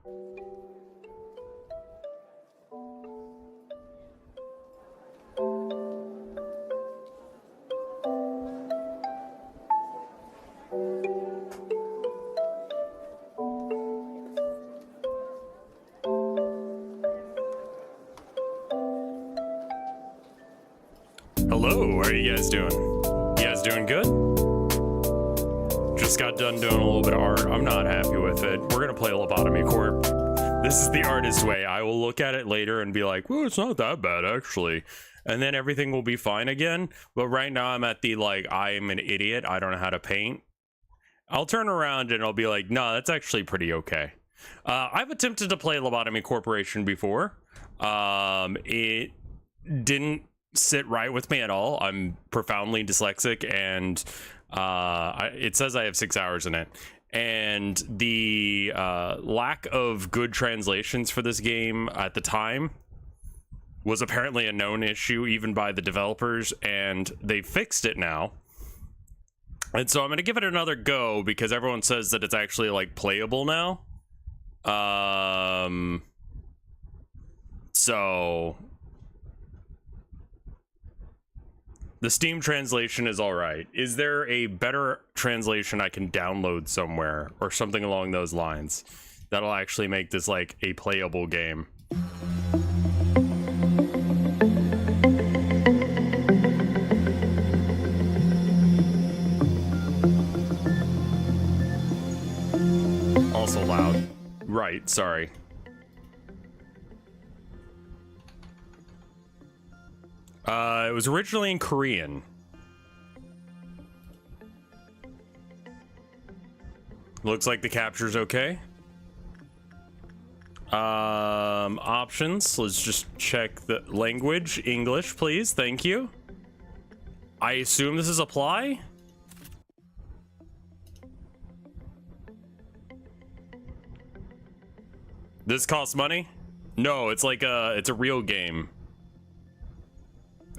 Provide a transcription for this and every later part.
Hello, how are you guys doing? You guys doing good? Just got done doing a little bit of art. I'm not happy with it. We're gonna play Lobotomy Corp. This is the artist way. I will look at it later and be like, well, it's not that bad actually. And then everything will be fine again. But right now I'm at the like, I am an idiot. I don't know how to paint. I'll turn around and I'll be like, no, that's actually pretty okay. I've attempted to play Lobotomy Corporation before. It didn't sit right with me at all. I'm profoundly dyslexic, and it says I have 6 hours in it, and the lack of good translations for this game at the time was apparently a known issue even by the developers, and they fixed it now. And so I'm gonna give it another go because everyone says that it's actually like playable now. So the Steam translation is all right. Is there a better translation I can download somewhere or something along those lines that'll actually make this like a playable game? Also loud. Right, sorry. It was originally in Korean. Looks like the capture's okay. Options. Let's just check the language. English, please. Thank you. I assume this is apply. This costs money? No, it's like it's a real game.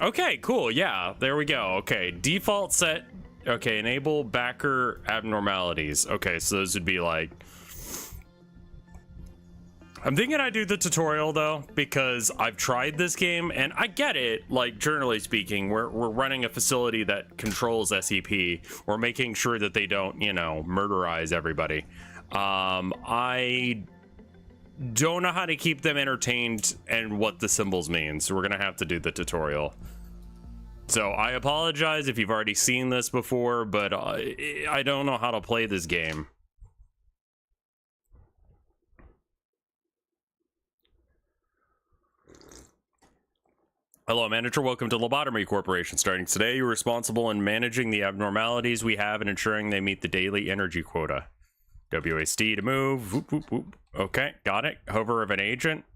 Okay, cool. Yeah, there we go. Okay, default set. Okay, enable backer abnormalities. Okay, so those would be like, I'm thinking I do the tutorial though, because I've tried this game and I get it. Like, generally speaking, we're running a facility that controls SCP. We're making sure that they don't, you know, murderize everybody. I don't know how to keep them entertained and what the symbols mean, so we're gonna have to do the tutorial. So I apologize if you've already seen this before, but I don't know how to play this game. Hello, manager. Welcome to Lobotomy Corporation. Starting today, you're responsible in managing the abnormalities we have and ensuring they meet the daily energy quota. WASD to move. Whoop, whoop, whoop. Okay, got it. Hover of an agent.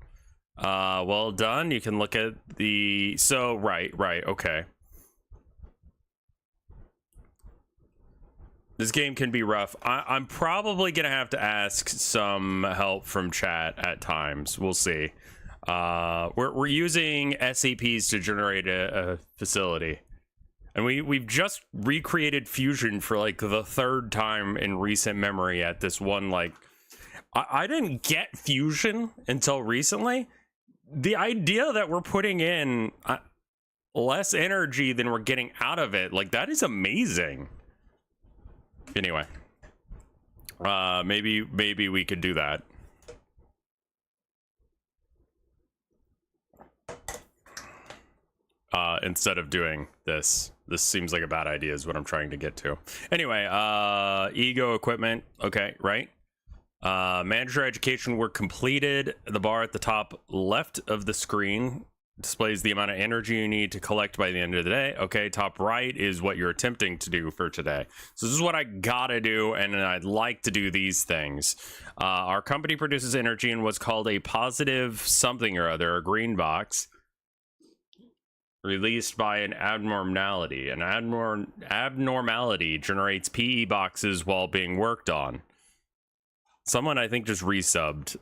Well done. You can look at the... So, right, okay. This game can be rough. I'm probably gonna have to ask some help from chat at times. We'll see. We're using SCPs to generate a facility, and we've just recreated Fusion for like the third time in recent memory at this one. Like, I didn't get Fusion until recently. The idea that we're putting in less energy than we're getting out of it, like, that is amazing. Anyway, maybe we could do that. Instead of doing this. This seems like a bad idea is what I'm trying to get to. Anyway, ego equipment. Okay, right. Manager education work completed. The bar at the top left of the screen displays the amount of energy you need to collect by the end of the day. Okay, top right is what you're attempting to do for today. So this is what I gotta do, and I'd like to do these things. Our company produces energy in what's called a positive something or other, a green box, released by an abnormality. An abnormality generates PE boxes while being worked on. Someone, I think, just resubbed.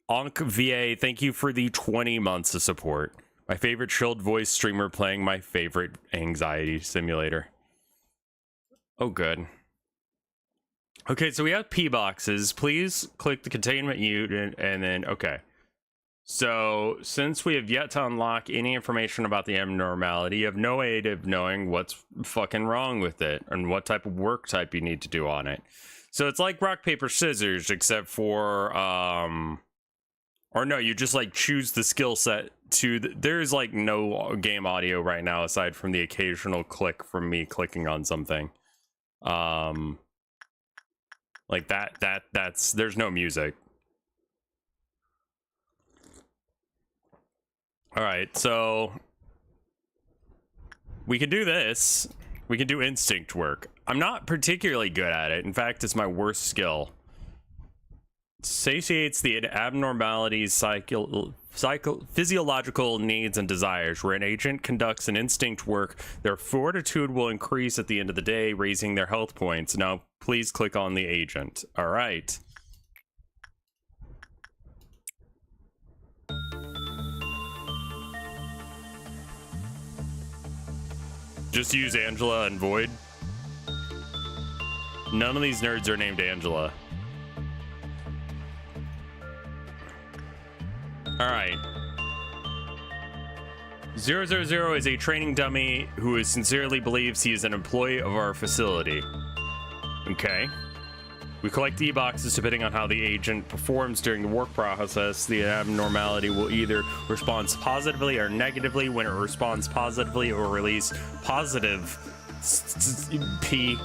Onk VA, thank you for the 20 months of support. My favorite chilled voice streamer playing my favorite anxiety simulator. Oh, good. Okay, so we have P boxes. Please click the containment unit and then, okay. So, since we have yet to unlock any information about the abnormality, you have no way of knowing what's fucking wrong with it and what type of work type you need to do on it. So it's like rock, paper, scissors, except for, or no, you just like choose the skill set to, there's like no game audio right now aside from the occasional click from me clicking on something. Like that's, there's no music. All right, so we can do this. We can do instinct work. I'm not particularly good at it. In fact, it's my worst skill. Satiates the abnormalities, physiological needs and desires. Where an agent conducts an instinct work, their fortitude will increase at the end of the day, raising their health points. Now, please click on the agent. All right. Just use Angela and Void. None of these nerds are named Angela. Alright. 000 is a training dummy who sincerely believes he is an employee of our facility. Okay. We collect E-boxes depending on how the agent performs during the work process. The abnormality will either respond positively or negatively. When it responds positively, it will release positive P,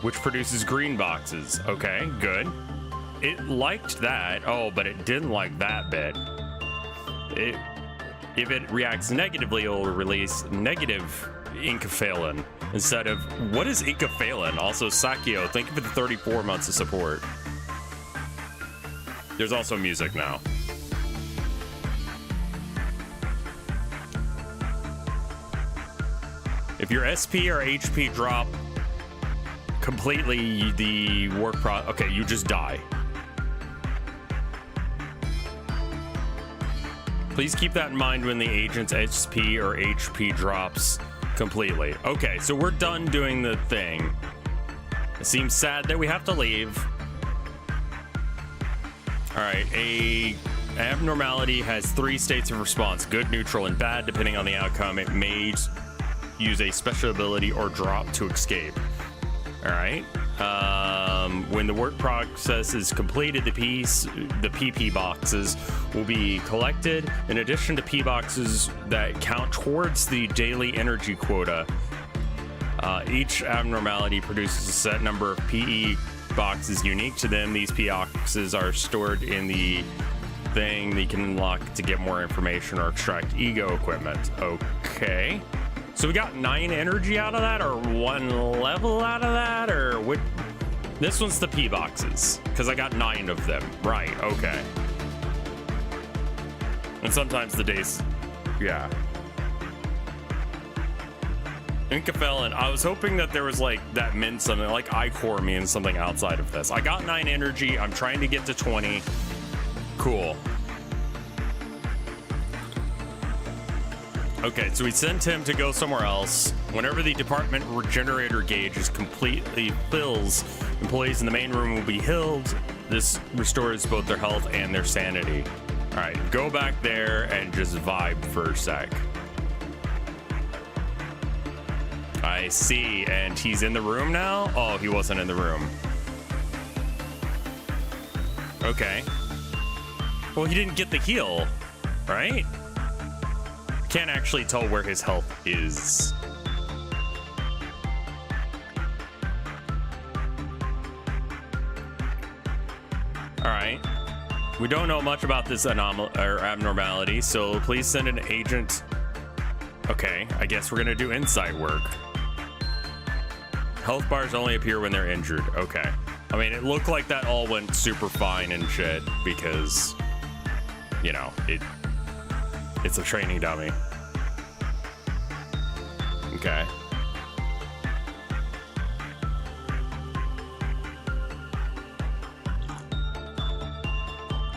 which produces green boxes. Okay, good. It liked that. Oh, but it didn't like that bit. If it reacts negatively, it will release negative Incaphalin instead of, what is Incaphalin? Also, Sakio, thank you for the 34 months of support. There's also music now. If your SP or HP drop completely, the work okay, you just die. Please keep that in mind when the agent's SP or HP drops completely. Okay, so we're done doing the thing. It seems sad that we have to leave. All right, a abnormality has 3 states of response: good, neutral, and bad. Depending on the outcome, it may use a special ability or drop to escape. All right. When the work process is completed, the PP boxes will be collected. In addition to P boxes that count towards the daily energy quota, each abnormality produces a set number of PE boxes unique to them. These P boxes are stored in the thing that you can unlock to get more information or extract ego equipment. Okay. So we got 9 energy out of that, or 1 level out of that, or what? This one's the P boxes, because I got 9 of them. Right, okay. And sometimes the days, yeah. Incaphalin, I was hoping that there was like, that meant something, like iCore means something outside of this. I got 9 energy, I'm trying to get to 20. Cool. Okay, so we sent him to go somewhere else. Whenever the department regenerator gauge is completely fills, employees in the main room will be healed. This restores both their health and their sanity. All right, go back there and just vibe for a sec. I see, and he's in the room now? Oh, he wasn't in the room. Okay. Well, he didn't get the heal, right? Can't actually tell where his health is. All right. We don't know much about this abnormality, so please send an agent. Okay, I guess we're gonna do insight work. Health bars only appear when they're injured. Okay. I mean, it looked like that all went super fine and shit because, you know, it's a training dummy. Okay.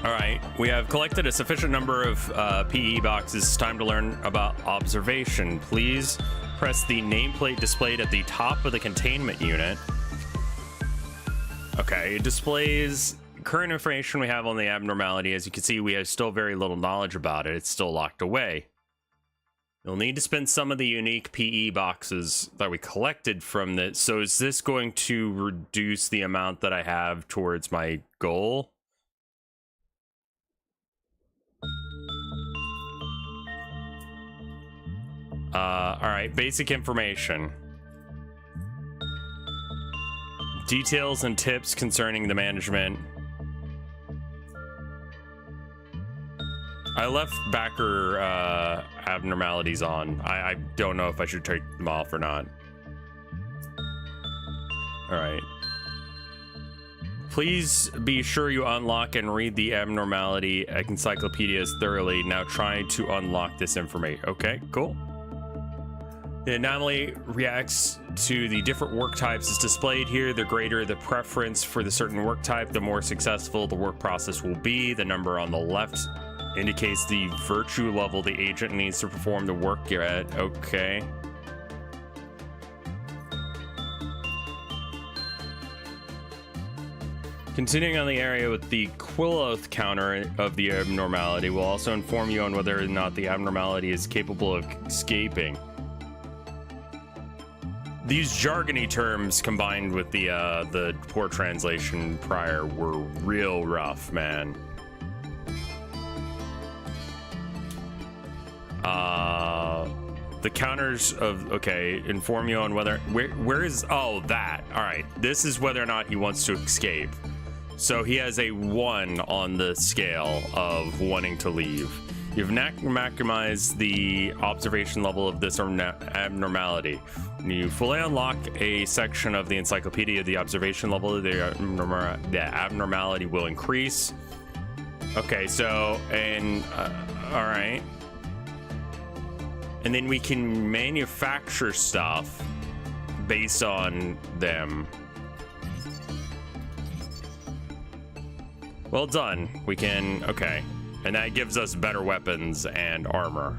All right, we have collected a sufficient number of PE boxes. It's time to learn about observation. Please press the nameplate displayed at the top of the containment unit. Okay, it displays current information we have on the abnormality. As you can see, we have still very little knowledge about it. It's still locked away. You'll need to spend some of the unique PE boxes that we collected from this. So is this going to reduce the amount that I have towards my goal? All right, basic information. Details and tips concerning the management. I left backer abnormalities on. I don't know if I should take them off or not. All right. Please be sure you unlock and read the abnormality encyclopedias thoroughly. Now try to unlock this information. Okay, cool. The anomaly reacts to the different work types is displayed here. The greater the preference for the certain work type, the more successful the work process will be. The number on the left indicates the virtue level the agent needs to perform the work you're at. Okay. Continuing on the area with the Quilloth counter of the abnormality will also inform you on whether or not the abnormality is capable of escaping. These jargony terms combined with the poor translation prior were real rough, man. The counters of, okay, inform you on whether, where is, oh, that. All right, this is whether or not he wants to escape. So he has a 1 on the scale of wanting to leave. You've maximized the observation level of this abnormality. When you fully unlock a section of the encyclopedia, the observation level of the abnormality will increase. Okay, so, and, all right. And then we can manufacture stuff based on them. Well done. We can, okay. And that gives us better weapons and armor.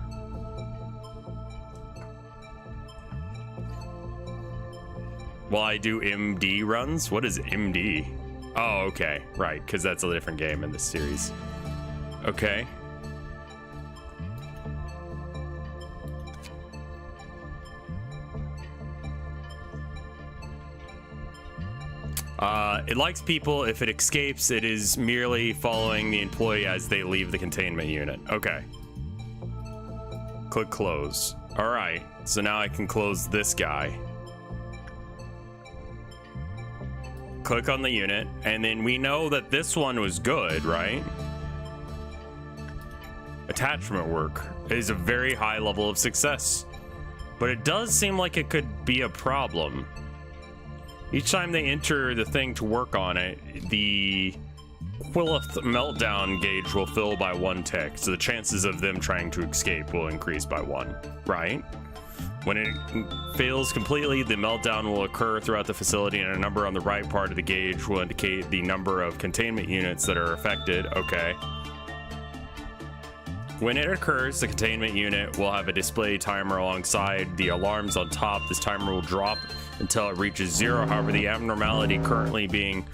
While I do MD runs? What is MD? Oh, okay. Right, because that's a different game in this series. Okay. It likes people. If it escapes, it is merely following the employee as they leave the containment unit. Okay. Click close. All right. So now I can close this guy. Click on the unit, and then we know that this one was good, right? Attachment work is a very high level of success, but it does seem like it could be a problem. Each time they enter the thing to work on it, the Quilloth meltdown gauge will fill by 1 tick, so the chances of them trying to escape will increase by 1, right? When it fails completely, the meltdown will occur throughout the facility, and a number on the right part of the gauge will indicate the number of containment units that are affected. Okay. When it occurs, the containment unit will have a display timer alongside the alarms on top. This timer will drop until it reaches 0. However, the abnormality currently being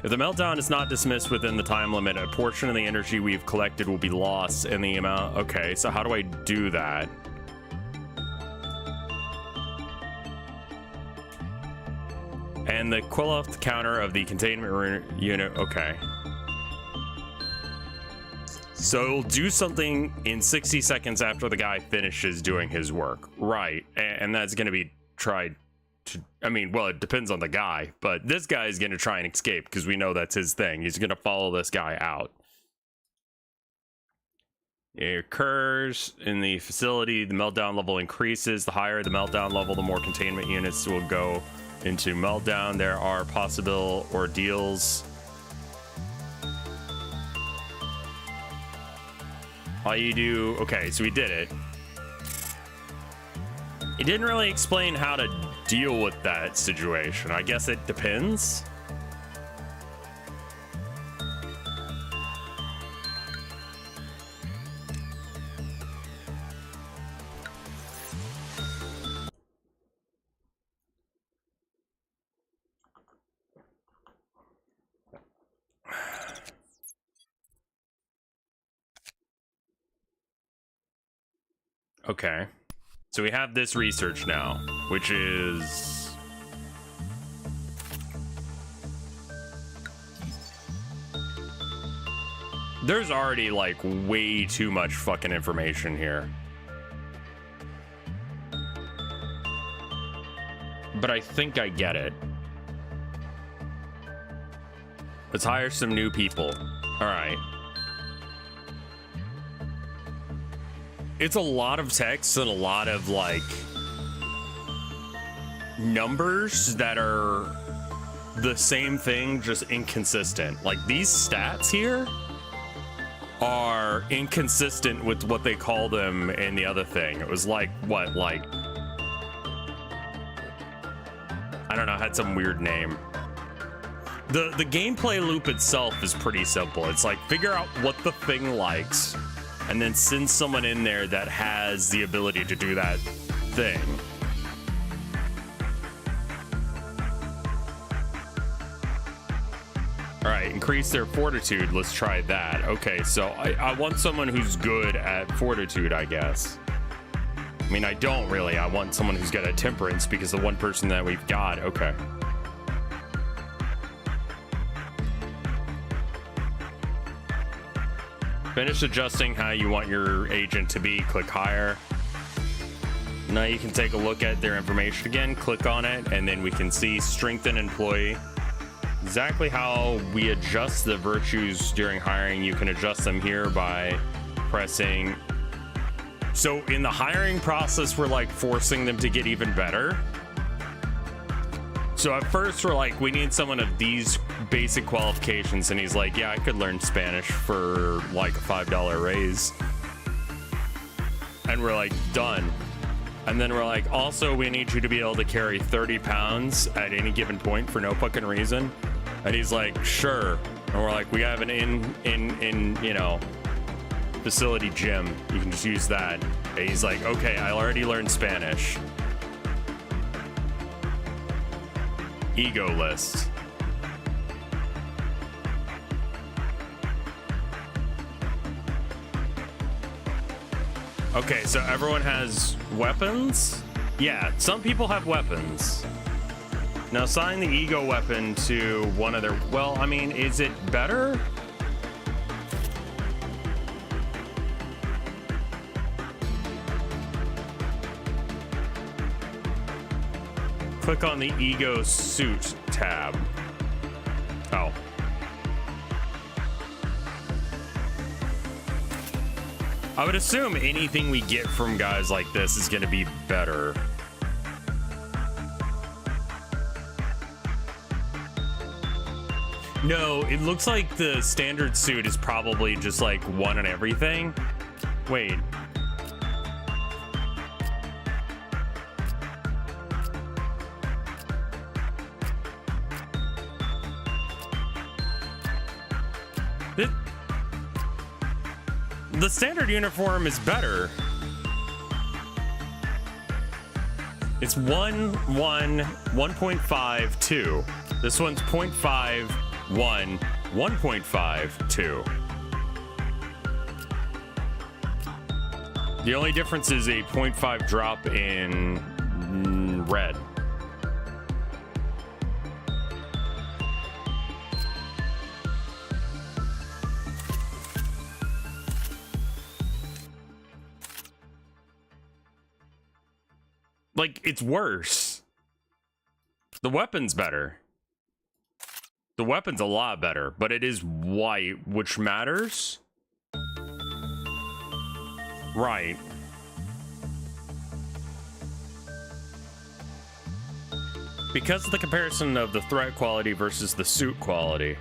if the meltdown is not dismissed within the time limit, a portion of the energy we've collected will be lost in the amount. Okay, so how do I do that? And the Quilloth counter of the containment unit, okay. So it'll do something in 60 seconds after the guy finishes doing his work. Right, and that's gonna be tried to, I mean, well, it depends on the guy, but this guy is gonna try and escape because we know that's his thing. He's gonna follow this guy out. It occurs in the facility, the meltdown level increases. The higher the meltdown level, the more containment units will go into meltdown. There are possible ordeals. All you do, okay, so we did it. It didn't really explain how to deal with that situation. I guess it depends. Okay. So we have this research now, which is... There's already, like, way too much fucking information here. But I think I get it. Let's hire some new people. All right. It's a lot of text and a lot of, like, numbers that are the same thing, just inconsistent. Like, these stats here are inconsistent with what they call them in the other thing. It was like, what, like... I don't know, had some weird name. The gameplay loop itself is pretty simple. It's like, figure out what the thing likes, and then send someone in there that has the ability to do that thing. All right, increase their fortitude. Let's try that. Okay, so I want someone who's good at fortitude, I guess. I mean, I don't really. I want someone who's good at temperance because the one person that we've got. Okay. Finish adjusting how you want your agent to be. Click hire. Now you can take a look at their information again. Click on it, and then we can see strengthen employee. Exactly how we adjust the virtues during hiring. You can adjust them here by pressing. So in the hiring process, we're like forcing them to get even better. So at first we're like, we need someone of these basic qualifications, and he's like, yeah, I could learn Spanish for like a $5 raise. And we're like, done. And then we're like, also we need you to be able to carry 30 pounds at any given point for no fucking reason. And he's like, sure. And we're like, we have an in you know, facility gym. You can just use that. And he's like, okay, I already learned Spanish. Ego list. Okay, so everyone has weapons? Yeah, some people have weapons. Now assign the ego weapon to one of their... Well, I mean, is it better? Click on the ego suit tab. Oh. I would assume anything we get from guys like this is going to be better. No, it looks like the standard suit is probably just like one and everything. Wait. The standard uniform is better. It's 1.5, 2. This one's 0.5, 1, 1.5, 2. The only difference is a 0.5 drop in red. Like, it's worse. The weapon's better. The weapon's a lot better, but it is white, which matters. Right. Because of the comparison of the threat quality versus the suit quality.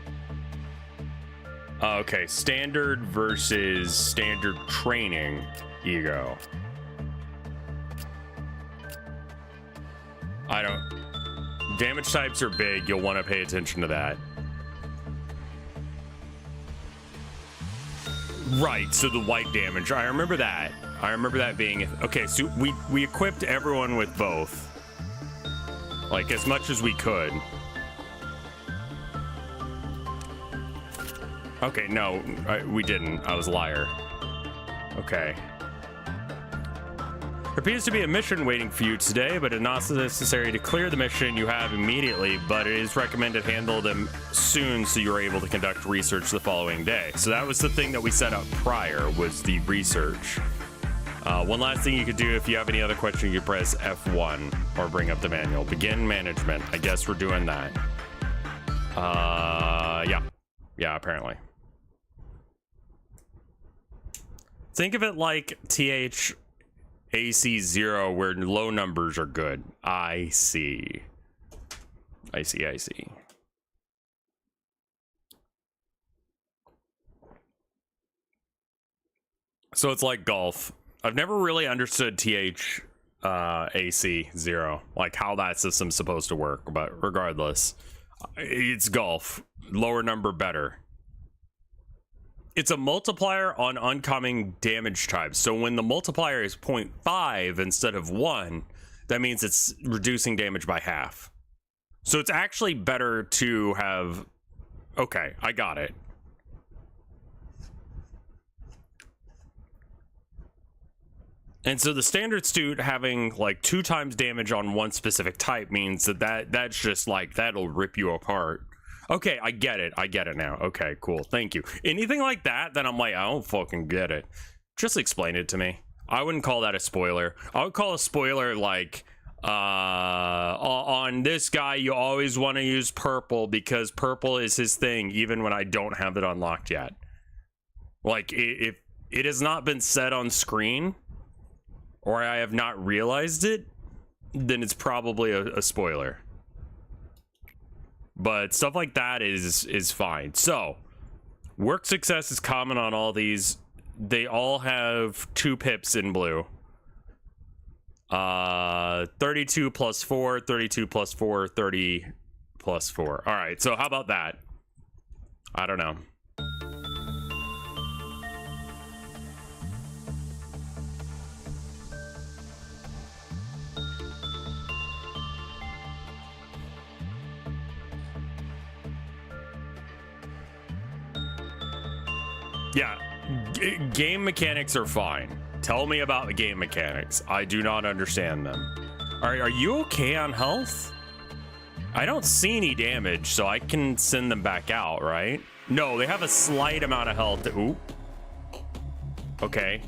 Okay, standard versus standard training ego. I don't... Damage types are big. You'll want to pay attention to that. Right, so the white damage. I remember that. I remember that being... Okay, so we equipped everyone with both. Like, as much as we could. Okay, no, we didn't. I was a liar. Okay. There appears to be a mission waiting for you today, but it's not necessary to clear the mission you have immediately, but it is recommended handle them soon so you're able to conduct research the following day. So that was the thing that we set up prior, was the research. One last thing you could do, if you have any other question, you press F1 or bring up the manual. Begin management. I guess we're doing that. Yeah, apparently. Think of it like THAC0, where low numbers are good. I see. So it's like golf. I've never really understood THAC0, like how that system's supposed to work, but regardless, it's golf. Lower number better. It's a multiplier on oncoming damage types. So when the multiplier is 0.5 instead of 1, that means it's reducing damage by half. So it's actually better to have... Okay, I got it. And so the standard suit having like 2 times damage on one specific type means that's just like, that'll rip you apart. Okay, I get it now. Okay, cool, thank you. Anything like that, then I'm like, I don't fucking get it. Just explain it to me. I wouldn't call that a spoiler. I would call a spoiler like, on this guy, you always want to use purple because purple is his thing, even when I don't have it unlocked yet. Like, if it has not been said on screen, or I have not realized it, then it's probably a spoiler. But stuff like that is fine. So, work success is common on all these. They all have 2 pips in blue. 32 plus 4, 32 plus 4, 30 plus 4. All right, so how about that? I don't know. Yeah, game mechanics are fine. Tell me about the game mechanics. I do not understand them. Are you okay on health? I don't see any damage, so I can send them back out, right? No, they have a slight amount of health. Ooh. Okay.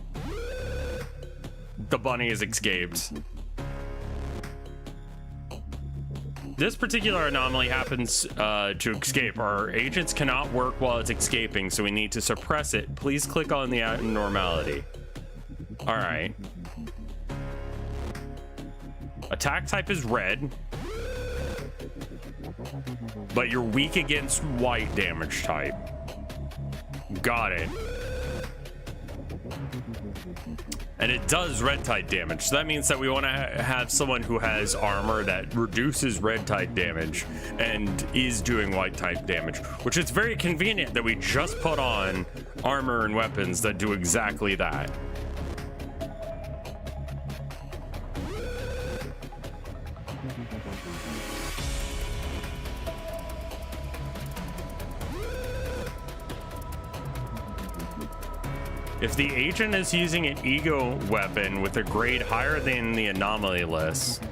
The bunny has escaped. This particular anomaly happens to escape. Our agents cannot work while it's escaping, so we need to suppress it. Please click on the abnormality. All right. Attack type is red, but you're weak against white damage type. Got it. And it does red type damage, so that means that we want to have someone who has armor that reduces red type damage and is doing white type damage, which is very convenient that we just put on armor and weapons that do exactly that. If the agent is using an ego weapon with a grade higher than the anomaly list,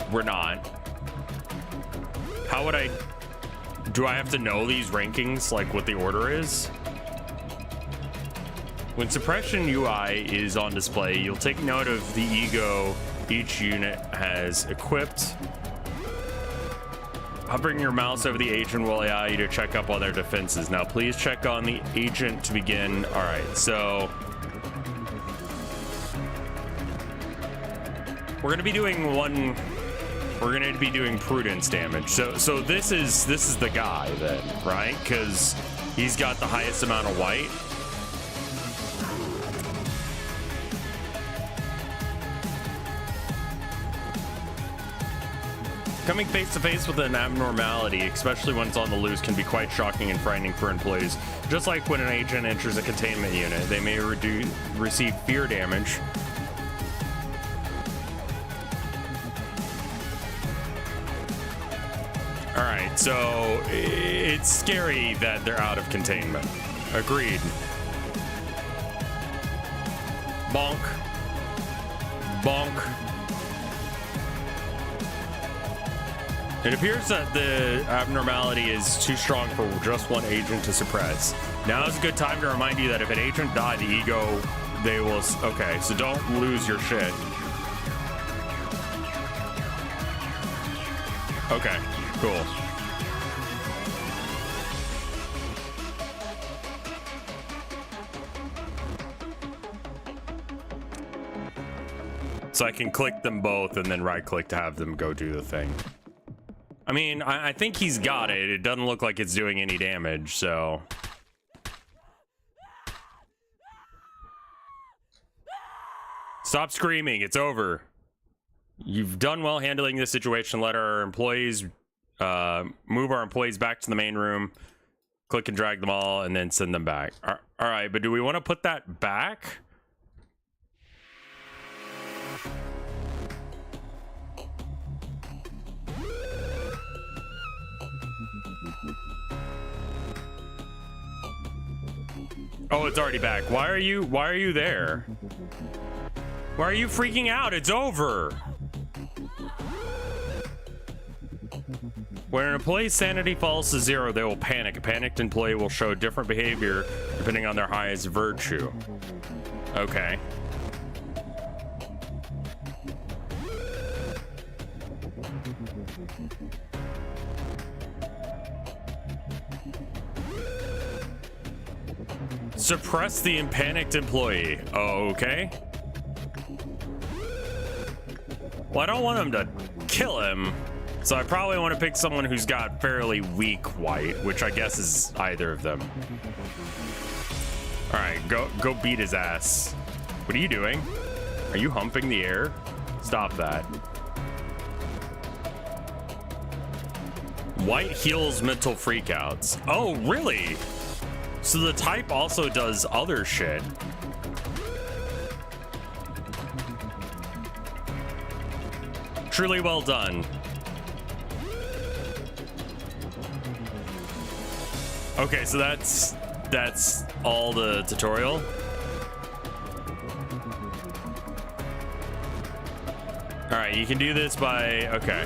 we're not. How would I... Do I have to know these rankings, like what the order is? When suppression UI is on display, you'll take note of the ego each unit has equipped. Hovering your mouse over the agent will allow you to check up on their defenses. Now, please check on the agent to begin. All right, so we're gonna be doing one. We're gonna be doing prudence damage. So this is the guy then, right? Because he's got the highest amount of white. Coming face to face with an abnormality, especially when it's on the loose, can be quite shocking and frightening for employees. Just like when an agent enters a containment unit, they may receive fear damage. All right, so it's scary that they're out of containment. Agreed. Bonk. Bonk. It appears that the abnormality is too strong for just one agent to suppress. Now is a good time to remind you that if an agent died, the ego, they will... Okay, so don't lose your shit. Okay, cool. So I can click them both and then right click to have them go do the thing. I mean, I think he's got it. It doesn't look like it's doing any damage, so... Stop screaming, it's over. You've done well handling this situation. Let our employees, move our employees back to the main room. Click and drag them all and then send them back. All right, but do we want to put that back? Oh, it's already back. Why are you there? Why are you freaking out? It's over. When an employee's sanity falls to 0, they will panic. A panicked employee will show different behavior depending on their highest virtue. Okay. Suppress the panicked employee. Okay. Well, I don't want him to kill him, so I probably want to pick someone who's got fairly weak white, which I guess is either of them. All right, go beat his ass. What are you doing? Are you humping the air? Stop that. White heals mental freakouts. Oh, really? So the type also does other shit. Truly well done. Okay, so that's all the tutorial. All right, you can do this by, okay.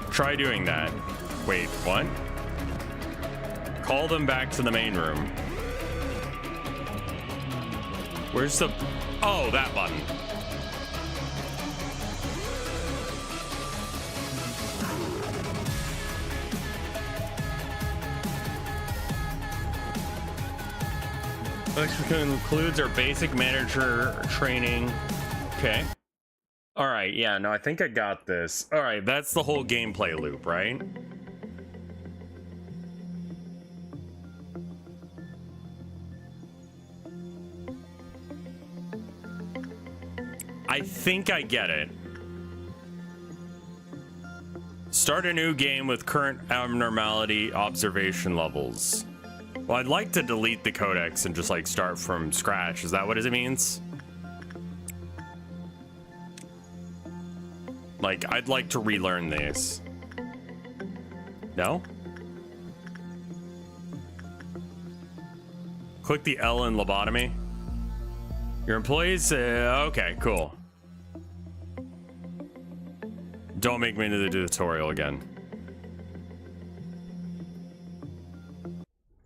Try doing that. Wait, what? Call them back to the main room. Where's the... Oh, that button. Which includes our basic manager training. Okay. All right, yeah, no, I think I got this. All right, that's the whole gameplay loop, right? I think I get it. Start a new game with current abnormality observation levels. Well, I'd like to delete the codex and just like start from scratch. Is that what it means? Like, I'd like to relearn these. No? Click the L in lobotomy. Your employees, okay, cool. Don't make me do the tutorial again.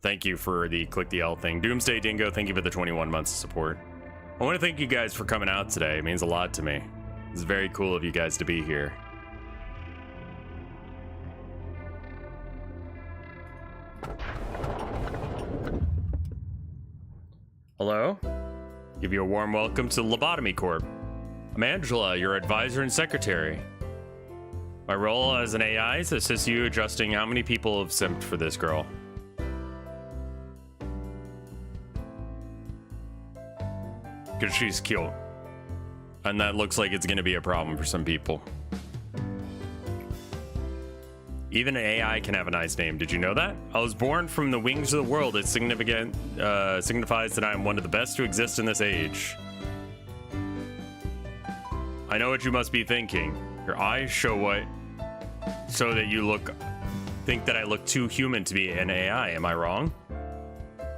Thank you for the click the L thing. Doomsday Dingo, thank you for the 21 months of support. I want to thank you guys for coming out today. It means a lot to me. It's very cool of you guys to be here. Hello? Give you a warm welcome to Lobotomy Corp. I'm Angela, your advisor and secretary. My role as an AI is to assist you adjusting how many people have simped for this girl. Because she's cute. And that looks like it's going to be a problem for some people. Even an AI can have a nice name. Did you know that? I was born from the wings of the world. It signifies that I am one of the best to exist in this age. I know what you must be thinking. Your eyes show that you think that I look too human to be an AI. Am I wrong?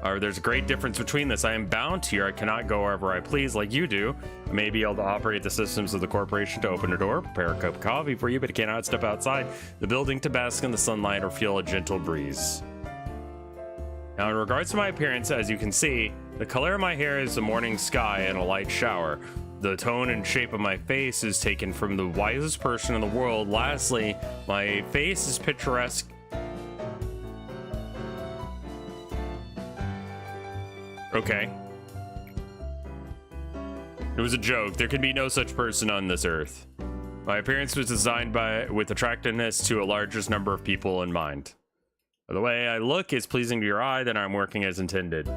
There's a great difference between this. I am bound here. I cannot go wherever I please like you do. I may be able to operate the systems of the corporation to open a door, prepare a cup of coffee for you, but I cannot step outside the building to bask in the sunlight or feel a gentle breeze. Now, in regards to my appearance, as you can see, the color of my hair is the morning sky and a light shower. The tone and shape of my face is taken from the wisest person in the world. Lastly, my face is picturesque. Okay. It was a joke. There can be no such person on this earth. My appearance was designed with attractiveness to a largest number of people in mind. The way I look is pleasing to your eye, then I'm working as intended.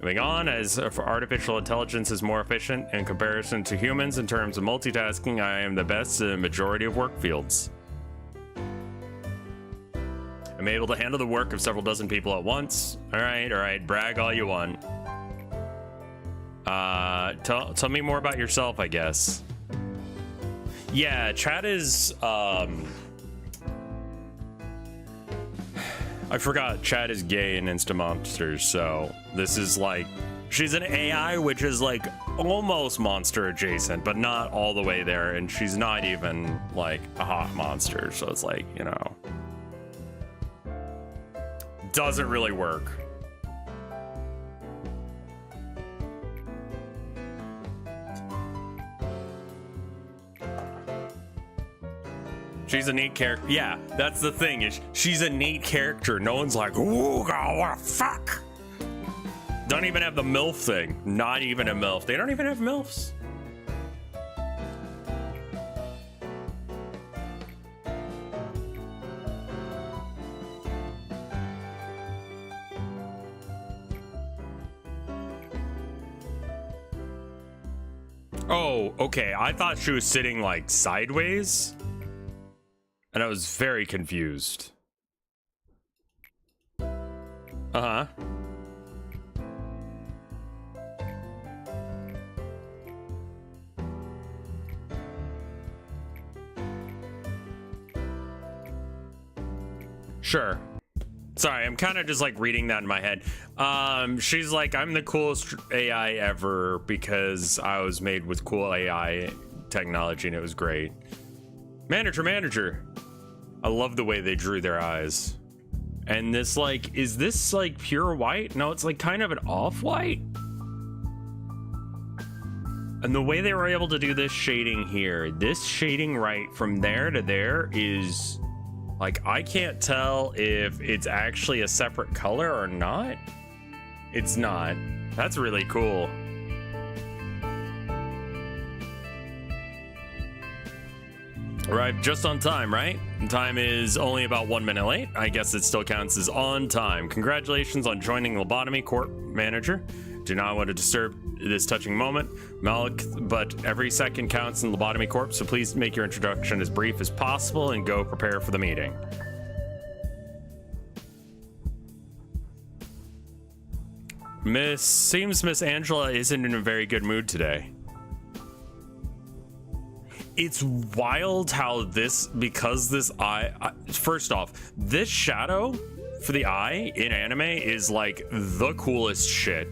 Moving on, as artificial intelligence is more efficient in comparison to humans in terms of multitasking, I am the best in a majority of work fields. I'm able to handle the work of several dozen people at once. All right, brag all you want. Tell me more about yourself, I guess. Yeah, chat is, I forgot chat is gay in Insta Monsters, so this is like, she's an AI, which is like almost monster adjacent, but not all the way there, and she's not even like a hot monster, so it's like, you know, doesn't really work. She's a neat character. Yeah, that's the thing, is she's a neat character. No one's like, ooh, God, what the fuck? Don't even have the MILF thing. Not even a MILF. They don't even have MILFs. Oh, okay. I thought she was sitting like sideways, and I was very confused. Uh-huh. Sure. Sorry, I'm kind of just like reading that in my head. She's like, I'm the coolest AI ever because I was made with cool AI technology and it was great. Manager. I love the way they drew their eyes. And this like, is this like pure white? No, it's like kind of an off-white. And the way they were able to do this shading here, this shading right from there to there is like, I can't tell if it's actually a separate color or not. It's not. That's really cool. Arrived just on time, right? Time is only about 1 minute late. I guess it still counts as on time. Congratulations on joining Lobotomy Corp, manager. Do not want to disturb this touching moment, Malik, but every second counts in Lobotomy Corp, so please make your introduction as brief as possible and go prepare for the meeting. Seems Miss Angela isn't in a very good mood today. It's wild how this, because this eye, first off, this shadow for the eye in anime is like the coolest shit.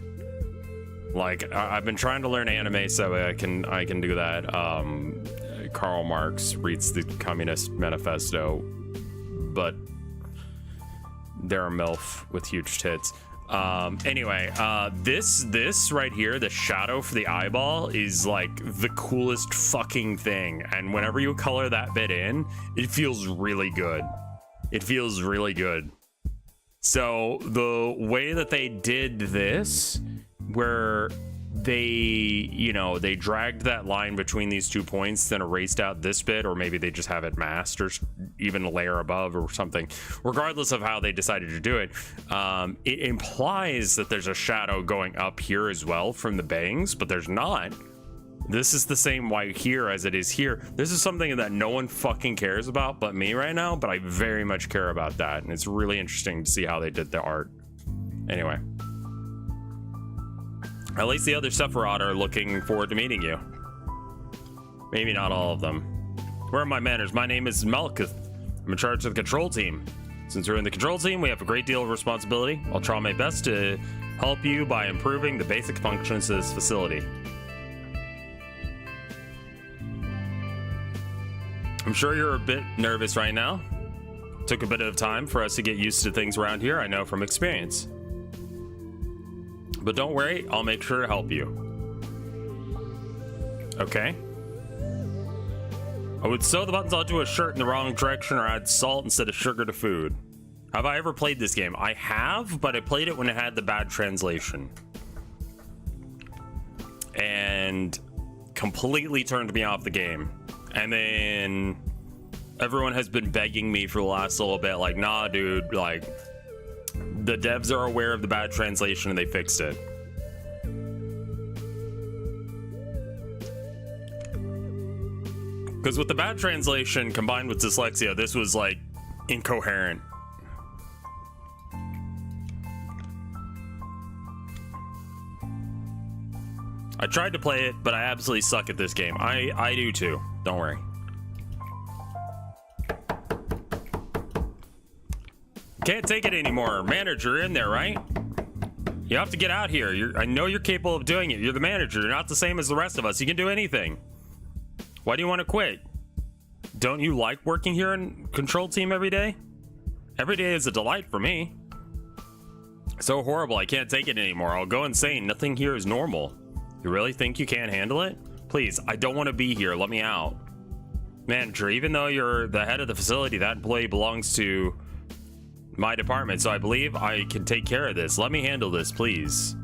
Like, I've been trying to learn anime so I can do that. Karl Marx reads the Communist Manifesto, but they're a MILF with huge tits. Anyway, this right here, the shadow for the eyeball is like the coolest fucking thing. And whenever you color that bit in, it feels really good. It feels really good. So the way that they did this, where they, you know, they dragged that line between these 2 points, then erased out this bit, or maybe they just have it masked or even a layer above or something. Regardless of how they decided to do it, it implies that there's a shadow going up here as well from the bangs, but there's not. This is the same white here as it is here. This is something that no one fucking cares about but me right now, but I very much care about that, and it's really interesting to see how they did the art. Anyway. At least the other sephirah are looking forward to meeting you. Maybe not all of them. Where are my manners? My name is Malkuth. I'm in charge of the control team. Since we're in the control team, we have a great deal of responsibility. I'll try my best to help you by improving the basic functions of this facility. I'm sure you're a bit nervous right now. Took a bit of time for us to get used to things around here, I know from experience. But don't worry, I'll make sure to help you. Okay. I would sew the buttons onto a shirt in the wrong direction or add salt instead of sugar to food. Have I ever played this game? I have, but I played it when it had the bad translation. And completely turned me off the game. And then everyone has been begging me for the last little bit, like, nah, dude, like, the devs are aware of the bad translation and they fixed it. Because with the bad translation combined with dyslexia, this was like incoherent. I tried to play it, but I absolutely suck at this game. I do too. Don't worry. Can't take it anymore. Manager, in there, right? You have to get out here. I know you're capable of doing it. You're the manager. You're not the same as the rest of us. You can do anything. Why do you want to quit? Don't you like working here in control team every day? Every day is a delight for me. So horrible, I can't take it anymore. I'll go insane. Nothing here is normal. You really think you can't handle it? Please, I don't want to be here. Let me out. Manager, even though you're the head of the facility, that employee belongs to my department, so I believe I can take care of this. Let me handle this, please.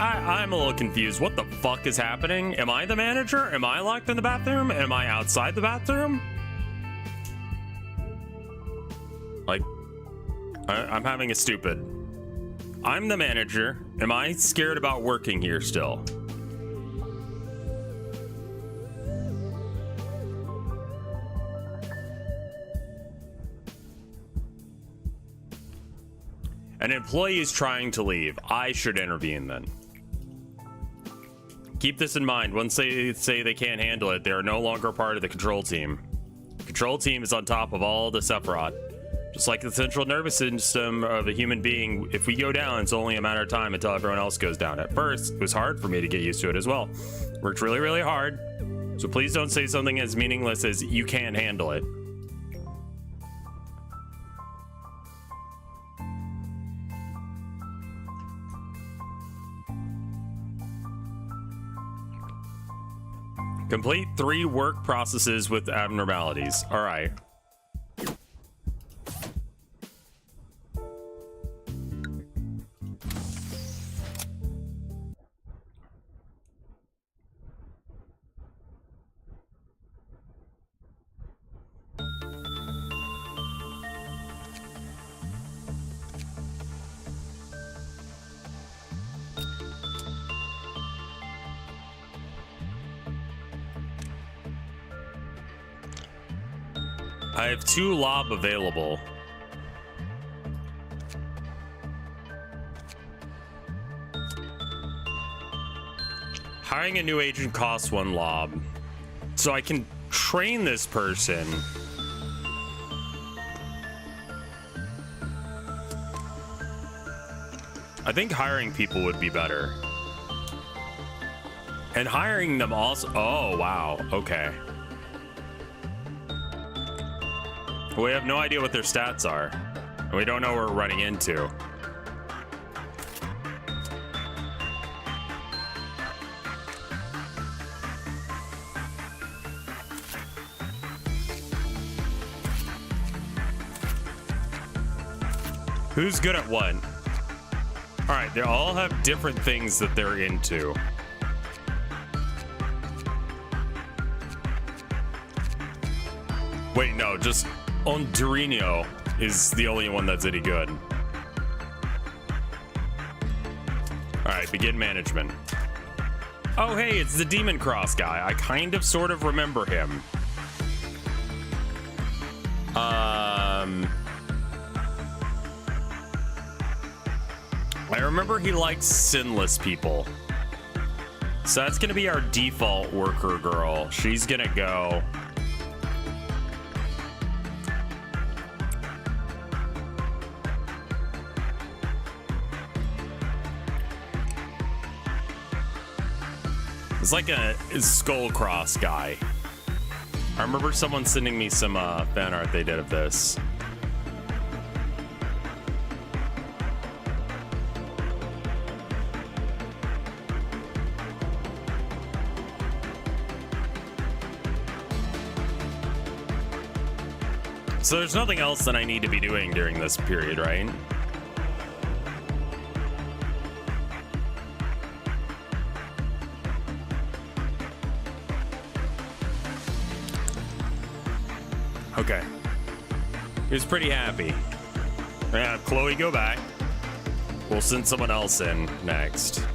I'm a little confused. What the fuck is happening? Am I the manager? Am I locked in the bathroom? Am I outside the bathroom? Like, I'm having a stupid. I'm the manager. Am I scared about working here still? An employee is trying to leave. I should intervene then. Keep this in mind. Once they say they can't handle it, they are no longer part of the control team. Control team is on top of all the sephirah. Just like the central nervous system of a human being, if we go down, it's only a matter of time until everyone else goes down. At first, it was hard for me to get used to it as well. Worked really, really hard. So please don't say something as meaningless as you can't handle it. Complete 3 work processes with abnormalities. All right. I have 2 lob available. Hiring a new agent costs 1 lob. So I can train this person. I think hiring people would be better. And hiring them also. Oh, wow. Okay. We have no idea what their stats are. And we don't know what we're running into. Who's good at what? All right, they all have different things that they're into. Wait, no, just Ondurino is the only one that's any good. All right, begin management. Oh, hey, it's the Demon Cross guy. I kind of sort of remember him. I remember he likes sinless people. So that's gonna be our default worker girl. She's gonna go. It's like a skull cross guy. I remember someone sending me some fan art they did of this. So there's nothing else that I need to be doing during this period, right? Okay. He was pretty happy. Yeah, Chloe, go back. We'll send someone else in next.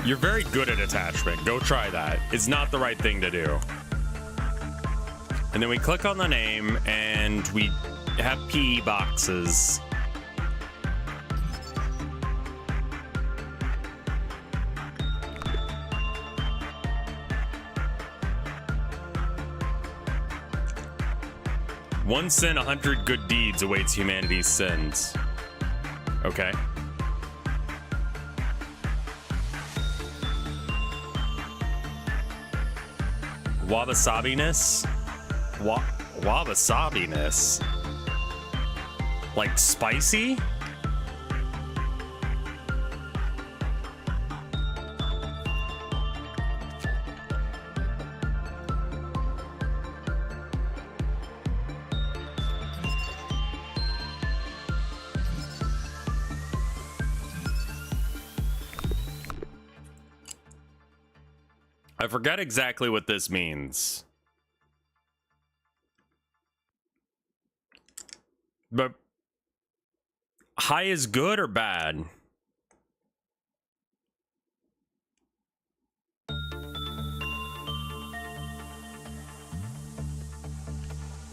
You're very good at attachment. Go try that. It's not the right thing to do. And then we click on the name and we have PE boxes. One sin, 100 good deeds awaits humanity's sins. Okay. Wabasabiness? Wabasabiness? Like spicy? I forget exactly what this means. But high is good or bad?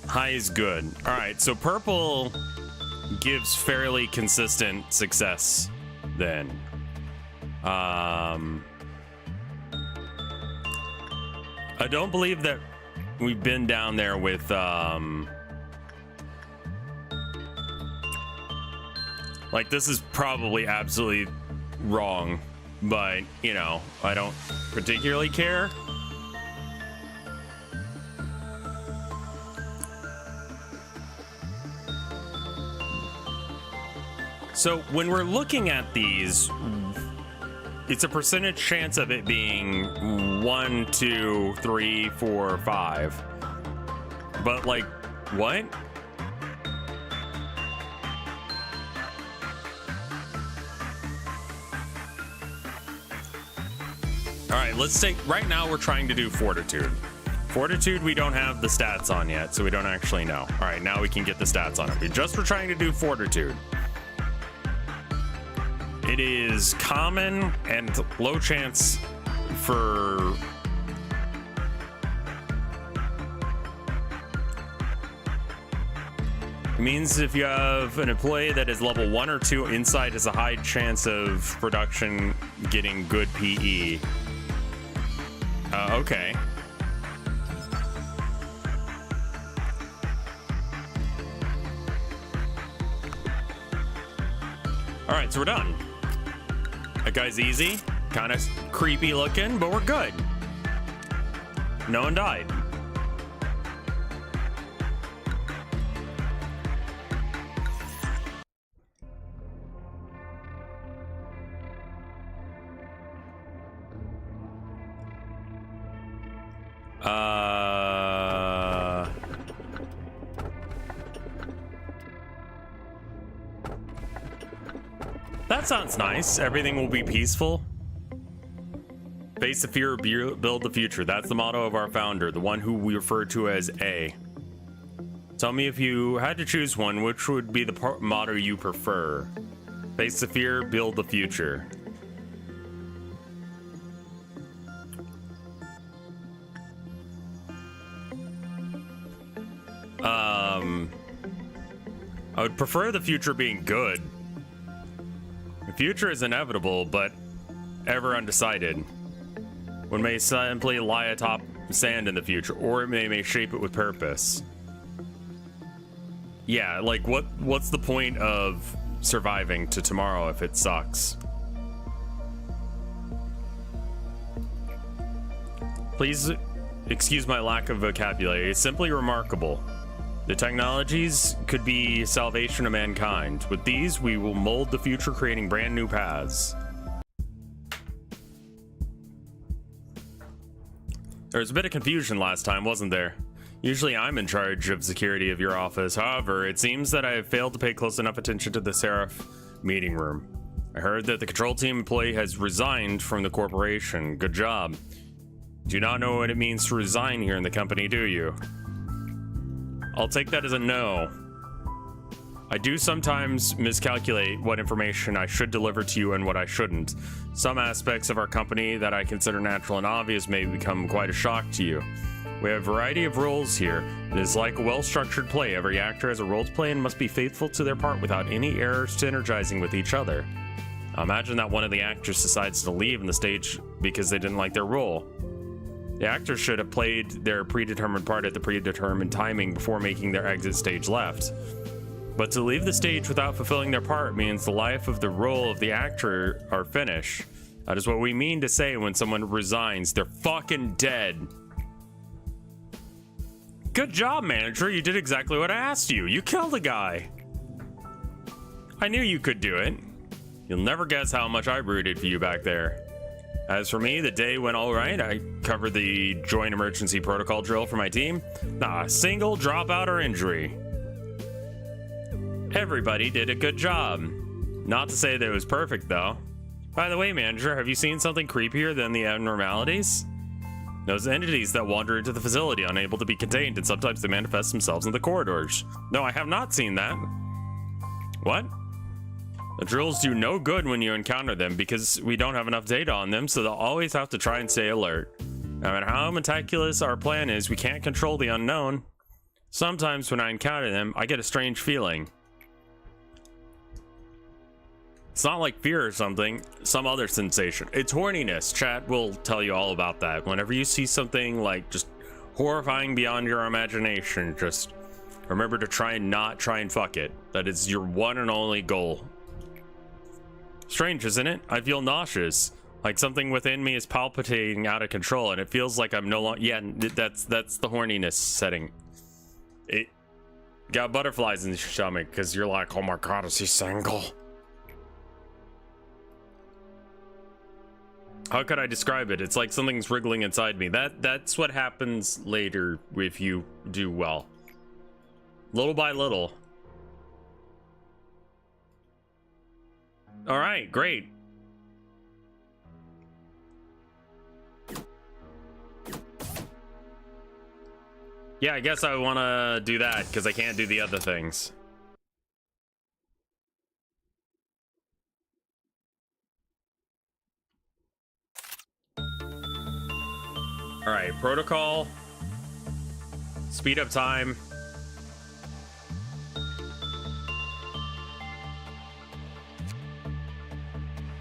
High is good. All right, so purple gives fairly consistent success then. I don't believe that we've been down there with like, this is probably absolutely wrong, but you know, I don't particularly care. So when we're looking at these, it's a percentage chance of it being 1, 2, 3, 4, 5. But like, what? All right, let's take, right now we're trying to do fortitude. Fortitude, we don't have the stats on yet, so we don't actually know. All right, now we can get the stats on it. We just were trying to do fortitude. It is common and low chance for it means if you have an employee that is level 1 or 2, insight has a high chance of production getting good PE. Okay. All right, so we're done. That guy's easy, kind of creepy looking, but we're good. No one died. That sounds nice. Everything will be peaceful. Face the fear, build the future. That's the motto of our founder, the one who we refer to as A. Tell me if you had to choose one, which would be the motto you prefer? Face the fear, build the future. I would prefer the future being good. The future is inevitable, but ever undecided. One may simply lie atop sand in the future, or it may shape it with purpose. Yeah, like what's the point of surviving to tomorrow if it sucks? Please excuse my lack of vocabulary. It's simply remarkable. The technologies could be salvation of mankind. With these, we will mold the future, creating brand new paths. There was a bit of confusion last time, wasn't there? Usually I'm in charge of security of your office. However, it seems that I have failed to pay close enough attention to the Seraph meeting room. I heard that the control team employee has resigned from the corporation. Good job. Do not know what it means to resign here in the company, do you? I'll take that as a no. I do sometimes miscalculate what information I should deliver to you and what I shouldn't. Some aspects of our company that I consider natural and obvious may become quite a shock to you. We have a variety of roles here. It is like a well-structured play. Every actor has a role to play and must be faithful to their part without any errors synergizing with each other. Now imagine that one of the actors decides to leave in the stage because they didn't like their role. The actors should have played their predetermined part at the predetermined timing before making their exit stage left. But to leave the stage without fulfilling their part means the life of the role of the actor are finished. That is what we mean to say when someone resigns. They're fucking dead. Good job, manager. You did exactly what I asked you. You killed a guy. I knew you could do it. You'll never guess how much I rooted for you back there. As for me, the day went all right. I covered the joint emergency protocol drill for my team. Not a single dropout or injury. Everybody did a good job. Not to say that it was perfect, though. By the way, manager, have you seen something creepier than the abnormalities? Those entities that wander into the facility, unable to be contained, and sometimes they manifest themselves in the corridors. No, I have not seen that. What? The drills do no good when you encounter them because we don't have enough data on them, so they'll always have to try and stay alert. No matter how meticulous our plan is, we can't control the unknown. Sometimes when I encounter them, I get a strange feeling. It's not like fear or something, some other sensation. It's horniness. Chat will tell you all about that. Whenever you see something like just horrifying beyond your imagination, just remember to try and fuck it. That is your one and only goal. Strange, isn't it? I feel nauseous. Like something within me is palpitating out of control, and it feels like I'm no longer... Yeah, that's the horniness setting. It got butterflies in your stomach, because you're like, oh my god, is he single? How could I describe it? It's like something's wriggling inside me. That's what happens later if you do well. Little by little. All right, great. Yeah, I guess I want to do that because I can't do the other things. All right, protocol. Speed up time.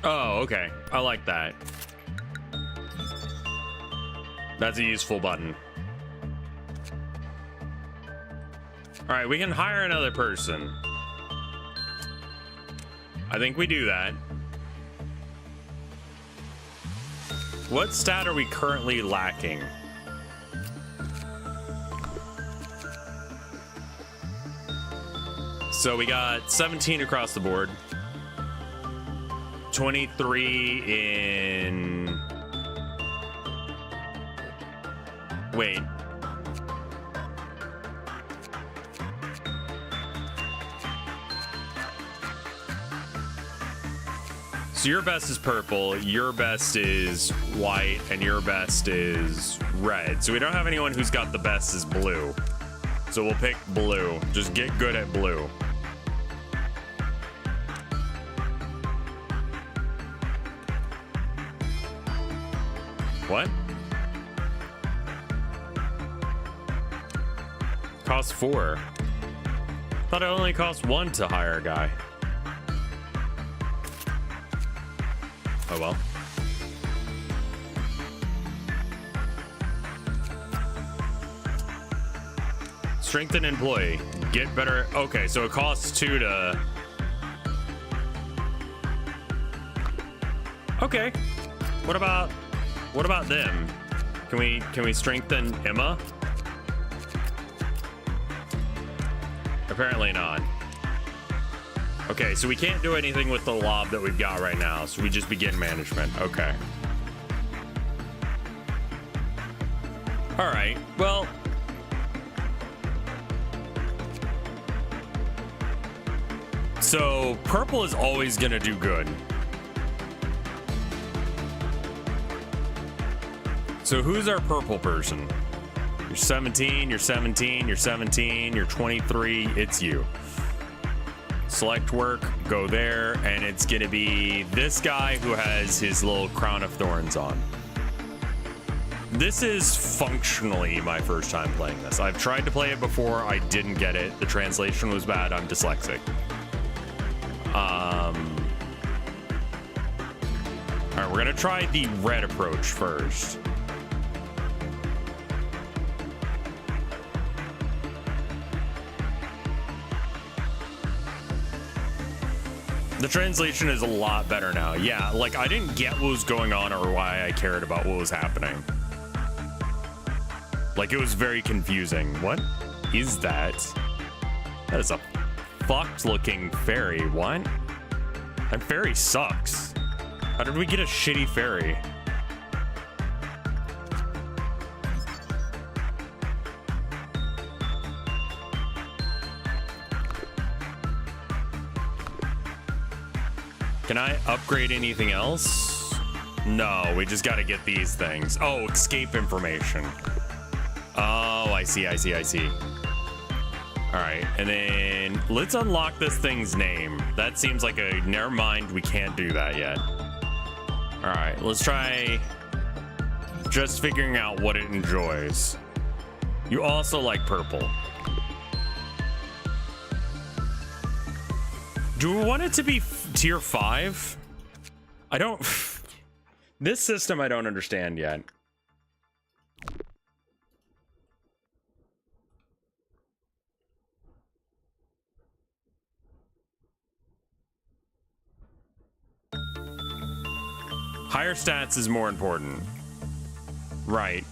Oh, okay. I like that. That's a useful button. All right, we can hire another person. I think we do that. What stat are we currently lacking? So we got 17 across the board. 23 in... Wait. So your best is purple, your best is white, and your best is red. So we don't have anyone who's got the best is blue. So we'll pick blue. Just get good at blue. What? Costs 4. Thought it only cost 1 to hire a guy. Oh well. Strengthen employee. Get better. Okay, so it costs 2 to. Okay. What about them? Can we strengthen Emma? Apparently not. Okay, so we can't do anything with the lob that we've got right now, so we just begin management. Okay. All right. Well, so purple is always gonna do good. So who's our purple person? You're 17, you're 17, you're 17, you're 23, it's you. Select work, go there, and it's gonna be this guy who has his little crown of thorns on. This is functionally my first time playing this. I've tried to play it before, I didn't get it. The translation was bad, I'm dyslexic. All right, we're gonna try the red approach first. The translation is a lot better now. Yeah, like I didn't get what was going on or why I cared about what was happening. Like it was very confusing. What is that? That is a fucked looking fairy. What? That fairy sucks. How did we get a shitty fairy? Can I upgrade anything else? No, we just got to get these things. Oh, escape information. Oh, I see. All right, and then let's unlock this thing's name. That seems like a, never mind, we can't do that yet. All right, let's try just figuring out what it enjoys. You also like purple. Do we want it to be tier 5? I don't. This system I don't understand yet. Higher stats is more important. Right.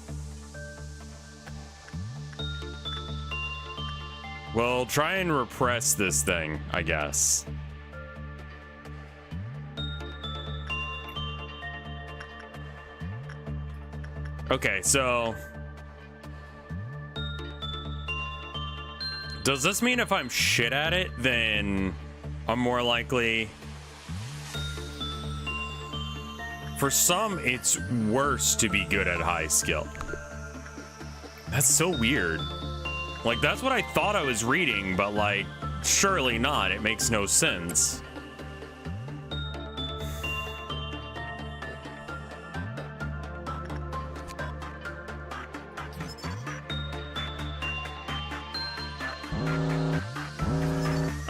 Well, try and repress this thing, I guess. Okay, so does this mean if I'm shit at it, then I'm more likely? For some, it's worse to be good at high skill. That's so weird. Like, that's what I thought I was reading, but like, surely not. It makes no sense.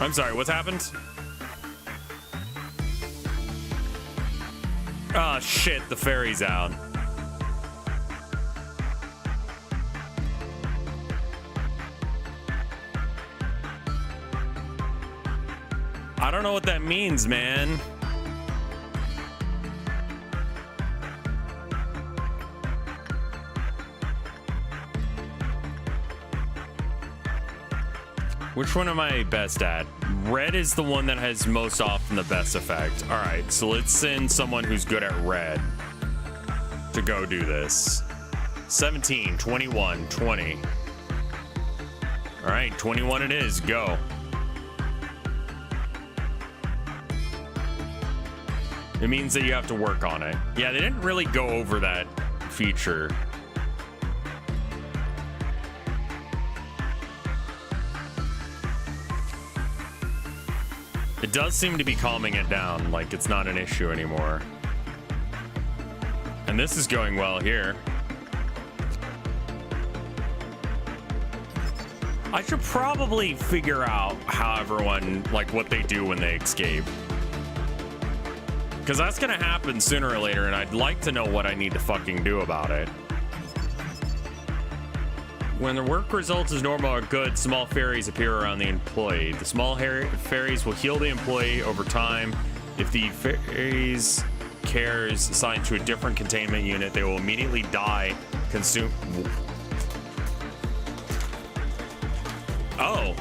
I'm sorry, what's happened? Ah, shit, the fairy's out. I don't know what that means, man. Which one am I best at? Red is the one that has most often the best effect. All right, so let's send someone who's good at red to go do this. 17, 21, 20. All right, 21 it is, go. It means that you have to work on it. Yeah, they didn't really go over that feature. It does seem to be calming it down, like it's not an issue anymore. And this is going well here. I should probably figure out how everyone, like, what they do when they escape. Because that's gonna happen sooner or later, and I'd like to know what I need to fucking do about it. When the work results as normal or good, small fairies appear around the employee. The small fairies will heal the employee over time. If the fairies care is assigned to a different containment unit, they will immediately die, consume... Oh,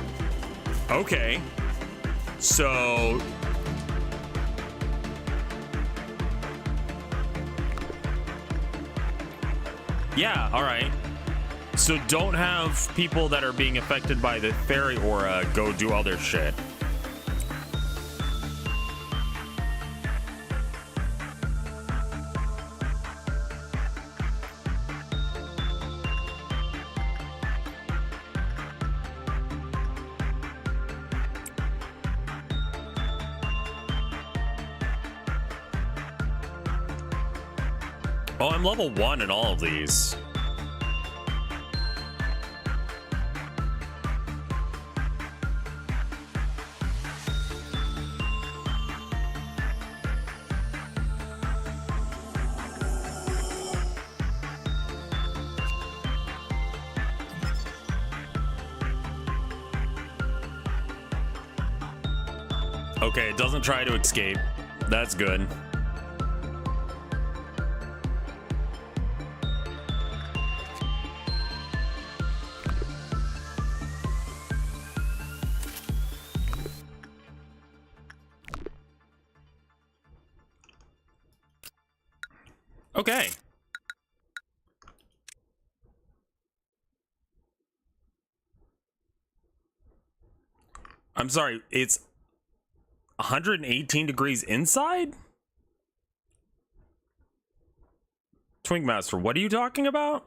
okay. So yeah, all right. So don't have people that are being affected by the fairy aura go do other shit. Oh, I'm level 1 in all of these. Okay, it doesn't try to escape. That's good. Okay. I'm sorry, it's 118 degrees inside? Twink Master, what are you talking about?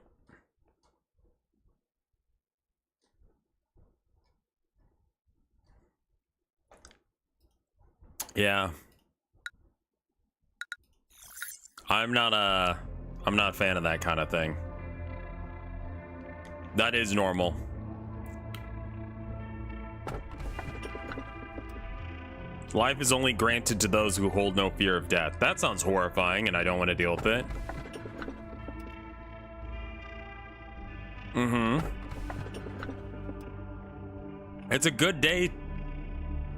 Yeah. I'm not a fan of that kind of thing. That is normal. Life is only granted to those who hold no fear of death. That sounds horrifying, and I don't want to deal with it. It's a good day.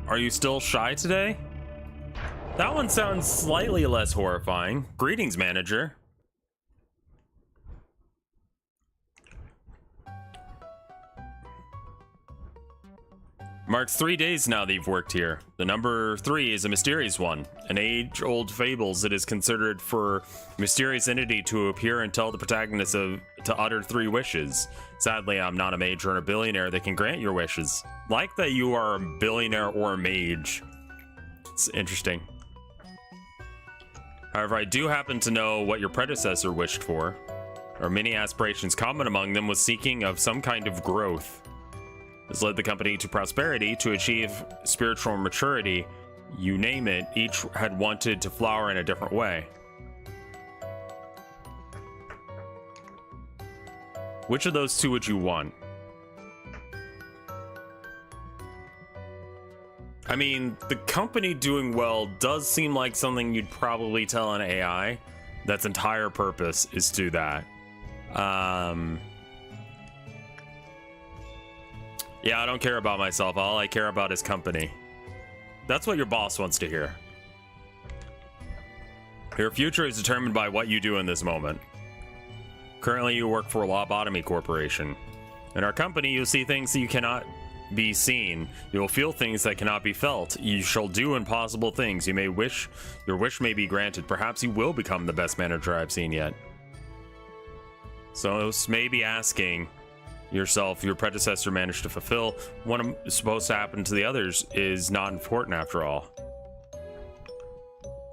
Are you still shy today? That one sounds slightly less horrifying. Greetings, manager. Marks 3 days now that you've worked here. The number 3 is a mysterious one. In age-old fables, it is considered for a mysterious entity to appear and tell the protagonist to utter 3 wishes. Sadly, I'm not a mage or a billionaire that can grant your wishes. Like that you are a billionaire or a mage. It's interesting. However, I do happen to know what your predecessor wished for. There are many aspirations. Common among them was seeking of some kind of growth. This led the company to prosperity, to achieve spiritual maturity. You name it, each had wanted to flower in a different way. Which of those 2 would you want? I mean, the company doing well does seem like something you'd probably tell an AI that's entire purpose is to do that. Yeah, I don't care about myself. All I care about is company. That's what your boss wants to hear. Your future is determined by what you do in this moment. Currently, you work for Lobotomy Corporation. In our company, you'll see things that you cannot be seen. You will feel things that cannot be felt. You shall do impossible things. You may wish, your wish may be granted. Perhaps you will become the best manager I've seen yet. So this may be asking yourself, your predecessor managed to fulfill. What is supposed to happen to the others is not important after all.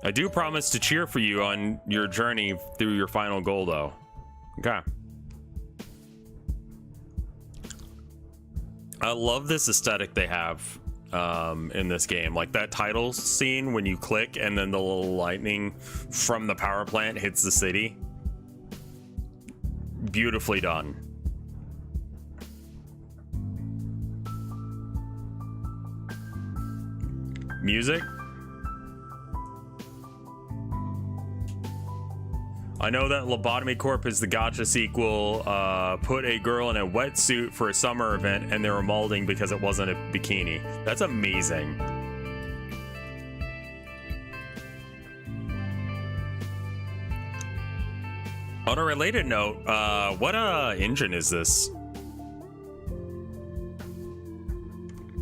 I do promise to cheer for you on your journey through your final goal, though. Okay. I love this aesthetic they have in this game. Like that title scene when you click and then the little lightning from the power plant hits the city. Beautifully done. Music. I know that Lobotomy Corp is the gacha sequel. Put a girl in a wetsuit for a summer event and they were molding because it wasn't a bikini. That's amazing. On a related note, what engine is this?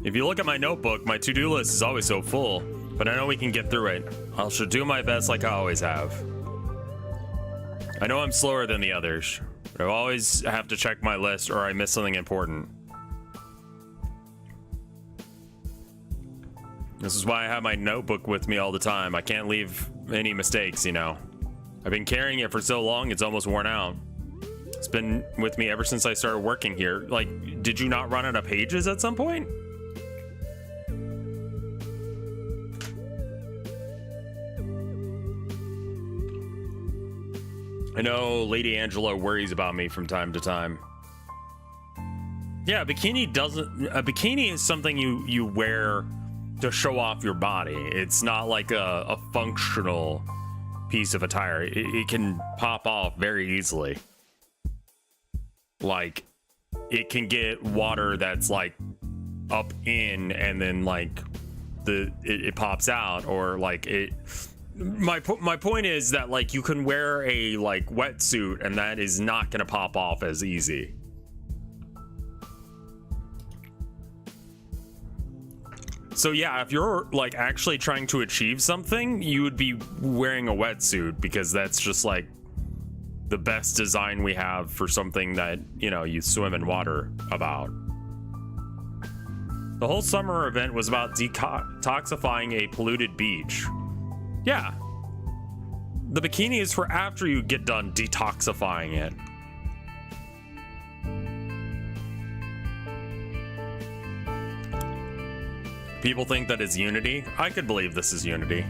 If you look at my notebook, my to-do list is always so full, but I know we can get through it. I shall do my best like I always have. I know I'm slower than the others, but I always have to check my list or I miss something important. This is why I have my notebook with me all the time. I can't leave any mistakes, you know. I've been carrying it for so long, it's almost worn out. It's been with me ever since I started working here. Like, did you not run out of pages at some point? I know Lady Angela worries about me from time to time. Yeah, a bikini is something you wear to show off your body. It's not like a functional piece of attire. It can pop off very easily. Like, it can get water that's like up in and then like it pops out, or like it. My point is that like you can wear a like wetsuit and that is not gonna pop off as easy. So yeah, if you're like actually trying to achieve something, you would be wearing a wetsuit because that's just like the best design we have for something that, you know, you swim in water about. The whole summer event was about detoxifying a polluted beach. Yeah. The bikini is for after you get done detoxifying it. People think that it's Unity. I could believe this is Unity.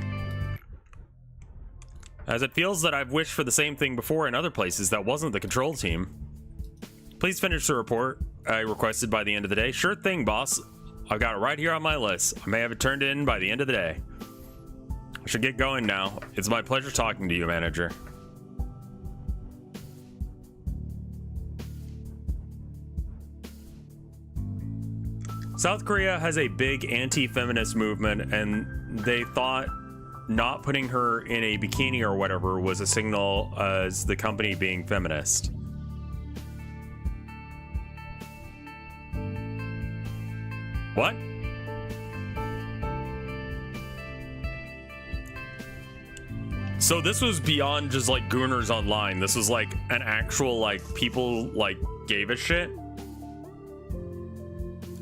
As it feels that I've wished for the same thing before in other places that wasn't the control team. Please finish the report I requested by the end of the day. Sure thing, boss. I've got it right here on my list. I may have it turned in by the end of the day. I should get going now. It's my pleasure talking to you, manager. South Korea has a big anti-feminist movement, and they thought not putting her in a bikini or whatever was a signal as the company being feminist. What? So this was beyond just like Gooners Online. This was like an actual like people like gave a shit.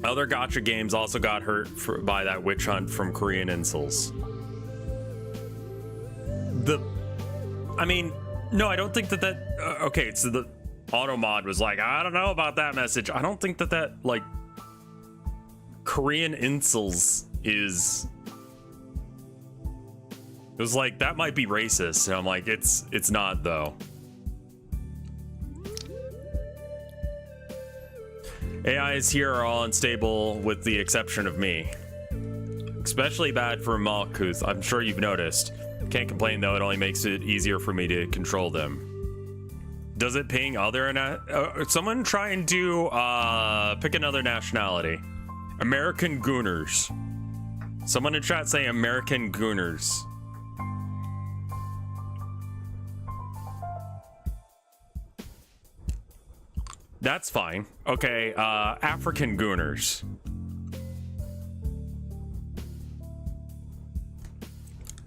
Other gacha games also got hurt by that witch hunt from Korean incels. I mean, no, I don't think that okay, so the Automod was like, I don't know about that message. I don't think that like Korean incels is. It was like, that might be racist. And I'm like, it's not though. AIs here are all unstable with the exception of me. Especially bad for Malkuth, I'm sure you've noticed. Can't complain though, it only makes it easier for me to control them. Does it ping other, someone try and do, pick another nationality. American Gooners. Someone in chat say American Gooners. That's fine. Okay, African Gooners.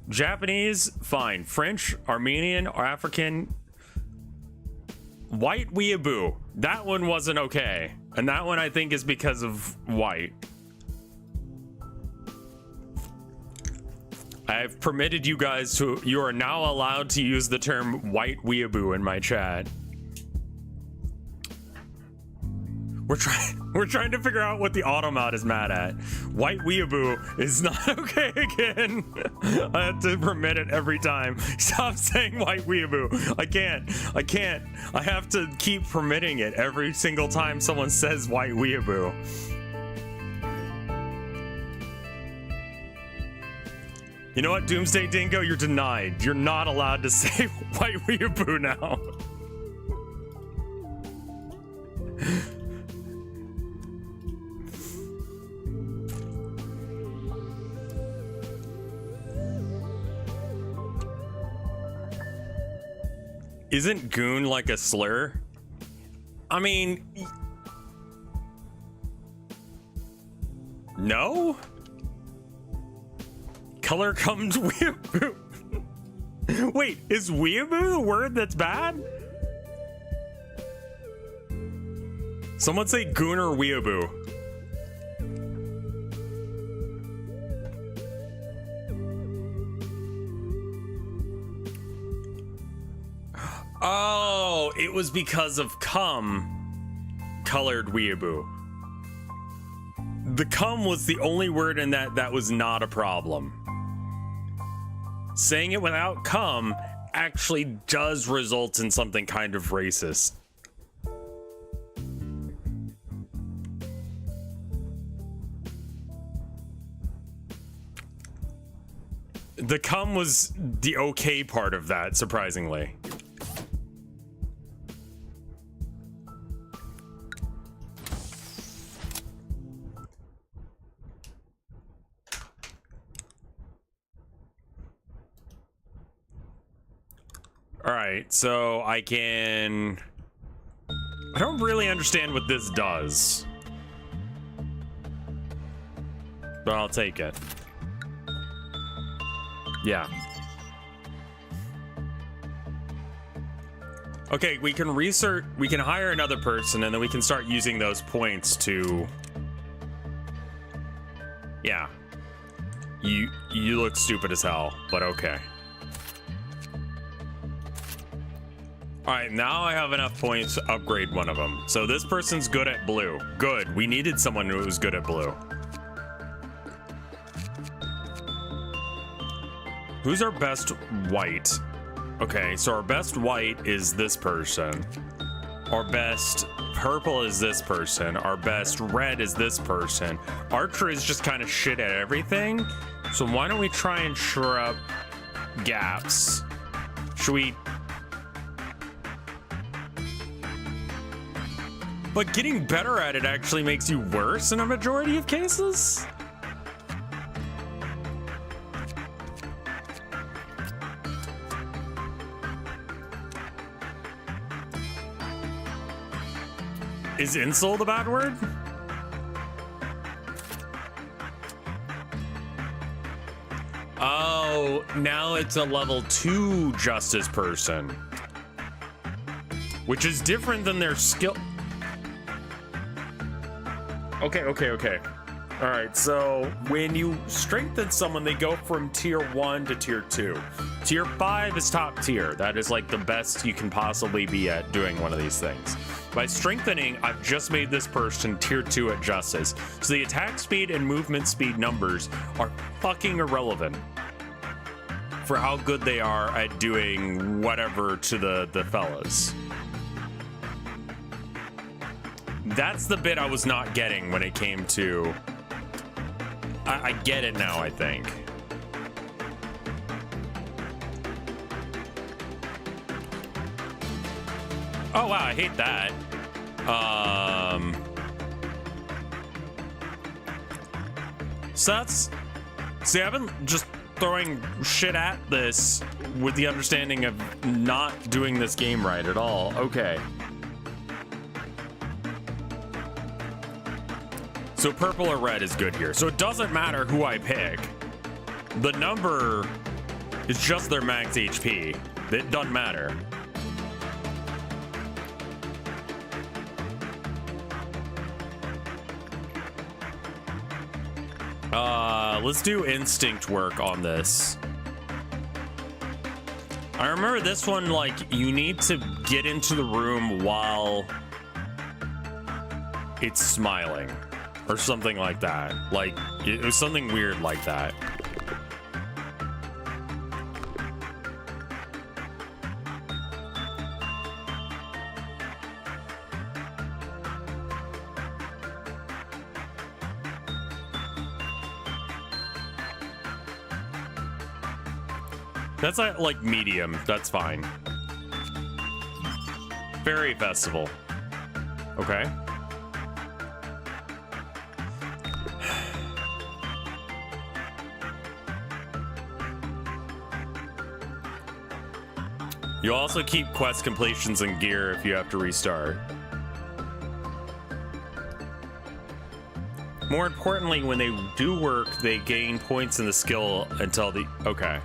Japanese, fine. French, Armenian, or African. White weeaboo. That one wasn't okay. And that one I think is because of white. I've permitted you guys to, you are now allowed to use the term white weeaboo in my chat. We're trying to figure out what the Automat is mad at. White weeaboo is not okay again. I have to permit it every time. Stop saying white weeaboo. I can't. I have to keep permitting it every single time someone says white weeaboo. You know what, Doomsday Dingo? You're denied. You're not allowed to say white weeaboo now. Isn't goon like a slur? I mean, no? Color comes weeaboo. Wait, is weeaboo the word that's bad? Someone say goon or weeaboo. Oh, it was because of cum colored weeaboo. The cum was the only word in that was not a problem. Saying it without cum actually does result in something kind of racist. The cum was the okay part of that, surprisingly. All right, so I don't really understand what this does, but I'll take it. Yeah. Okay, we can hire another person, and then we can start using those points to... Yeah. You look stupid as hell, but okay. Alright, now I have enough points to upgrade one of them. So this person's good at blue. Good, we needed someone who was good at blue. Who's our best white? Okay, so our best white is this person. Our best purple is this person. Our best red is this person. Archer is just kind of shit at everything. So why don't we try and shore up gaps? Should we... But getting better at it actually makes you worse in a majority of cases? Is insult a bad word? Oh, now it's a level 2 justice person. Which is different than their skill. Okay. All right, so when you strengthen someone, they go from tier 1 to tier 2. Tier 5 is top tier. That is like the best you can possibly be at doing one of these things. By strengthening, I've just made this person tier 2 at justice. So the attack speed and movement speed numbers are fucking irrelevant for how good they are at doing whatever to the fellas. That's the bit I was not getting when it came to... I get it now, I think. Oh, wow, I hate that. So that's... See, I've been just throwing shit at this with the understanding of not doing this game right at all. Okay. So purple or red is good here. So it doesn't matter who I pick. The number is just their max HP. It doesn't matter. Let's do instinct work on this. I remember this one, like, you need to get into the room while it's smiling or something like that. Like, it was something weird like that. That's like medium. That's fine. Fairy festival. Okay. You also keep quest completions and gear if you have to restart. More importantly, when they do work, they gain points in the skill until the... Okay.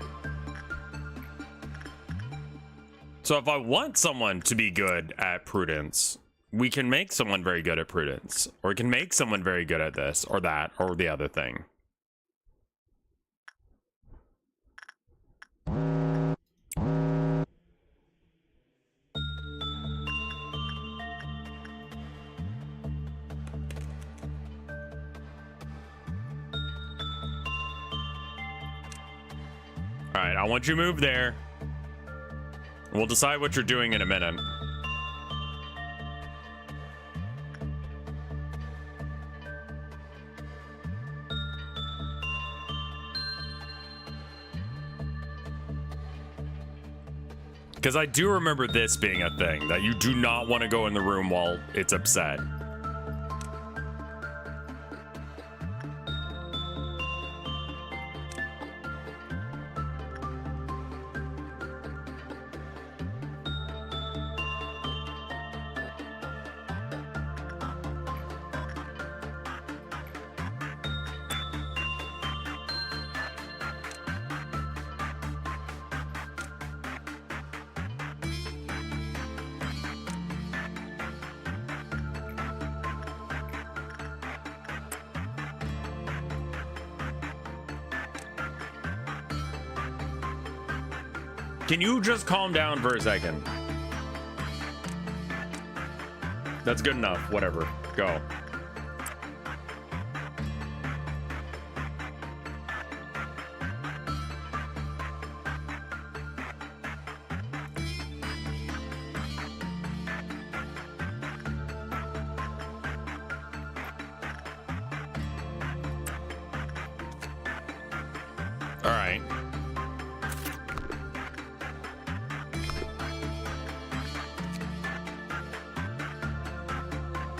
So if I want someone to be good at prudence, we can make someone very good at prudence. Or we can make someone very good at this, or that, or the other thing. Alright, I want you to move there. We'll decide what you're doing in a minute. Because I do remember this being a thing, that you do not want to go in the room while it's upset. Can you just calm down for a second? That's good enough. Whatever. Go. All right.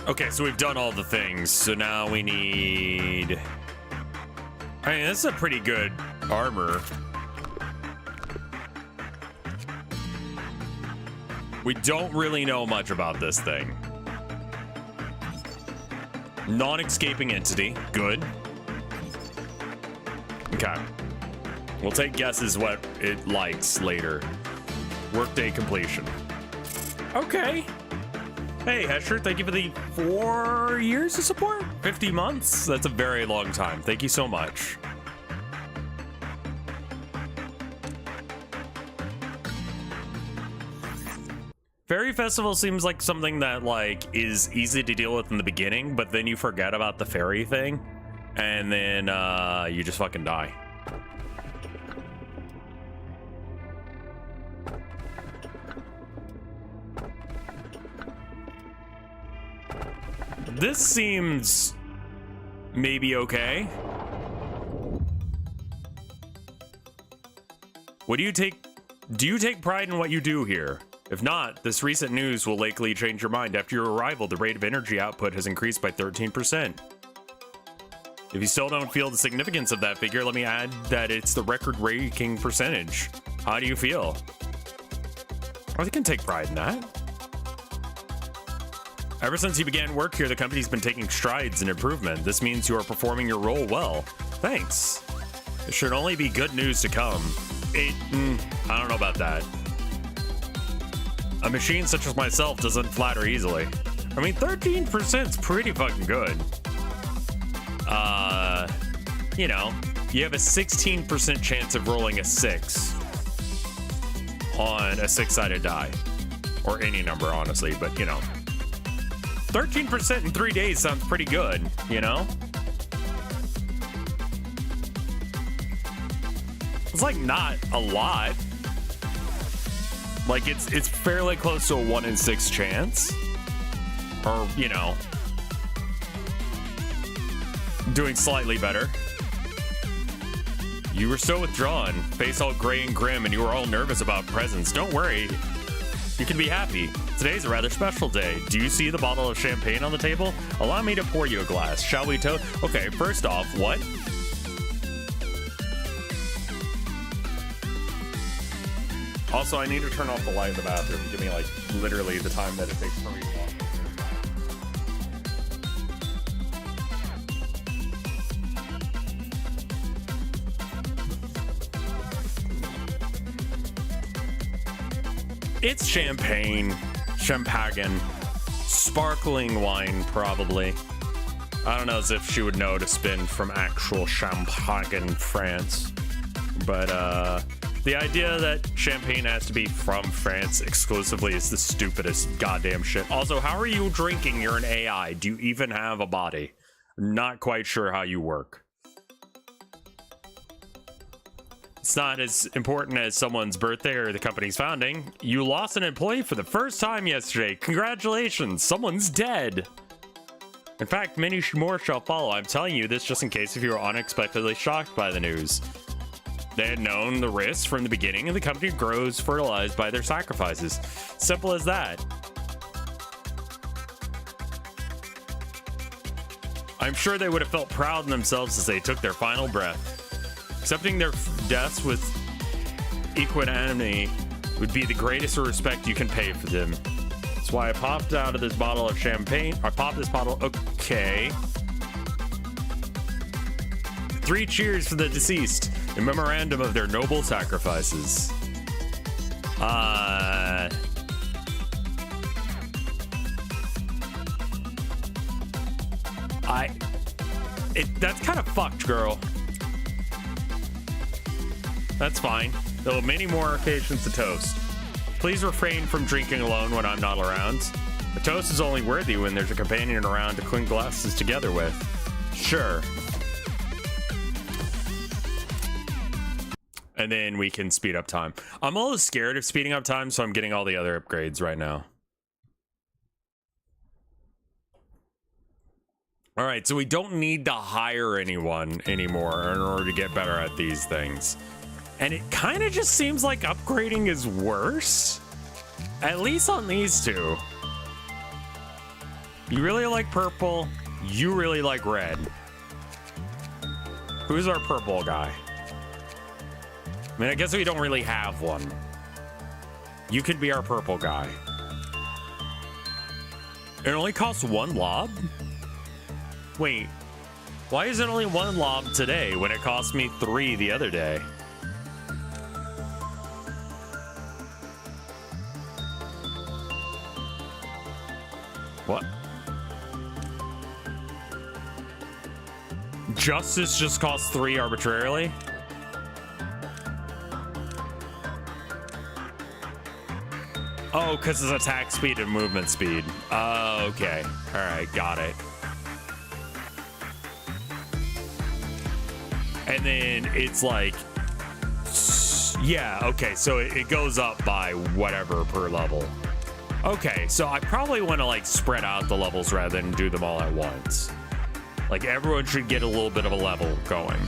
Okay, so we've done all the things, so now we need... I mean, this is a pretty good armor. We don't really know much about this thing. Non-escaping entity, good. Okay. We'll take guesses what it likes later. Workday completion. Okay. Hey, Hesher, thank you for the 4 years of support? 50 months? That's a very long time. Thank you so much. Fairy Festival seems like something that, like, is easy to deal with in the beginning, but then you forget about the fairy thing, and then, you just fucking die. This seems maybe okay. Do you take pride in what you do here? If not, this recent news will likely change your mind. After your arrival, the rate of energy output has increased by 13%. If you still don't feel the significance of that figure, let me add that it's the record-breaking percentage. How do you feel? I can take pride in that. Ever since you began work here, the company's been taking strides in improvement. This means you are performing your role well. Thanks. It should only be good news to come. I don't know about that. A machine such as myself doesn't flatter easily. I mean, 13% is pretty fucking good. You know, you have a 16% chance of rolling a 6 on a 6-sided die. Or any number, honestly, but you know. 13% in 3 days sounds pretty good, you know? It's like not a lot. Like it's fairly close to a 1 in 6 chance. Or, you know, doing slightly better. You were so withdrawn, face all gray and grim, and you were all nervous about presents. Don't worry, you can be happy. Today's a rather special day. Do you see the bottle of champagne on the table? Allow me to pour you a glass. Shall we Okay, first off, what? Also, I need to turn off the light in the bathroom. Give me, like, literally the time that it takes for me to walk. It's champagne. Champagne. Sparkling wine, probably. I don't know as if she would know to spin from actual Champagne, France. But, the idea that champagne has to be from France exclusively is the stupidest goddamn shit. Also, how are you drinking? You're an AI. Do you even have a body? Not quite sure how you work. It's not as important as someone's birthday or the company's founding. You lost an employee for the first time yesterday. Congratulations, someone's dead. In fact, many more shall follow. I'm telling you this just in case if you were unexpectedly shocked by the news. They had known the risks from the beginning, and the company grows fertilized by their sacrifices. Simple as that. I'm sure they would have felt proud in themselves as they took their final breath. Accepting their deaths with equanimity would be the greatest respect you can pay for them. That's why I popped out of this bottle of champagne. I popped this bottle. Okay. 3 cheers for the deceased. A memorandum of their noble sacrifices. That's kind of fucked, girl. That's fine. There will be many more occasions to toast. Please refrain from drinking alone when I'm not around. A toast is only worthy when there's a companion around to clink glasses together with. Sure. And then we can speed up time. I'm a little scared of speeding up time, so I'm getting all the other upgrades right now. All right, so we don't need to hire anyone anymore in order to get better at these things. And it kind of just seems like upgrading is worse. At least on these two. You really like purple. You really like red. Who's our purple guy? I mean, I guess we don't really have one. You could be our purple guy. It only costs 1 lob? Wait, why is it only 1 lob today when it cost me 3 the other day? What? Justice just costs 3 arbitrarily? Oh, because it's attack speed and movement speed. Oh, okay. All right, got it. And then it's like, yeah, okay, so it goes up by whatever per level. Okay, so I probably want to like spread out the levels rather than do them all at once. Like everyone should get a little bit of a level going.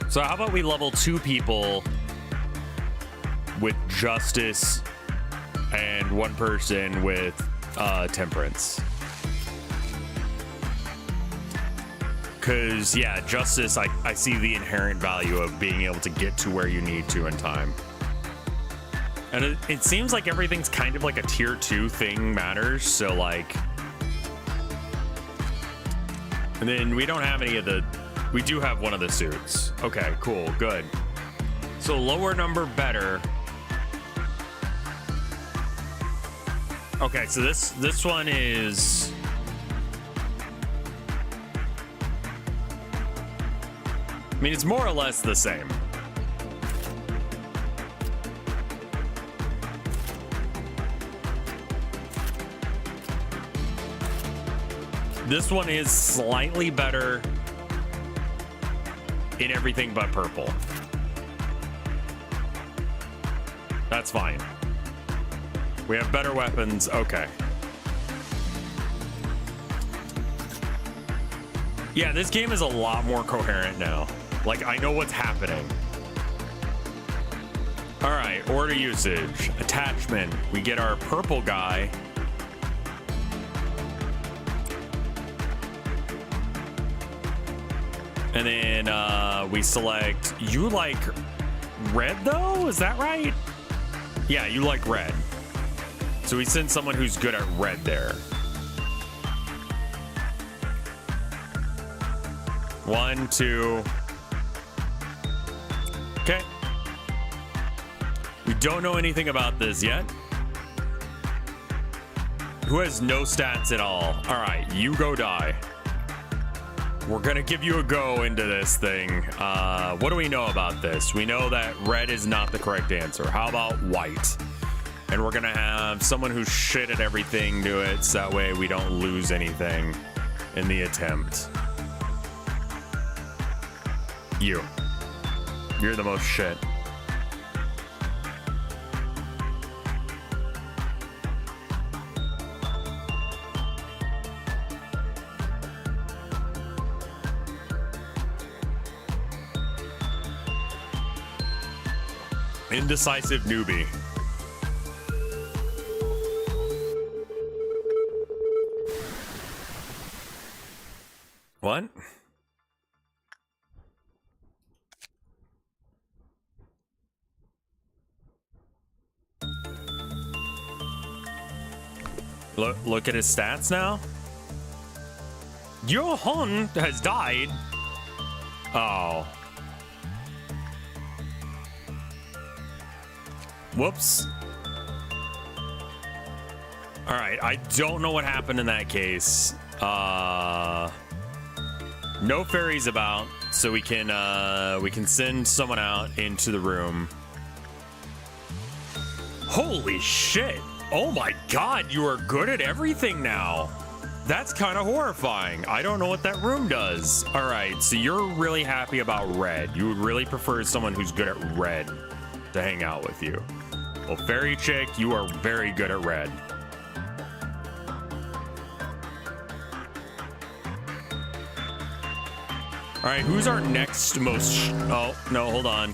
So how about we level 2 people with justice and 1 person with temperance. Because, yeah, justice, I see the inherent value of being able to get to where you need to in time. And it seems like everything's kind of like a tier 2 thing matters, so like... And then we don't have any of the... We do have one of the suits. Okay, cool, good. So lower number better. Okay, so this one is... I mean, it's more or less the same. This one is slightly better in everything but purple. That's fine. We have better weapons. Okay. Yeah, this game is a lot more coherent now. Like, I know what's happening. All right, order usage. Attachment. We get our purple guy. And then we select, you like red though? Is that right? Yeah, you like red. So we send someone who's good at red there. 1, 2. Okay. We don't know anything about this yet. Who has no stats at all? All right, you go die. We're gonna give you a go into this thing. What do we know about this? We know that red is not the correct answer. How about white? And we're gonna have someone who's shit at everything do it, so that way we don't lose anything in the attempt. You're the most shit. Indecisive newbie. What? Look at his stats now. Johan has died. Oh. Whoops. All right, I don't know what happened in that case. No fairies about, so we can send someone out into the room. Holy shit. Oh my god, you are good at everything now. That's kind of horrifying. I don't know what that room does. All right, so you're really happy about red. You would really prefer someone who's good at red to hang out with you. Well, fairy chick, you are very good at red. All right, who's our next most... Oh, no, hold on.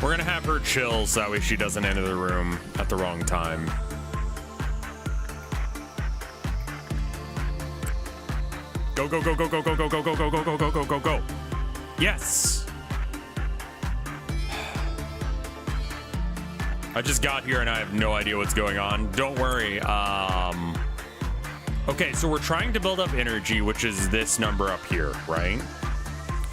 We're gonna have her chill so that way she doesn't enter the room at the wrong time. Go, go, go, go, go, go, go, go, go, go, go, go, go, go, go, go. Yes. I just got here and I have no idea what's going on. Don't worry. Okay, so we're trying to build up energy, which is this number up here, right?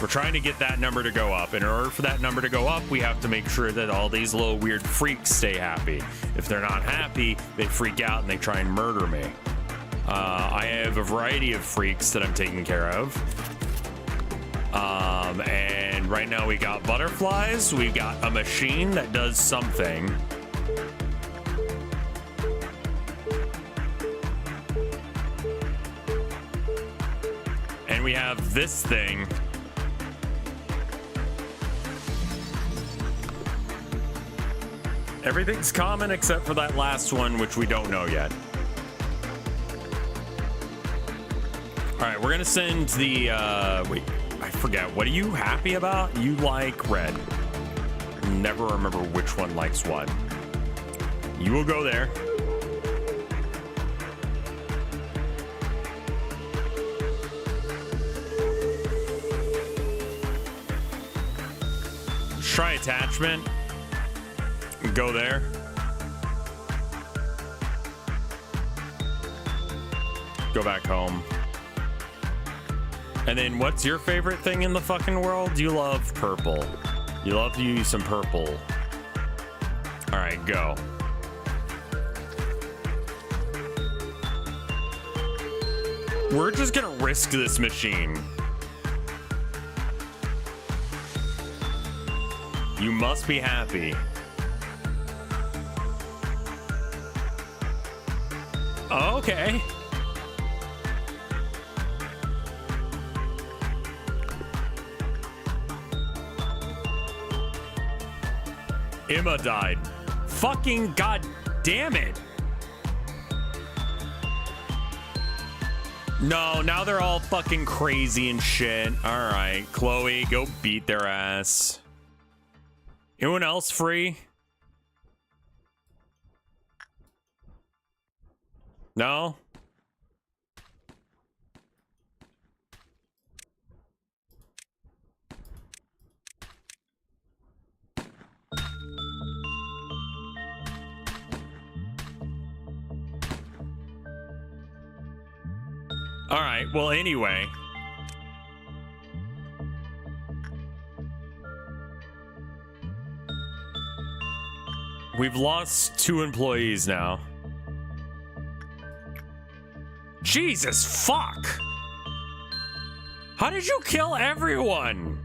We're trying to get that number to go up. In order for that number to go up, we have to make sure that all these little weird freaks stay happy. If they're not happy, they freak out and they try and murder me. I have a variety of freaks that I'm taking care of. And right now we got butterflies. We got a machine that does something. And we have this thing. Everything's common except for that last one, which we don't know yet. All right, we're gonna send the, wait, I forget. What are you happy about? You like red. Never remember which one likes what. You will go there. Try attachment. Go there. go back home. And then what's your favorite thing in the fucking world? You love purple. You love to use some purple. All right, go. We're just gonna risk this machine. You must be happy. Okay. Emma died. Fucking god damn it. No, now they're all fucking crazy and shit. All right, Chloe, go beat their ass. Anyone else free? No? All right, well, anyway. We've lost 2 employees now. Jesus fuck! How did you kill everyone?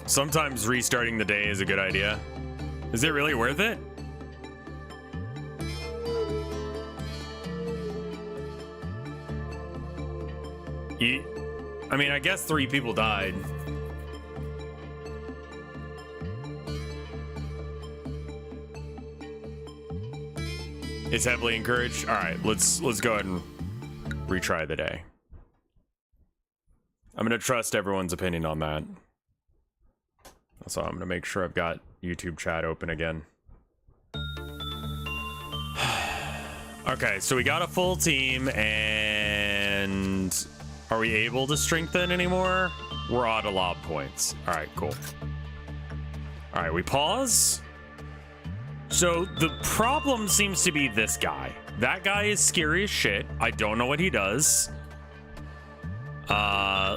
Sometimes restarting the day is a good idea. Is it really worth it? I mean, I guess 3 people died. It's heavily encouraged. All right, let's go ahead and retry the day. I'm gonna trust everyone's opinion on that. So I'm gonna make sure I've got YouTube chat open again. Okay, so we got a full team, and are we able to strengthen anymore? We're out of lob points. All right, cool. All right, we pause. So the problem seems to be this guy. That guy is scary as shit. I don't know what he does.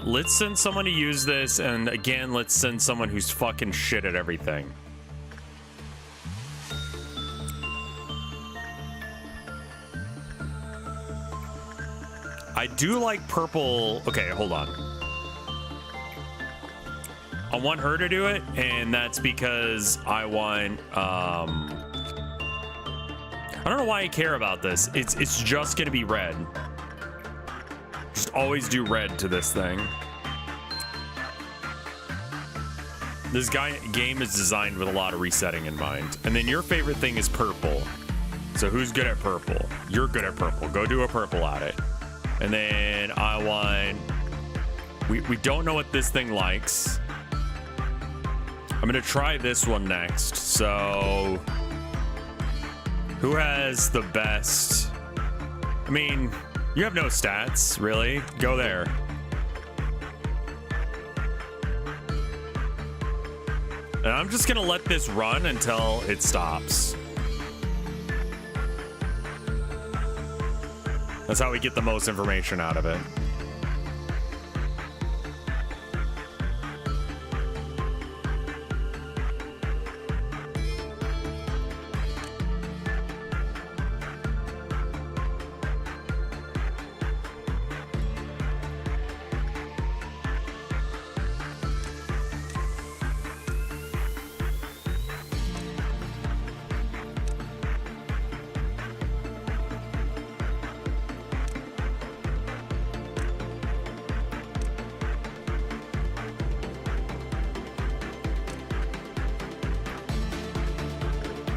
Let's send someone to use this, and again, let's send someone who's fucking shit at everything. I do like purple. Okay, hold on. I want her to do it, and that's because I want, I don't know why I care about this. It's just gonna be red. Just always do red to this thing. This game is designed with a lot of resetting in mind. And then your favorite thing is purple. So who's good at purple? You're good at purple. Go do a purple at it. And then I want... We don't know what this thing likes. I'm gonna try this one next. So... who has the best... I mean... you have no stats, really. Go there. And I'm just gonna let this run until it stops. That's how we get the most information out of it.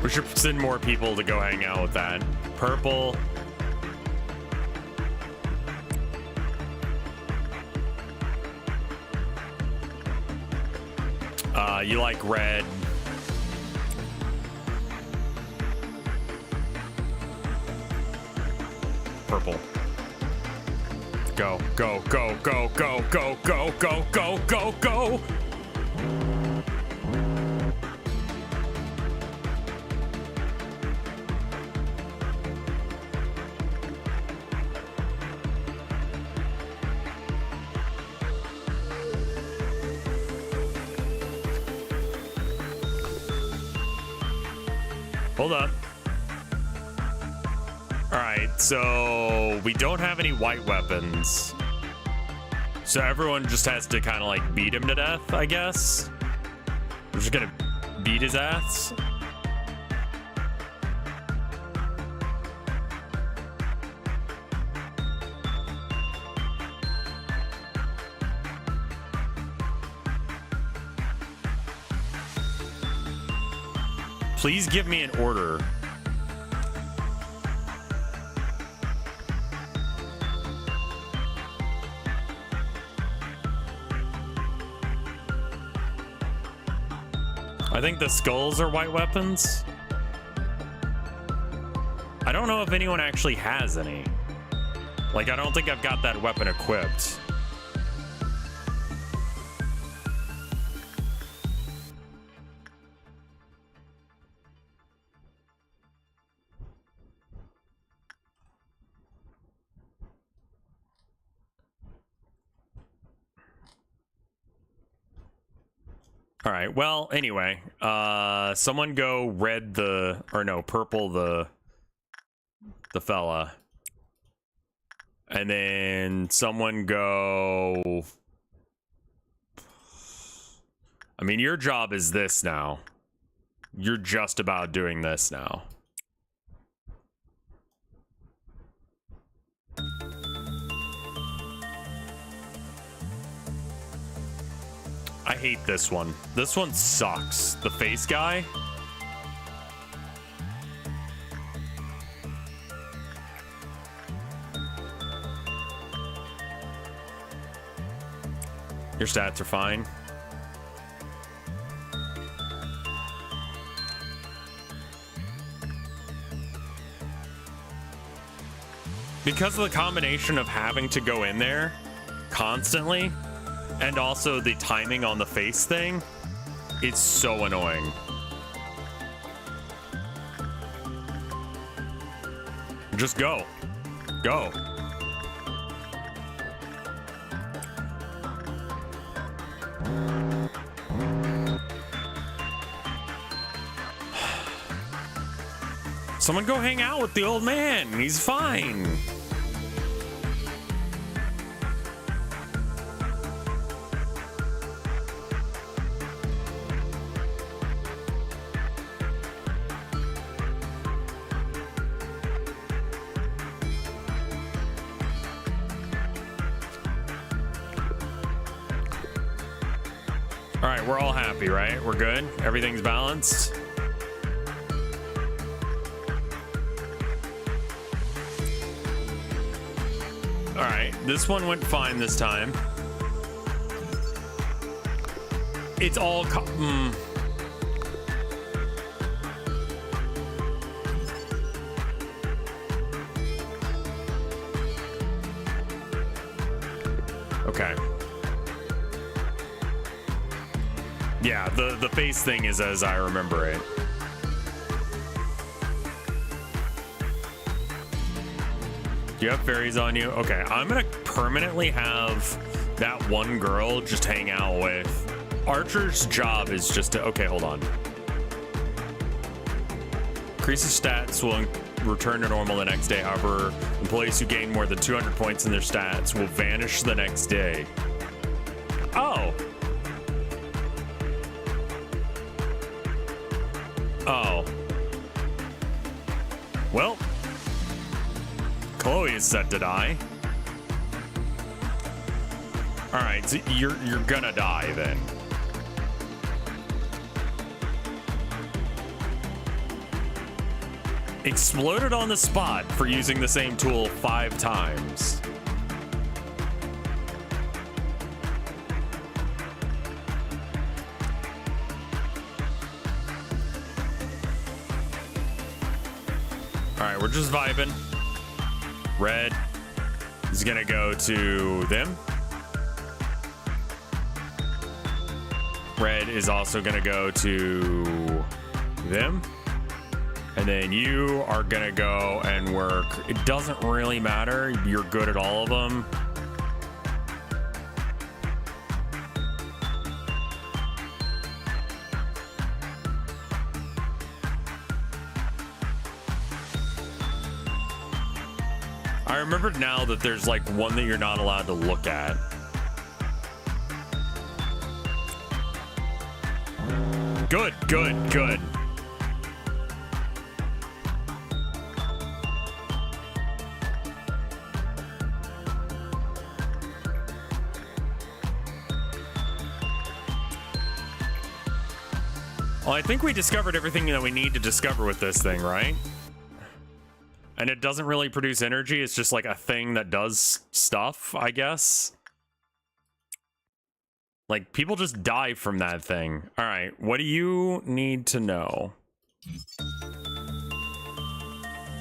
We should send more people to go hang out with that. Purple. You like red. Purple. Go, go, go, go, go, go, go, go, go, go, go. Hold up. All right, so we don't have any white weapons. So everyone just has to kind of like beat him to death, I guess. We're just gonna beat his ass. Please give me an order. I think the skulls are white weapons. I don't know if anyone actually has any. Like, I don't think I've got that weapon equipped. All right, well, anyway, someone go red purple the fella. And then someone go... I mean, your job is this now. You're just about doing this now. I hate this one. This one sucks. The face guy. Your stats are fine. Because of the combination of having to go in there constantly, and also the timing on the face thing, it's so annoying. Just go. Go. Someone go hang out with the old man. He's fine. All right, we're all happy, right? We're good? Everything's balanced? All right, this one went fine this time. It's all Okay. Yeah, the face thing is as I remember it. Do you have fairies on you? Okay, I'm gonna permanently have that one girl just hang out with. Archer's job is just to, okay, hold on. Increases stats will return to normal the next day. However, employees who gain more than 200 points in their stats will vanish the next day. Oh. Oh. Well, Chloe is set to die. All right, so you're gonna die then. Exploded on the spot for using the same tool 5 times. Alright, we're just vibing. Red is gonna go to them. Red is also gonna go to them. And then you are gonna go and work. It doesn't really matter. You're good at all of them. I remembered now that there's like one that you're not allowed to look at. Good, good, good. Well, I think we discovered everything that we need to discover with this thing, right? And it doesn't really produce energy. It's just like a thing that does stuff, I guess. Like, people just die from that thing. All right, what do you need to know?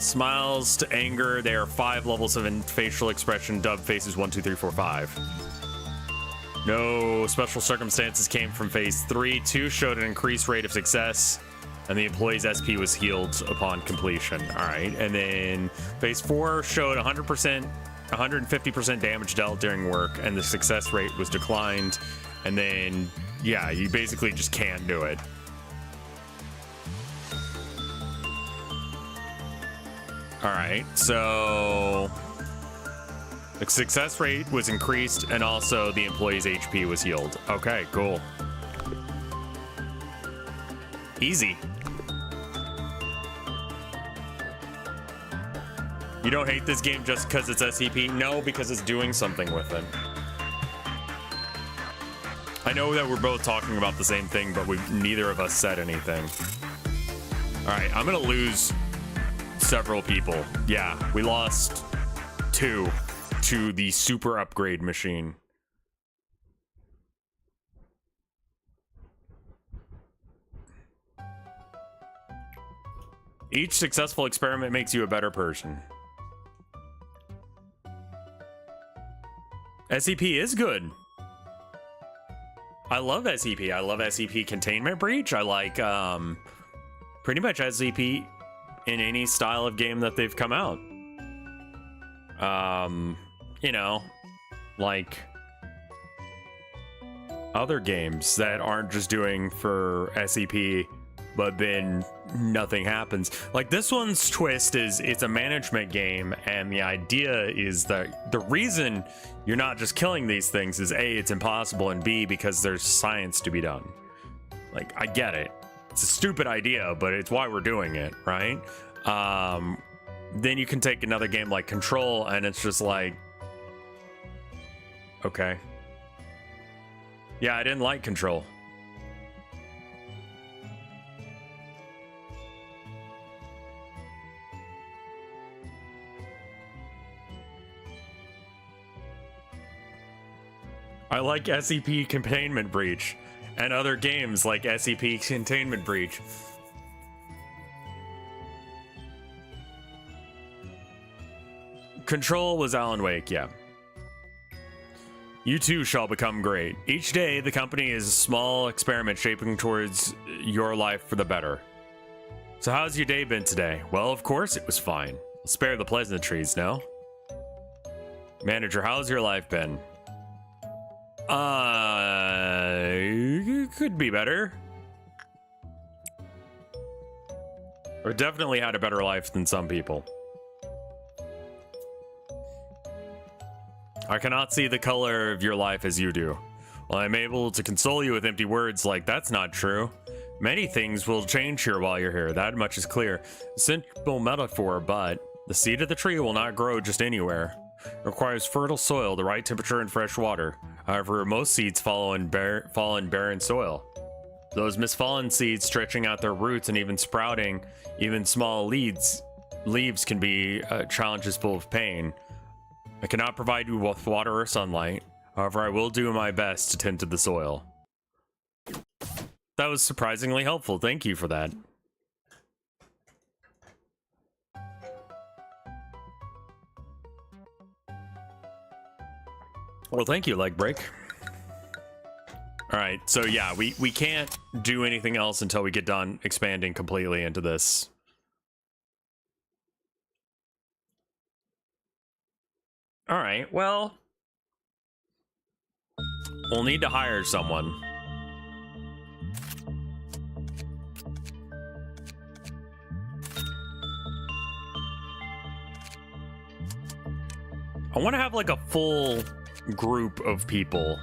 Smiles to anger. There are 5 levels of facial expression. Dub faces 1, 2, 3, 4, 5. No special circumstances came from phase 3. 2 showed an increased rate of success, and the employee's SP was healed upon completion. All right, and then phase 4 showed 100%, 150% damage dealt during work, and the success rate was declined. And then, yeah, you basically just can't do it. All right, so the success rate was increased, and also the employee's HP was healed. Okay, cool. Easy. You don't hate this game just because it's SCP? No, because it's doing something with it. I know that we're both talking about the same thing, but neither of us said anything. All right, I'm gonna lose several people. Yeah, we lost 2 to the super upgrade machine. Each successful experiment makes you a better person. SCP is good. I love SCP. I love SCP Containment Breach. I like pretty much SCP in any style of game that they've come out. You know, like other games that aren't just doing for SCP, but then nothing happens. Like this one's twist is it's a management game, and the idea is that the reason you're not just killing these things is A, it's impossible, and B, because there's science to be done. Like, I get it. It's a stupid idea, but it's why we're doing it, right? Then you can take another game like Control, and it's just like, okay. Yeah, I didn't like Control. I like SCP Containment Breach and other games like SCP Containment Breach. Control was Alan Wake, yeah. You too shall become great. Each day, the company is a small experiment shaping towards your life for the better. So how's your day been today? Well, of course it was fine. I'll spare the pleasantries, no? Manager, how's your life been? Could be better. Or definitely had a better life than some people. I cannot see the color of your life as you do. Well, I'm able to console you with empty words like that's not true. Many things will change here while you're here, that much is clear. Simple metaphor, but the seed of the tree will not grow just anywhere. It requires fertile soil, the right temperature, and fresh water. However, most seeds fall in barren soil. Those misfallen seeds stretching out their roots and even sprouting even small leaves can be challenges full of pain. I cannot provide you with water or sunlight. However, I will do my best to tend to the soil. That was surprisingly helpful. Thank you for that. Well, thank you, leg break. All right, so yeah, we can't do anything else until we get done expanding completely into this. All right, well, we'll need to hire someone. I want to have like a full group of people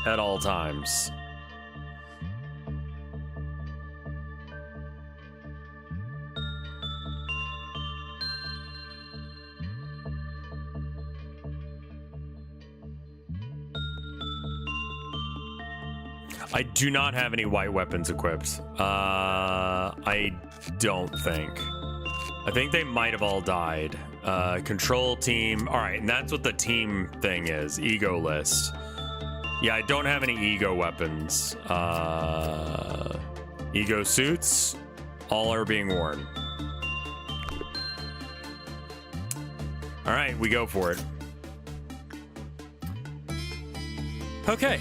at all times. I do not have any white weapons equipped. I don't think. I think they might have all died. Control team. All right, and that's what the team thing is. Ego list. Yeah, I don't have any ego weapons. Ego suits. All are being worn. All right, we go for it. Okay,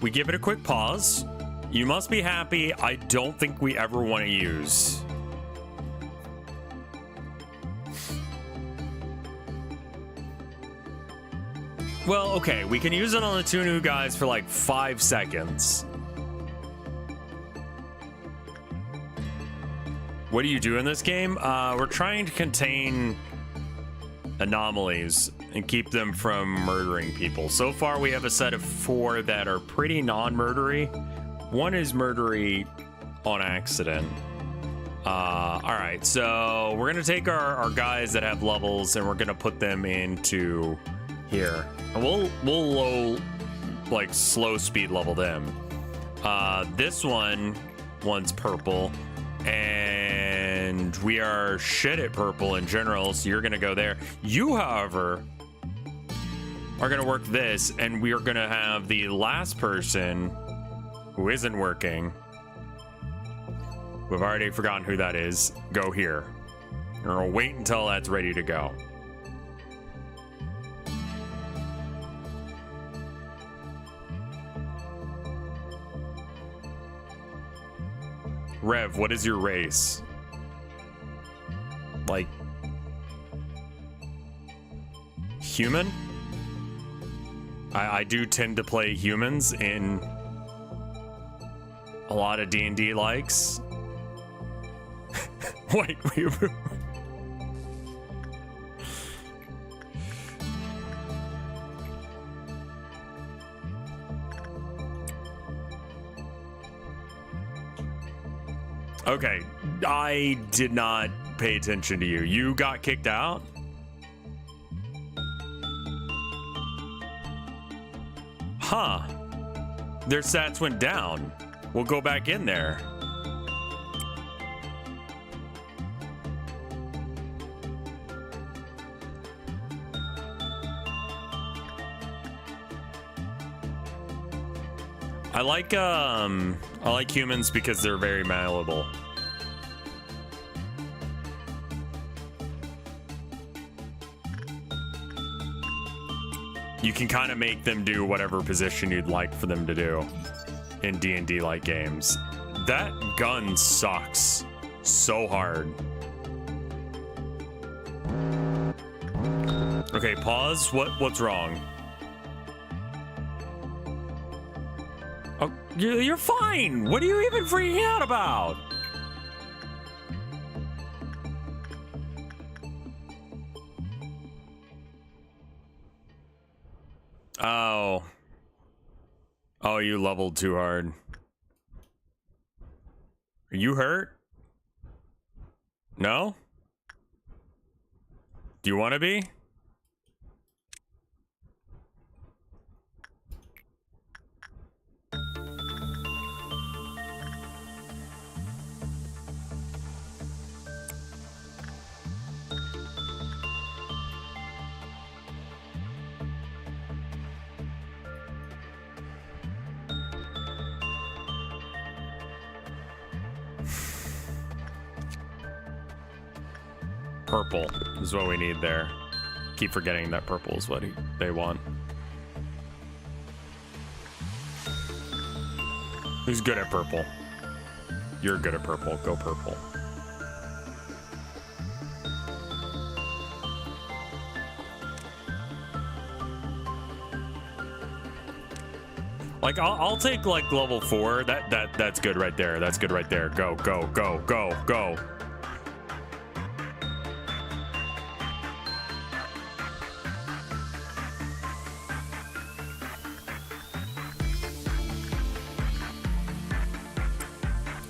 we give it a quick pause. You must be happy. I don't think we ever want to use. Well, okay, we can use it on the two new guys for like 5 seconds. What do you do in this game? We're trying to contain anomalies and keep them from murdering people. So far, we have a set of 4 that are pretty non-murdery. 1 is murdery on accident. All right, so we're gonna take our guys that have levels and we're gonna put them into here. And we'll low, like slow speed level them. This one's purple, and we are shit at purple in general, so you're gonna go there. You, however, are gonna work this, and we are gonna have the last person who isn't working. We've already forgotten who that is. Go here. And we'll wait until that's ready to go. Rev, what is your race? Like, human? I do tend to play humans in a lot of D&D likes. Wait, okay, I did not pay attention to you. You got kicked out? Huh. Their stats went down. We'll go back in there. I like humans because they're very malleable. You can kind of make them do whatever position you'd like for them to do in D&D like games. That gun sucks so hard. Okay, pause. What's wrong? Oh, you're fine. What are you even freaking out about? Oh, you leveled too hard. Are you hurt? No? Do you want to be? Purple is what we need there. Keep forgetting that purple is what they want. Who's good at purple? You're good at purple. Go purple. Like I'll take like level 4. That's good right there. That's good right there. Go, go, go, go, go.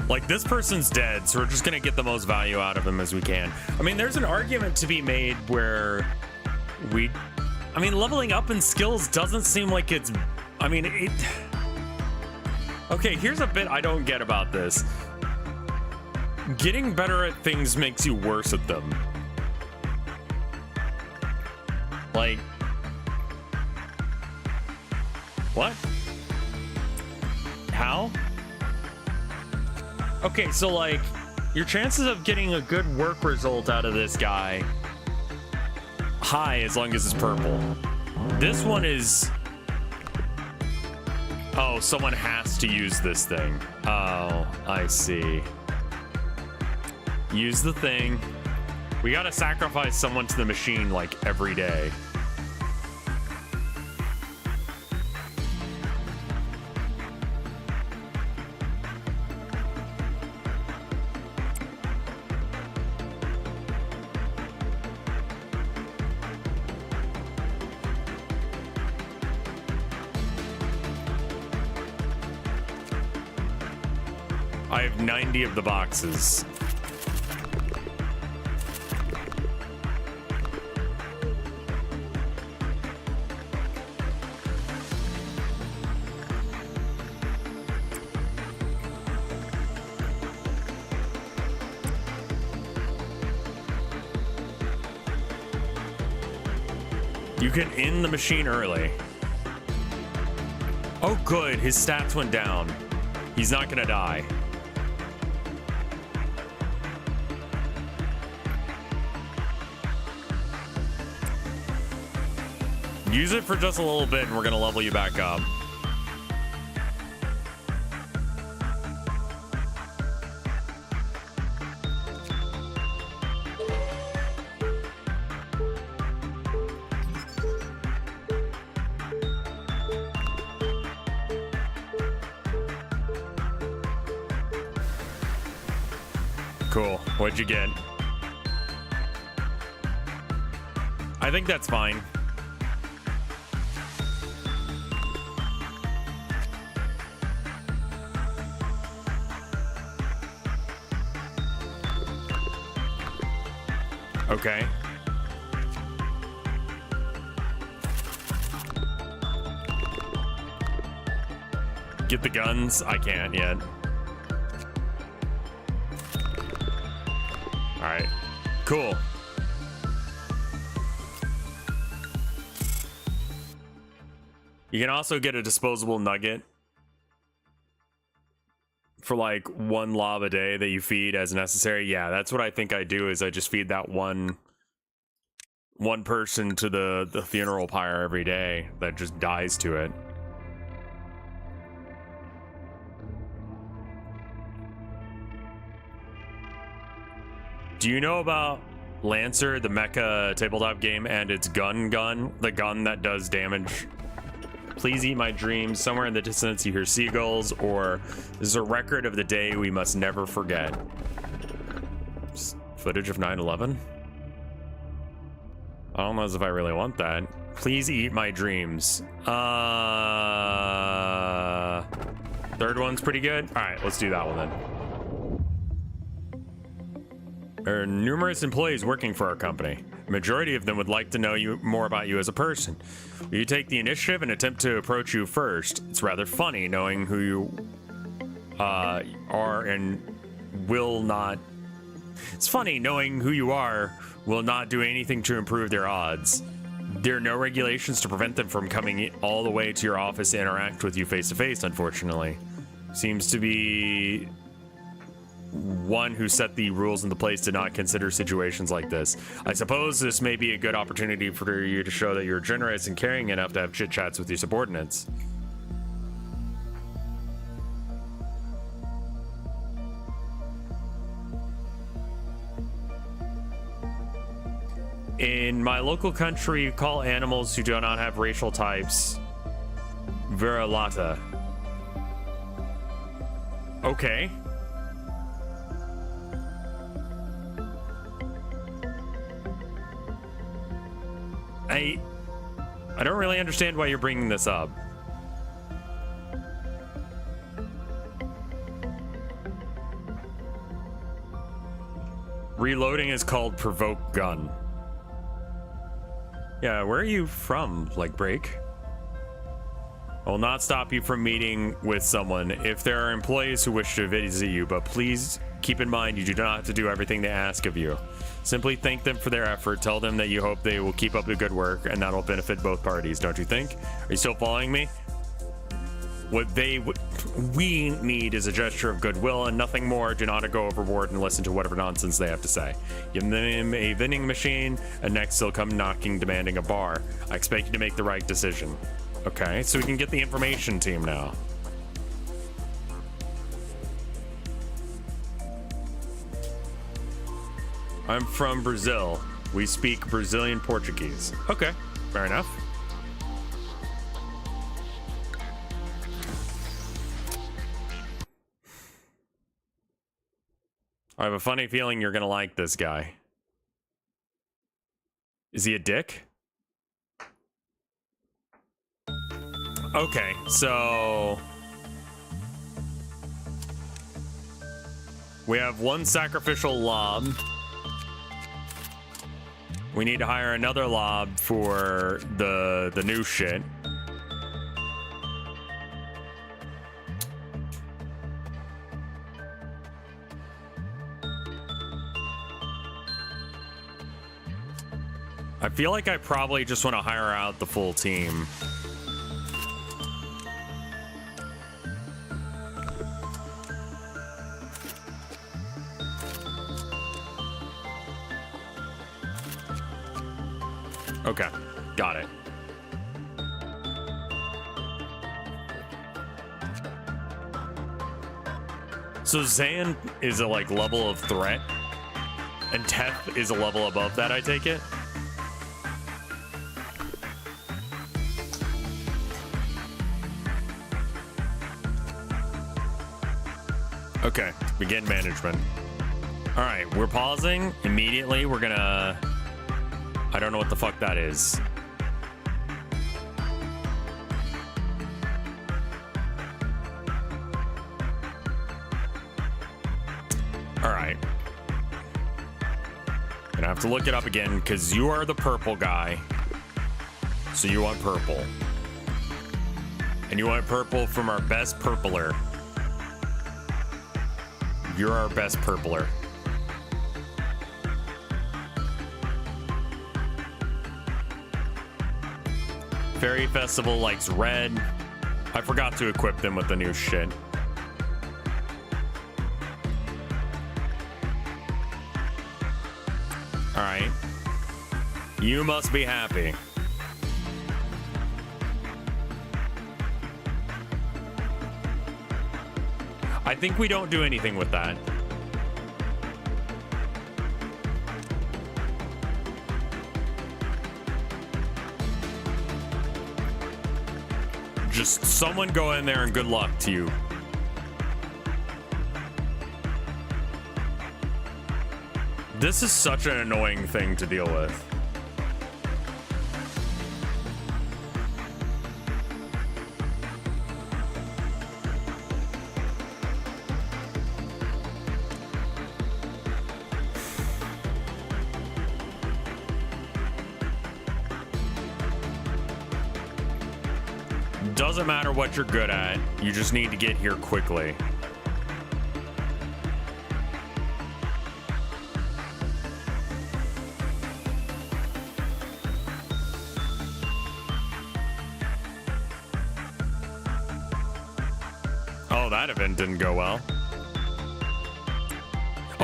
Like, this person's dead, so we're just gonna get the most value out of him as we can. I mean, there's an argument to be made where I mean, leveling up in skills doesn't seem like it's... I mean, okay, here's a bit I don't get about this. Getting better at things makes you worse at them. Like... What? How? Okay, so like, your chances of getting a good work result out of this guy, high as long as it's purple. This one is... Oh, someone has to use this thing. Oh, I see. Use the thing. We gotta sacrifice someone to the machine like every day. I have 90 of the boxes. You can end the machine early. Oh good, his stats went down. He's not gonna die. Use it for just a little bit and we're gonna level you back up. Cool. What'd you get? I think that's fine. Okay. Get the guns? I can't yet. Alright. Cool. You can also get a disposable nugget for like 1 lob a day that you feed as necessary. Yeah, that's what I think I do, is I just feed that one person to the funeral pyre every day that just dies to it. Do you know about Lancer, the mecha tabletop game, and its gun, the gun that does damage? Please eat my dreams. Somewhere in the distance you hear seagulls, or this is a record of the day we must never forget. Footage of 9/11? I don't know as if I really want that. Please eat my dreams. Third one's pretty good. All right, let's do that one then. There are numerous employees working for our company. The majority of them would like to know more about you as a person. Will you take the initiative and attempt to approach you first? It's rather funny knowing who you are and will not... It's funny knowing who you are will not do anything to improve their odds. There are no regulations to prevent them from coming all the way to your office to interact with you face to face, unfortunately. Seems to be one who set the rules into place did not consider situations like this. I suppose this may be a good opportunity for you to show that you're generous and caring enough to have chit chats with your subordinates. In my local country, you call animals who do not have racial types viralata. Okay. I don't really understand why you're bringing this up. Reloading is called provoke gun. Yeah, where are you from, like break? I will not stop you from meeting with someone if there are employees who wish to visit you, but please keep in mind you do not have to do everything they ask of you. Simply thank them for their effort, tell them that you hope they will keep up the good work, and that will benefit both parties, don't you think? Are you still following me? What we need is a gesture of goodwill and nothing more. Do not go overboard and listen to whatever nonsense they have to say. Give them a vending machine, and next they'll come knocking, demanding a bar. I expect you to make the right decision. Okay, so we can get the information team now. I'm from Brazil. We speak Brazilian Portuguese. Okay, fair enough. I have a funny feeling you're gonna like this guy. Is he a dick? Okay, so we have one sacrificial lob. We need to hire another lob for the new shit. I feel like I probably just want to hire out the full team. Okay, got it. So Zan is a like level of threat, and Teth is a level above that, I take it? Okay, begin management. All right, we're pausing immediately. We're gonna, I don't know what the fuck that is. All right. Gonna have to look it up again because you are the purple guy. So you want purple. And you want purple from our best purpler. You're our best purpler. Fairy Festival likes red. I forgot to equip them with the new shit. All right. You must be happy. I think we don't do anything with that. Just someone go in there and good luck to you. This is such an annoying thing to deal with. Doesn't matter what you're good at, you just need to get here quickly. Oh, that event didn't go well.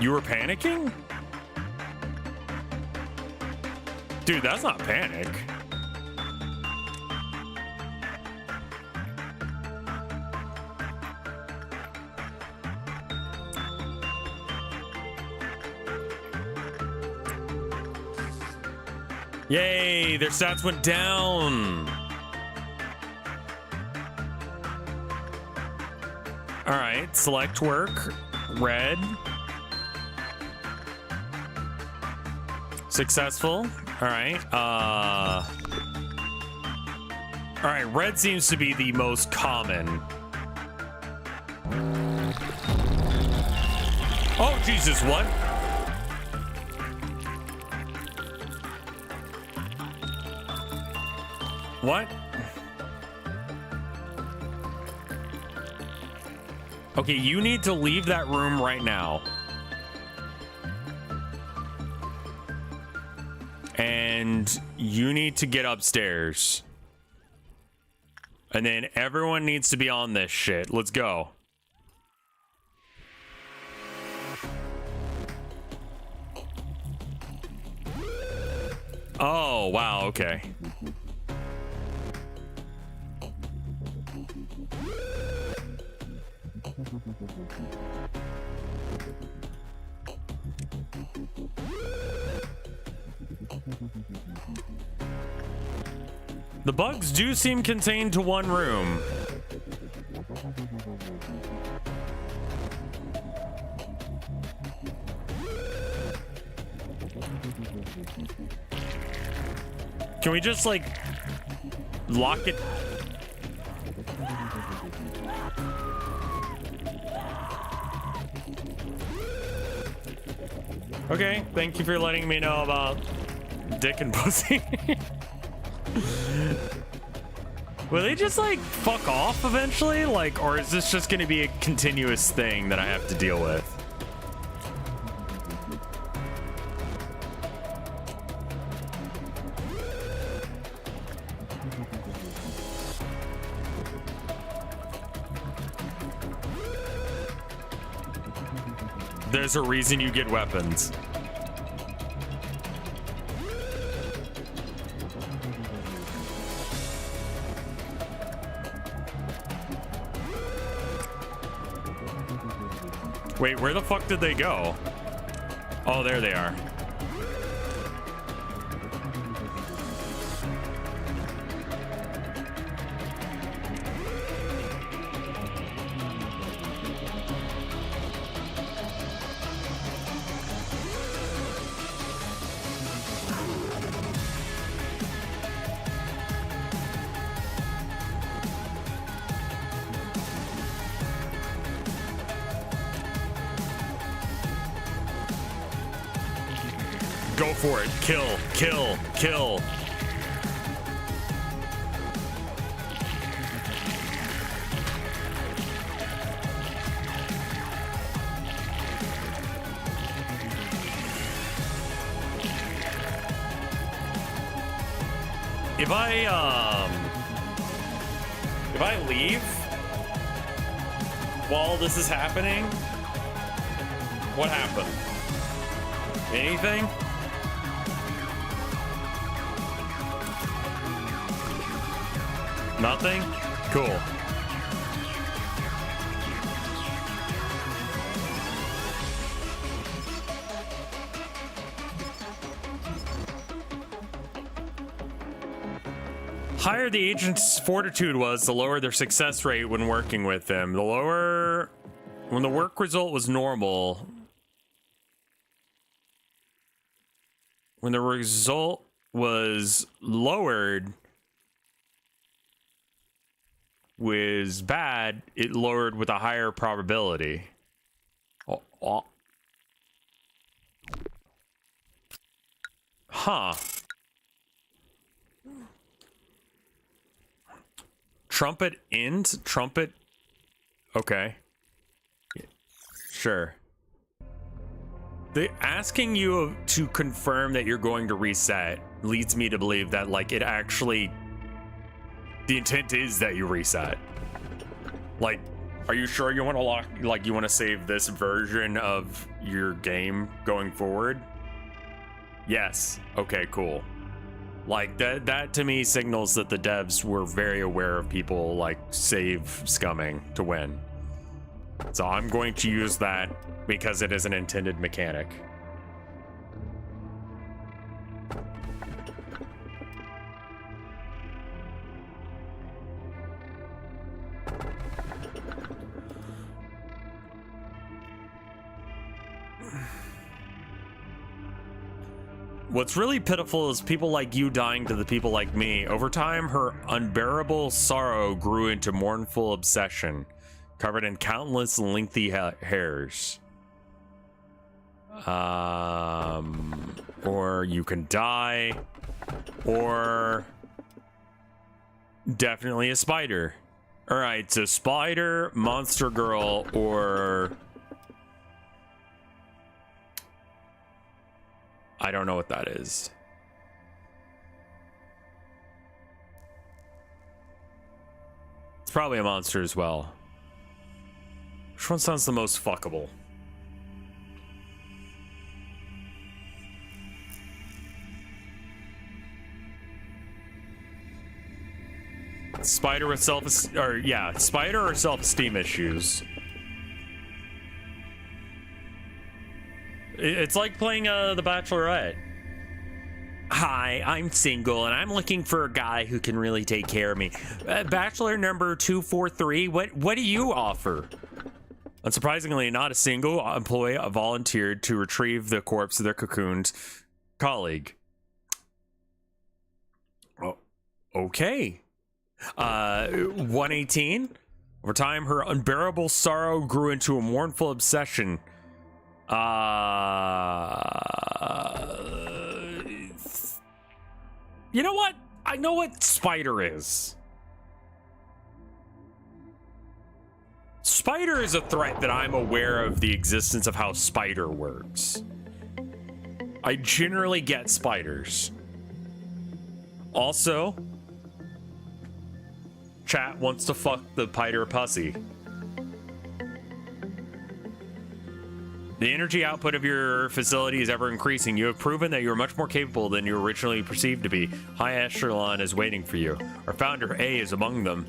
You were panicking? Dude, that's not panic. Yay, their stats went down. All right, select work, red. Successful. All right. All right, red seems to be the most common. Oh, Jesus, what? What? Okay, you need to leave that room right now. And you need to get upstairs. And then everyone needs to be on this shit. Let's go. Oh, wow, okay. The bugs do seem contained to one room. Can we just like lock it? Okay, thank you for letting me know about dick and pussy. Will they just like fuck off eventually? Like, or is this just gonna be a continuous thing that I have to deal with? There's a reason you get weapons. Wait, where the fuck did they go? Oh, there they are. Go for it. Kill, kill, kill. If I leave while this is happening, what happened? Anything? Nothing? Cool. Higher the agent's fortitude was, the lower their success rate when working with them. The lower, when the work result was normal, when the result was lowered, was bad, it lowered with a higher probability. Oh. Huh. Trumpet ends? Trumpet? Okay. Sure. Asking you to confirm that you're going to reset leads me to believe that, like, it actually... The intent is that you reset. Like, are you sure you want to lock, like, you want to save this version of your game going forward? Yes. Okay, cool. Like that to me signals that the devs were very aware of people like save scumming to win. So I'm going to use that because it is an intended mechanic. What's really pitiful is people like you dying to the people like me. Over time, her unbearable sorrow grew into mournful obsession, covered in countless lengthy hairs. Or you can die, or definitely a spider. All right, so spider, monster girl, or I don't know what that is. It's probably a monster as well. Which one sounds the most fuckable? Spider with spider or self-esteem issues. It's like playing The Bachelorette. Hi, I'm single and I'm looking for a guy who can really take care of me. Bachelor number 243, what do you offer? Unsurprisingly, not a single employee volunteered to retrieve the corpse of their cocooned colleague. Oh, okay. 118. Over time, her unbearable sorrow grew into a mournful obsession. You know what? I know what spider is. Spider is a threat that I'm aware of the existence of how spider works. I generally get spiders. Also, chat wants to fuck the spider pussy. The energy output of your facility is ever increasing. You have proven that you are much more capable than you originally perceived to be. High Echelon is waiting for you. Our founder, A, is among them.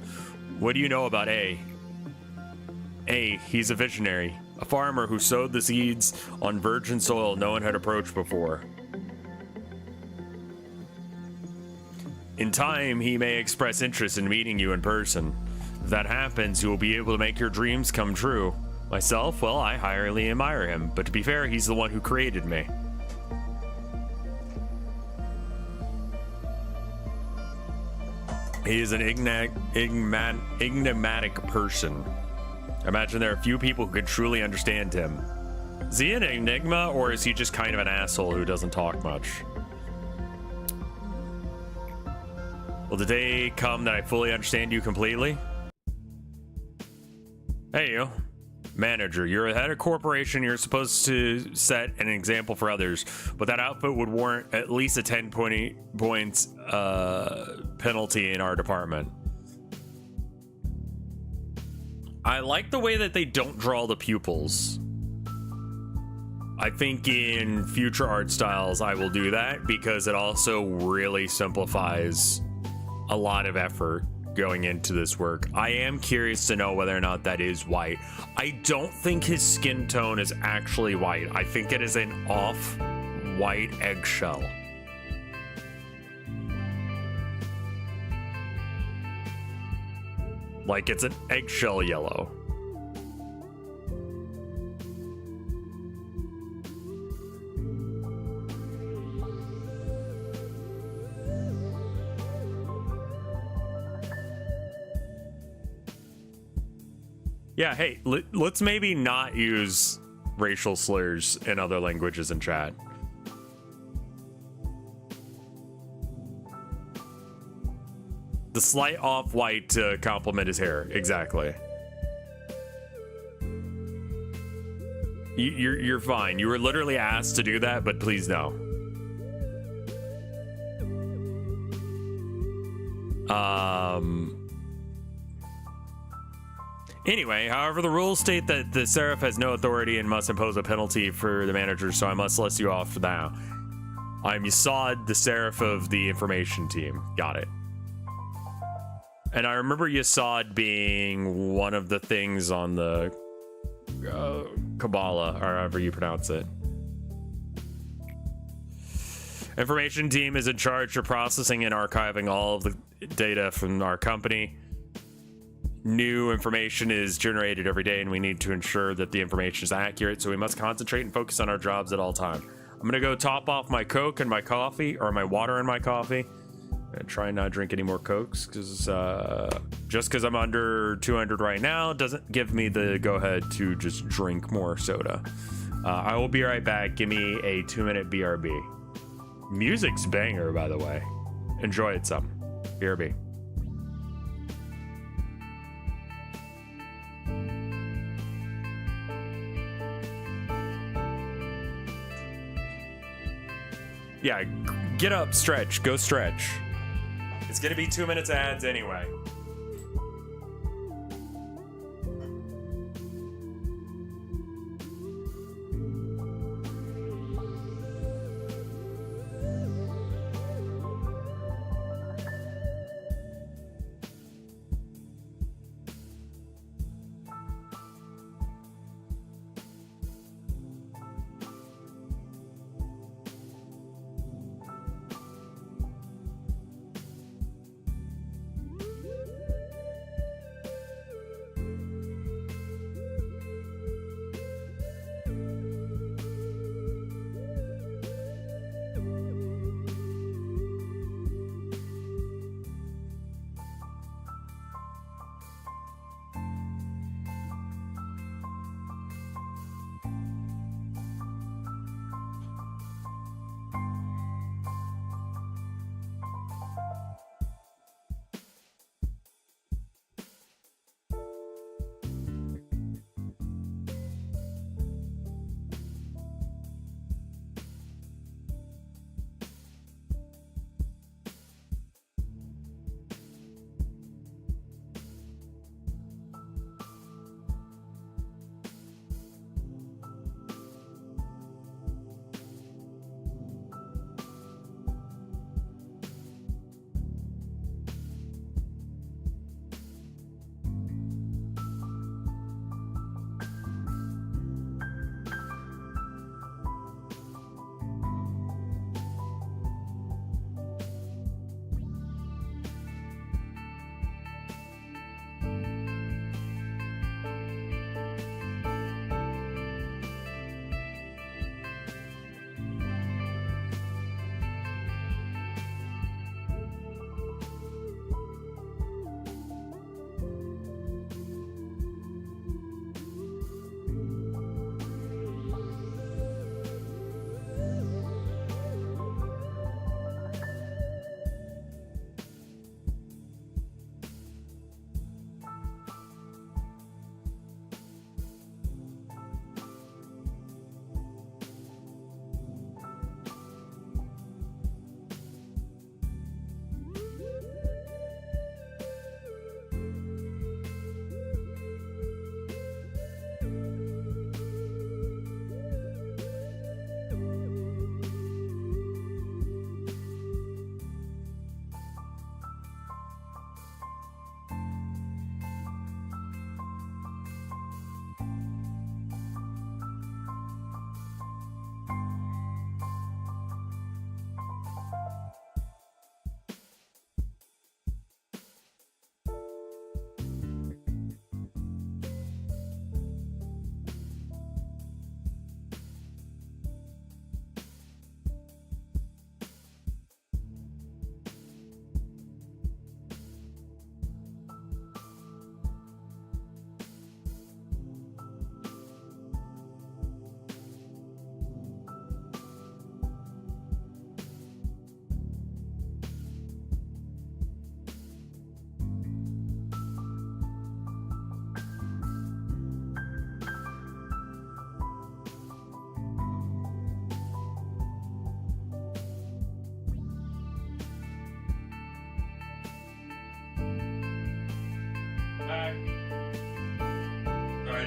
What do you know about A? A, he's a visionary. A farmer who sowed the seeds on virgin soil no one had approached before. In time, he may express interest in meeting you in person. If that happens, you will be able to make your dreams come true. Myself, well, I highly admire him, but to be fair, he's the one who created me. He is an enigmatic person. I imagine there are few people who can truly understand him. Is he an enigma, or is he just kind of an asshole who doesn't talk much? Will the day come that I fully understand you completely? Hey, you. Manager, you're a head of corporation. You're supposed to set an example for others, but that output would warrant at least a 10 points penalty in our department. I like the way that they don't draw the pupils. I think in future art styles I will do that because it also really simplifies a lot of effort going into this work. I am curious to know whether or not that is white. I don't think his skin tone is actually white. I think it is an off-white eggshell. Like it's an eggshell yellow. Yeah, hey, let's maybe not use racial slurs in other languages in chat. The slight off-white to complement his hair, exactly. You're fine. You were literally asked to do that, but please no. Anyway, however, the rules state that the seraph has no authority and must impose a penalty for the manager, so I must list you off now. I'm Yasad, the seraph of the information team. Got it. And I remember Yasad being one of the things on the Kabbalah, or however you pronounce it. Information team is in charge of processing and archiving all of the data from our company. New information is generated every day, and we need to ensure that the information is accurate, so we must concentrate and focus on our jobs at all time. I'm gonna go top off my Coke and my coffee, or my water and my coffee. I'm gonna try and not drink any more Cokes, because just because I'm under 200 right now doesn't give me the go-ahead to just drink more soda. I will be right back. Give me a 2-minute BRB. Music's banger, by the way. Enjoy it some. BRB. Yeah, get up, stretch, go stretch. It's gonna be 2 minutes ads anyway.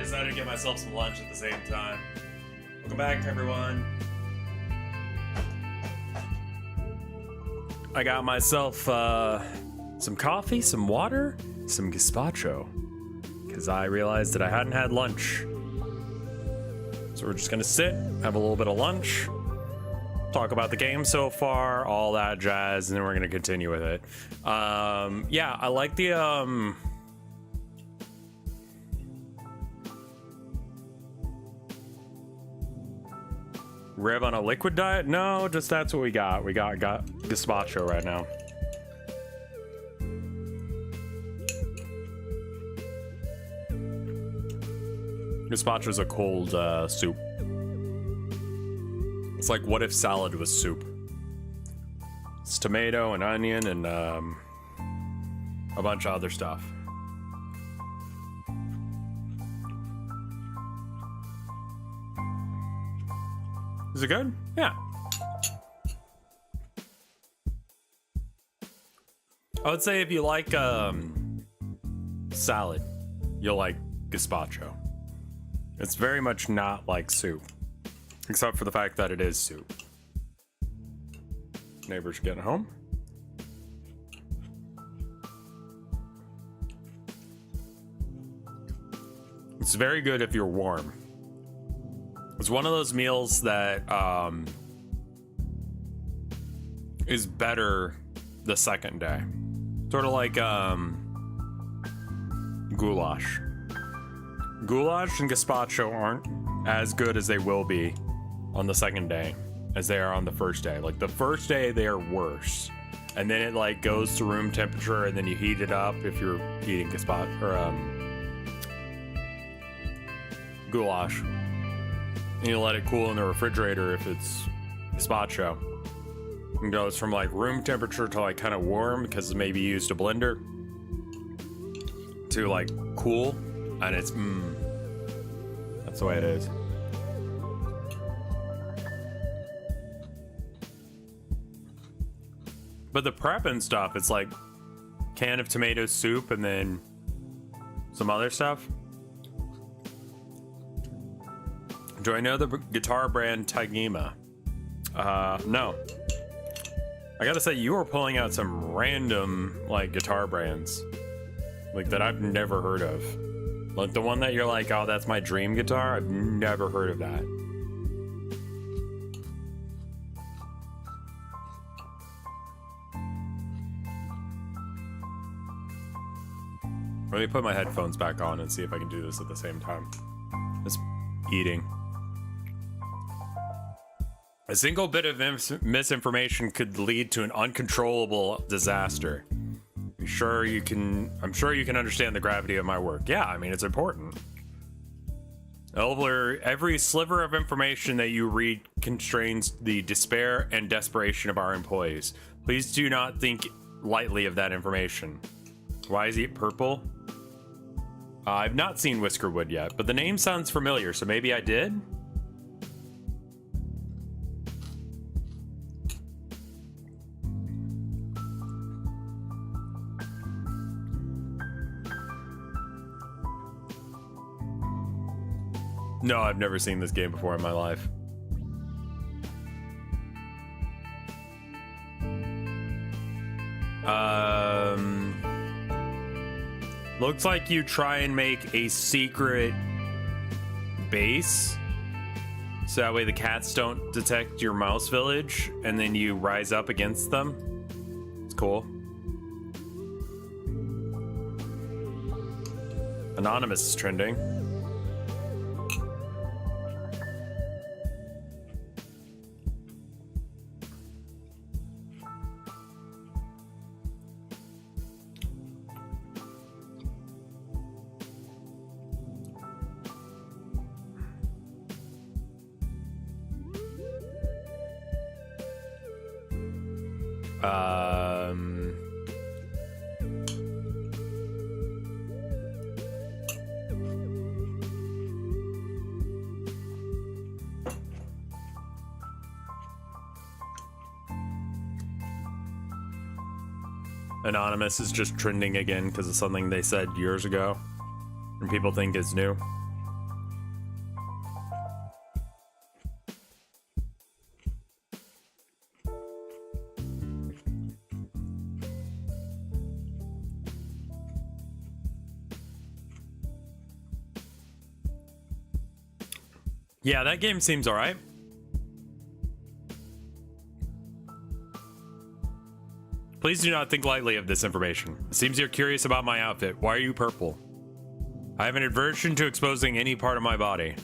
decided to get myself some lunch at the same time. Welcome back, everyone. I got myself some coffee, some water, some gazpacho, because I realized that I hadn't had lunch. So we're just gonna sit, have a little bit of lunch, talk about the game so far, all that jazz, and then we're gonna continue with it. Yeah, I like the Rev on a liquid diet? No, just that's what we got. We got gazpacho right now. Gazpacho's a cold soup. It's like what if salad was soup? It's tomato and onion and a bunch of other stuff. Is it good? Yeah. I would say if you like salad, you'll like gazpacho. It's very much not like soup, except for the fact that it is soup. Neighbors getting home. It's very good if you're warm. It's one of those meals that is better the second day. Sort of like goulash. Goulash and gazpacho aren't as good as they will be on the second day as they are on the first day. Like the first day they are worse, and then it like goes to room temperature, and then you heat it up if you're eating gazpacho or goulash. And you let it cool in the refrigerator if it's gazpacho. It goes from like room temperature to like kind of warm because maybe you used a blender to like cool, and it's that's the way it is. But the prep and stuff, it's like can of tomato soup and then some other stuff. Do I know the guitar brand Tagima? No. I gotta say, you are pulling out some random, like, guitar brands. Like, that I've never heard of. Like, the one that you're like, oh, that's my dream guitar? I've never heard of that. Let me put my headphones back on and see if I can do this at the same time. Just eating. A single bit of misinformation could lead to an uncontrollable disaster. I'm sure you can understand the gravity of my work. Yeah, I mean, it's important. Every sliver of information that you read constrains the despair and desperation of our employees. Please do not think lightly of that information. Why is he purple? I've not seen Whiskerwood yet, but the name sounds familiar, so maybe I did? No, I've never seen this game before in my life. Looks like you try and make a secret base, so that way the cats don't detect your mouse village, and then you rise up against them. It's cool. Anonymous is trending. Anonymous is just trending again because of something they said years ago and people think is new. Yeah, that game seems alright. Please do not think lightly of this information. It seems you're curious about my outfit. Why are you purple? I have an aversion to exposing any part of my body.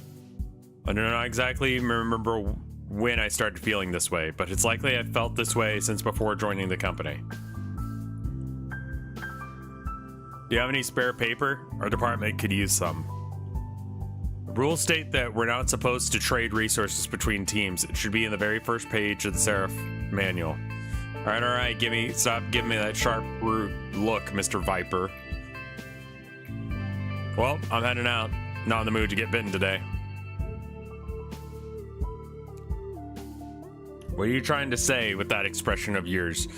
I do not exactly remember when I started feeling this way, but it's likely I've felt this way since before joining the company. Do you have any spare paper? Our department could use some. The rules state that we're not supposed to trade resources between teams. It should be in the very first page of the Seraph manual. All right, stop giving me that sharp look, Mr. Viper. Well, I'm heading out. Not in the mood to get bitten today. What are you trying to say with that expression of yours?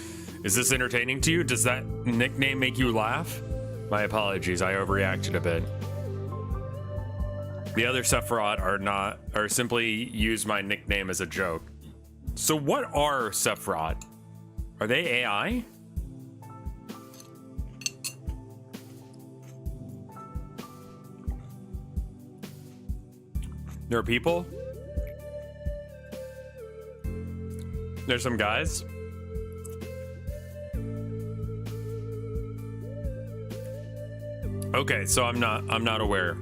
Is this entertaining to you? Does that nickname make you laugh? My apologies, I overreacted a bit. The other sephirah are simply use my nickname as a joke. So what are sephirah? Are they AI? There are people? There's some guys? Okay, so I'm not aware.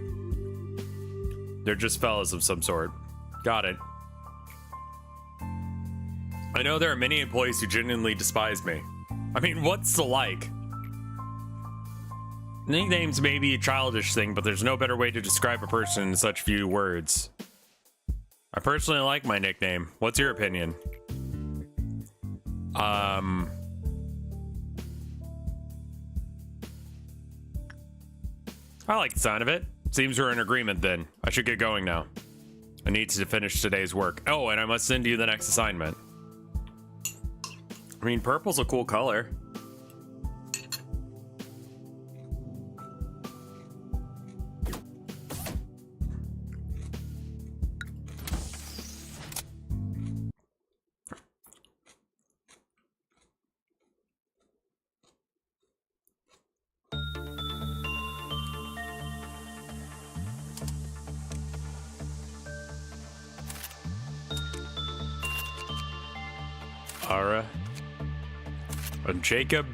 They're just fellas of some sort. Got it. I know there are many employees who genuinely despise me. I mean, what's the like? Nicknames may be a childish thing, but there's no better way to describe a person in such few words. I personally like my nickname. What's your opinion? I like the sound of it. Seems we're in agreement then. I should get going now. I need to finish today's work. Oh, and I must send you the next assignment. I mean, purple's a cool color. Ara and Jacob.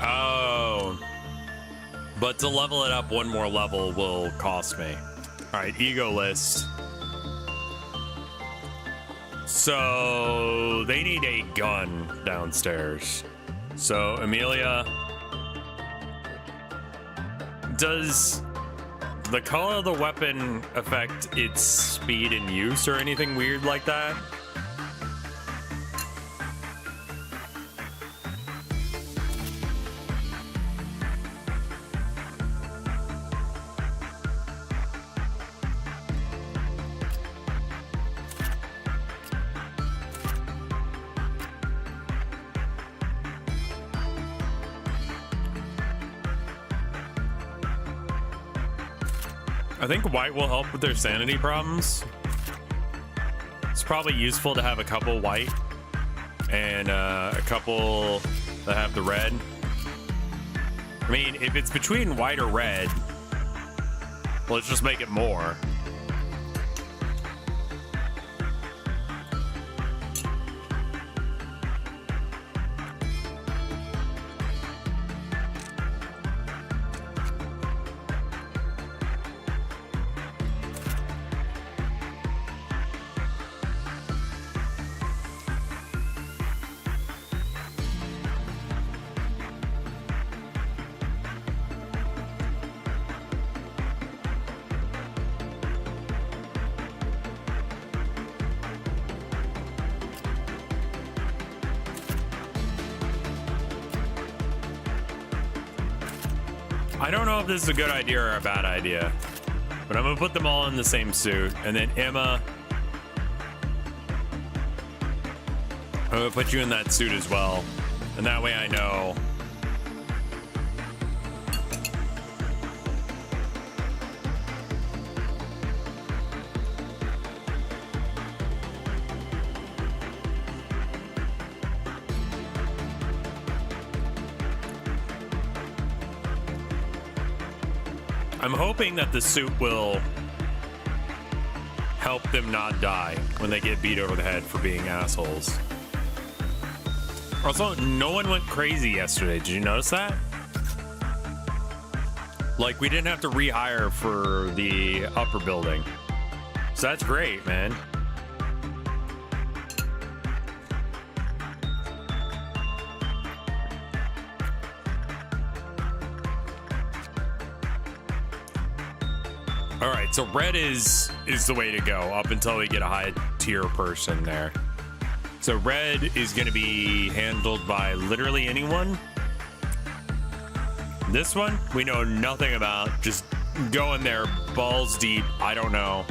Oh, but to level it up one more level will cost me. All right, ego list. So they need a gun downstairs. So Amelia, does the color of the weapon affect its speed and use or anything weird like that? I think white will help with their sanity problems. It's probably useful to have a couple white and a couple that have the red. I mean, if it's between white or red, let's just make it more. I don't know if this is a good idea or a bad idea, but I'm gonna put them all in the same suit, and then Emma, I'm gonna put you in that suit as well, and that way I know. I'm hoping that the suit will help them not die when they get beat over the head for being assholes. Also, no one went crazy yesterday. Did you notice that? Like, we didn't have to rehire for the upper building. So that's great, man. All right, so red is the way to go up until we get a high tier person there. So red is going to be handled by literally anyone. This one, we know nothing about. Just go in there, balls deep. I don't know.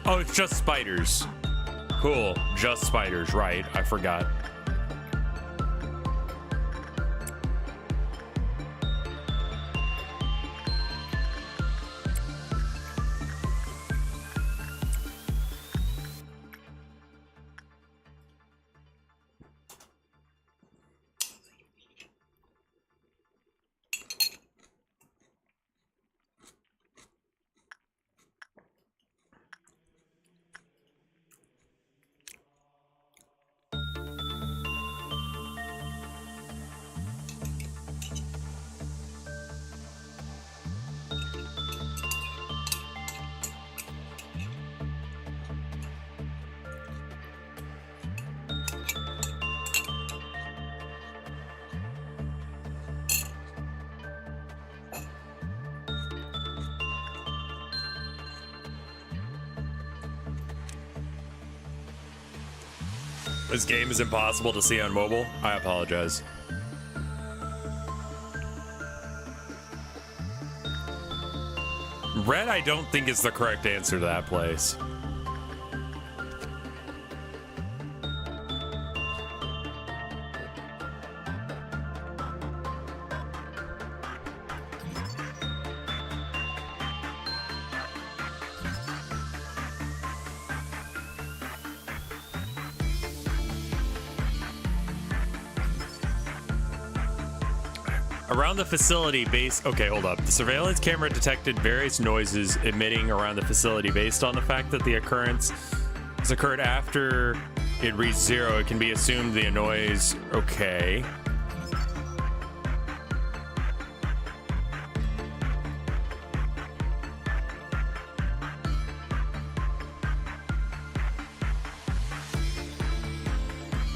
Oh, it's just spiders. Cool, just spiders, right. I forgot. This game is impossible to see on mobile. I apologize. Red, I don't think is the correct answer to that place. Around the facility base. Okay, hold up. The surveillance camera detected various noises emitting around the facility based on the fact that the occurrence has occurred after it reached 0. It can be assumed the noise. Okay.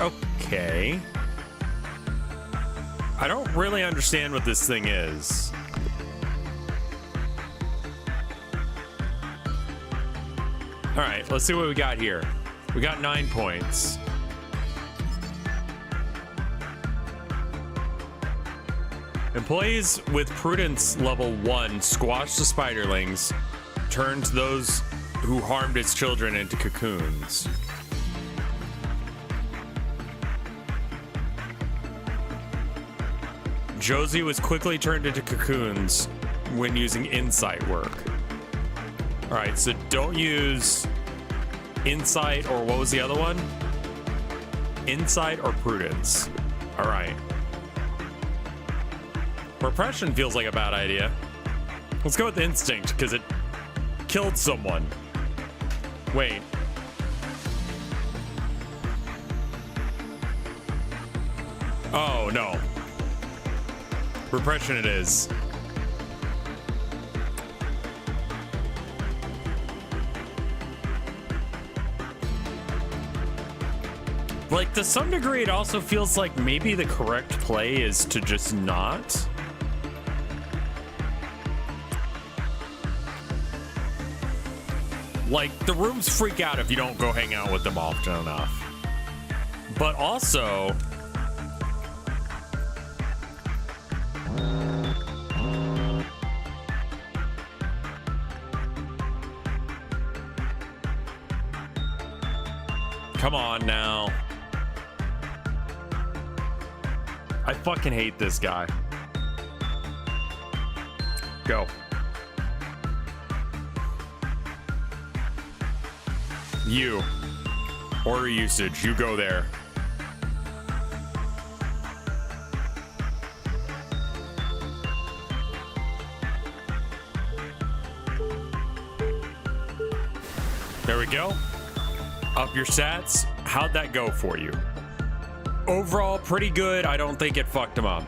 Okay. I don't really understand what this thing is. All right, let's see what we got here. We got 9 points. Employees with prudence level 1 squashed the spiderlings, turned those who harmed its children into cocoons. Josie was quickly turned into cocoons when using insight work. All right, so don't use insight, or what was the other one? Insight or prudence. All right. Repression feels like a bad idea. Let's go with instinct because it killed someone. Wait. Oh, no. Repression it is. Like, to some degree, it also feels like maybe the correct play is to just not. Like, the rooms freak out if you don't go hang out with them often enough. But also, come on now. I fucking hate this guy. Go. You. Order usage. You go there. we go. Up your stats. How'd that go for you? Overall, pretty good. I don't think it fucked him up.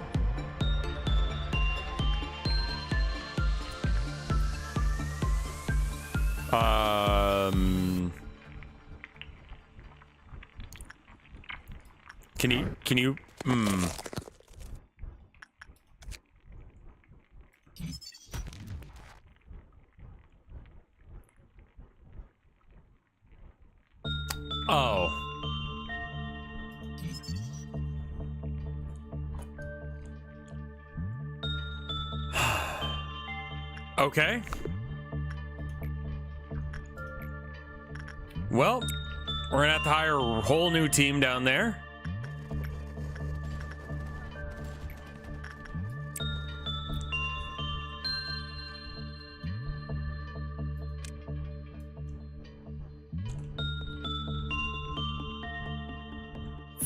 Can you Oh. Okay. Well, we're gonna have to hire a whole new team down there.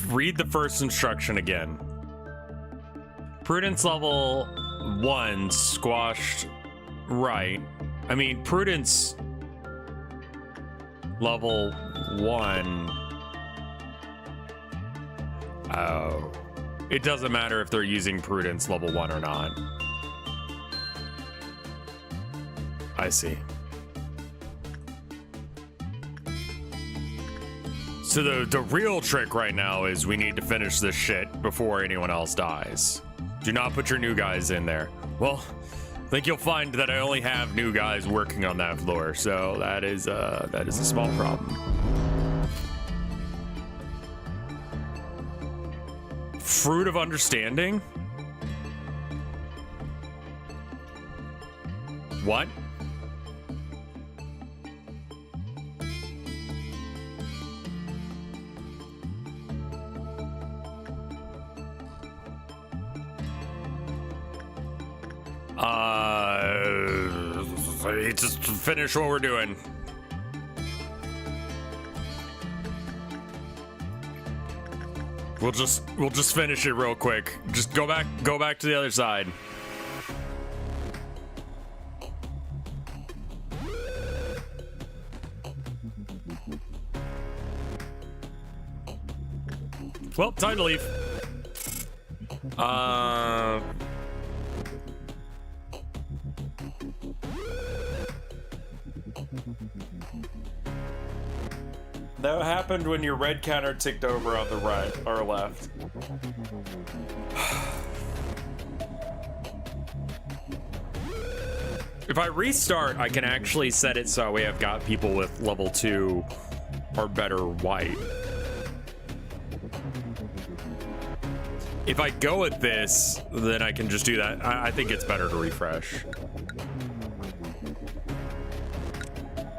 Read the first instruction again. Prudence level 1 squashed right. I mean, prudence level 1. Oh. It doesn't matter if they're using prudence level 1 or not. I see. So the real trick right now is we need to finish this shit before anyone else dies. Do not put your new guys in there. Well, I think you'll find that I only have new guys working on that floor, so that is a small problem. Fruit of Understanding? What? Just finish what we're doing. We'll just finish it real quick. Just go back to the other side. Well, time to leave. That happened when your red counter ticked over on the right or left. If I restart, I can actually set it so we have got people with level 2 or better white. If I go with this, then I can just do that. I think it's better to refresh.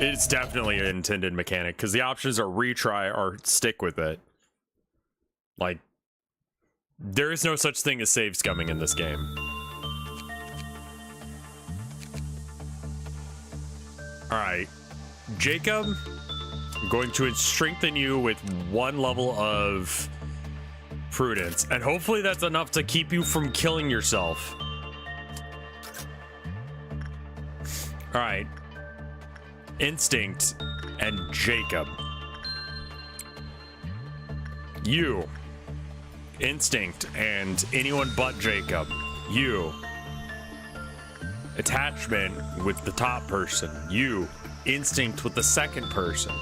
It's definitely an intended mechanic because the options are retry or stick with it. Like, there is no such thing as save scumming in this game. All right, Jacob, I'm going to strengthen you with 1 level of prudence, and hopefully that's enough to keep you from killing yourself. All right. Instinct and Jacob. You. Instinct and anyone but Jacob. You. Attachment with the top person. You. Instinct with the second person.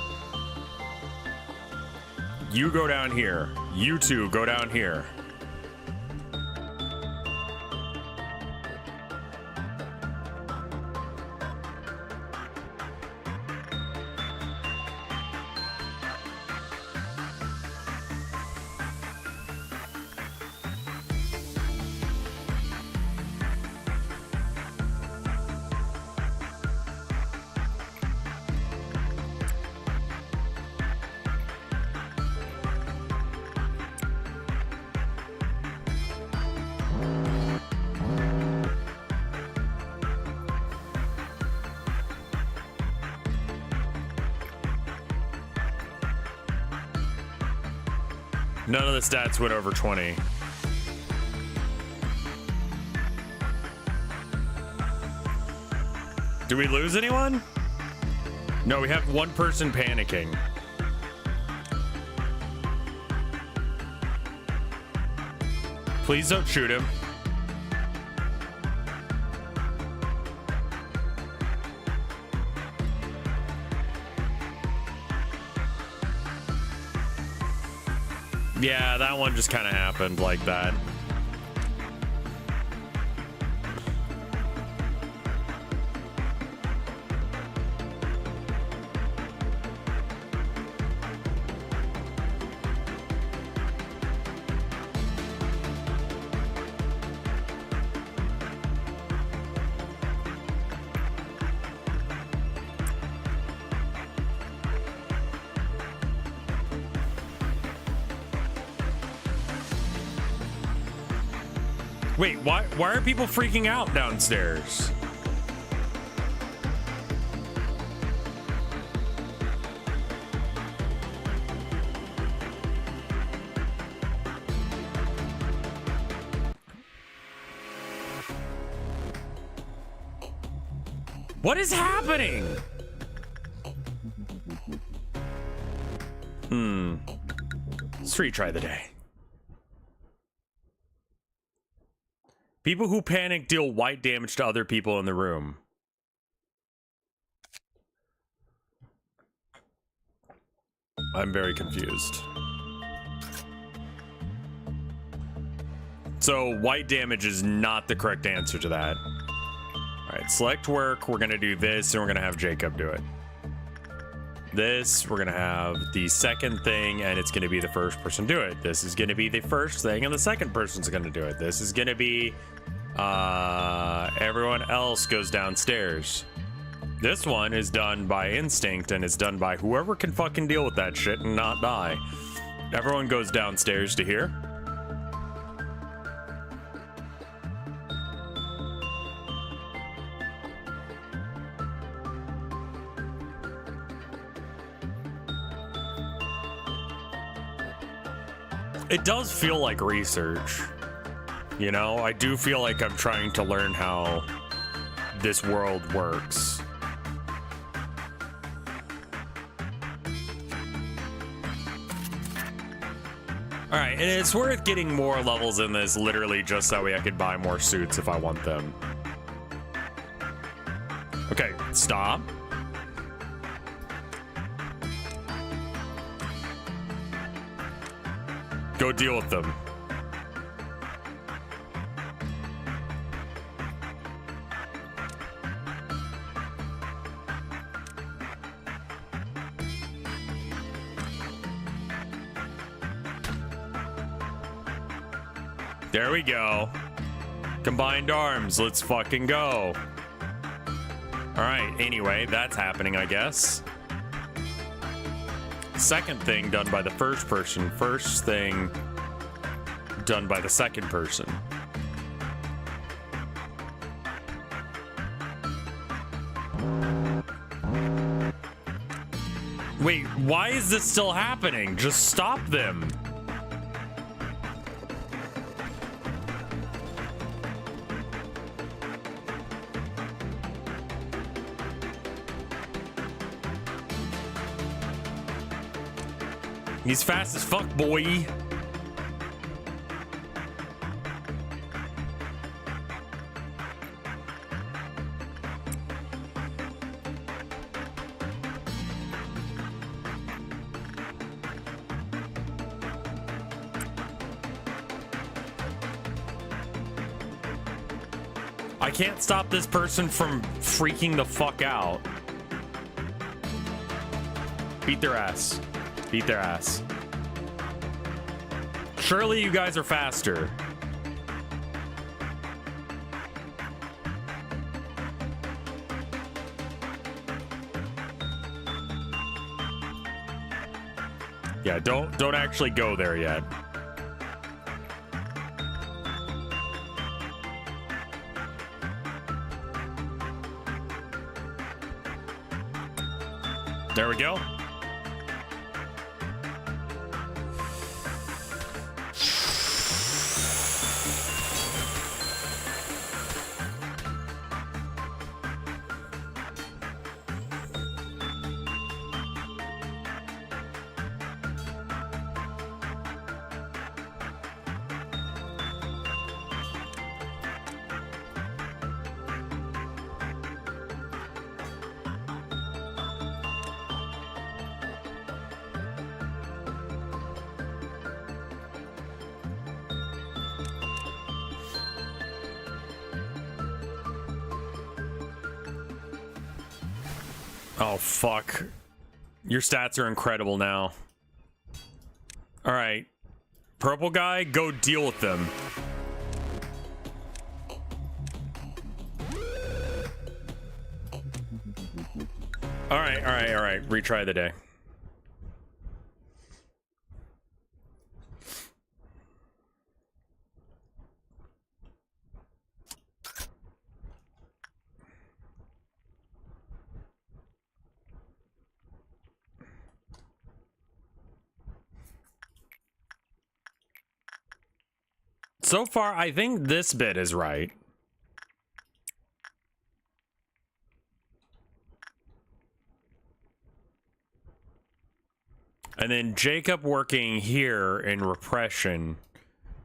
You go down here. You two go down here. None of the stats went over 20. Do we lose anyone? No, we have one person panicking. Please don't shoot him. Yeah, that one just kind of happened like that. Wait, why are people freaking out downstairs? What is happening? Let's retry the day. People who panic deal white damage to other people in the room. I'm very confused. So white damage is not the correct answer to that. All right, select work. We're gonna do this, and we're gonna have Jacob do it. This, we're gonna have the second thing, and it's gonna be the first person do it. This is gonna be the first thing, and the second person's gonna do it. This is gonna be everyone else goes downstairs. This one is done by instinct, and it's done by whoever can fucking deal with that shit and not die. Everyone goes downstairs to here. It does feel like research. You know, I do feel like I'm trying to learn how this world works. All right, and it's worth getting more levels in this literally just so I could buy more suits if I want them. Okay, stop. Go deal with them. There we go. Combined arms. Let's fucking go. All right. Anyway, that's happening, I guess. Second thing done by the first person. First thing done by the second person. Wait, why is this still happening? Just stop them. He's fast as fuck, boy. I can't stop this person from freaking the fuck out. Beat their ass. Beat their ass. Surely you guys are faster. Yeah, don't actually go there yet. There we go. Oh, fuck. Your stats are incredible now. All right. Purple guy, go deal with them. All right, all right, all right. Retry the day. So far, I think this bit is right. And then Jacob working here in repression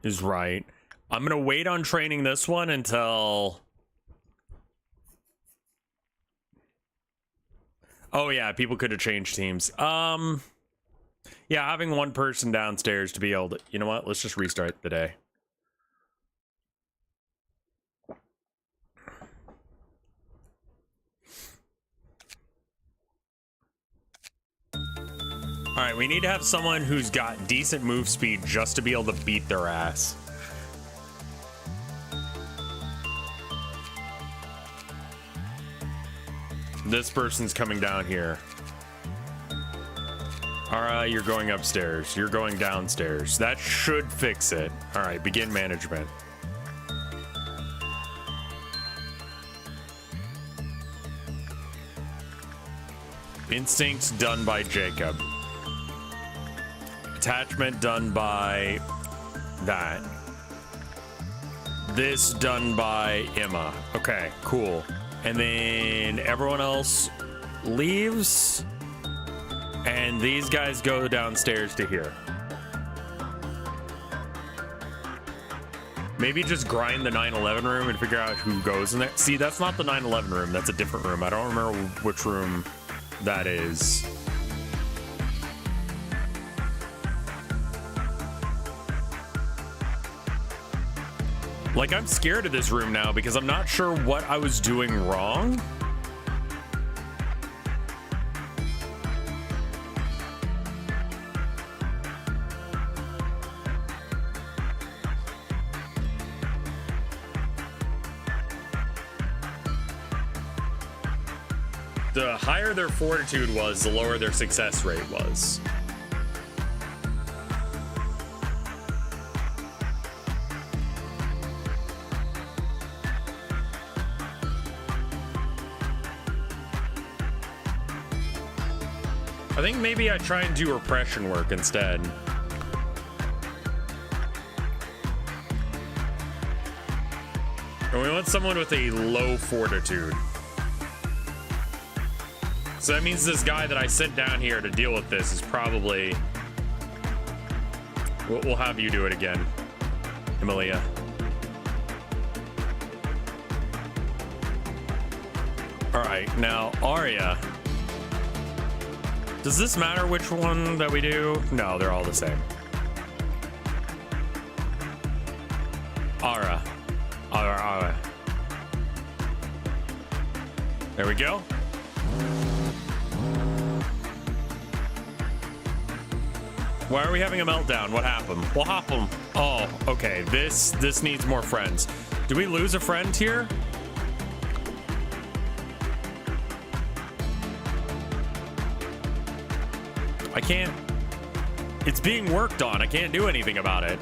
is right. I'm gonna wait on training this one until... Oh yeah, people could have changed teams. Yeah, having one person downstairs to be able to... You know what? Let's just restart the day. Alright, we need to have someone who's got decent move speed just to be able to beat their ass. This person's coming down here. Alright, you're going upstairs. You're going downstairs. That should fix it. Alright, begin management. Instincts done by Jacob. Attachment done by that. This done by Emma. Okay, cool. And then everyone else leaves. And these guys go downstairs to here. Maybe just grind the 911 room and figure out who goes in there. See, that's not the 911 room. That's a different room. I don't remember which room that is. Like, I'm scared of this room now because I'm not sure what I was doing wrong. The higher their fortitude was, the lower their success rate was. I think maybe I try and do repression work instead. And we want someone with a low fortitude. So that means this guy that I sent down here to deal with this is probably... We'll have you do it again, Emilia. Alright, now Arya. Does this matter which one that we do? No, they're all the same. Ara. Ara. There we go. Why are we having a meltdown? What happened? What happened? Oh, okay. This needs more friends. Do we lose a friend here? I can't. It's being worked on. I can't do anything about it.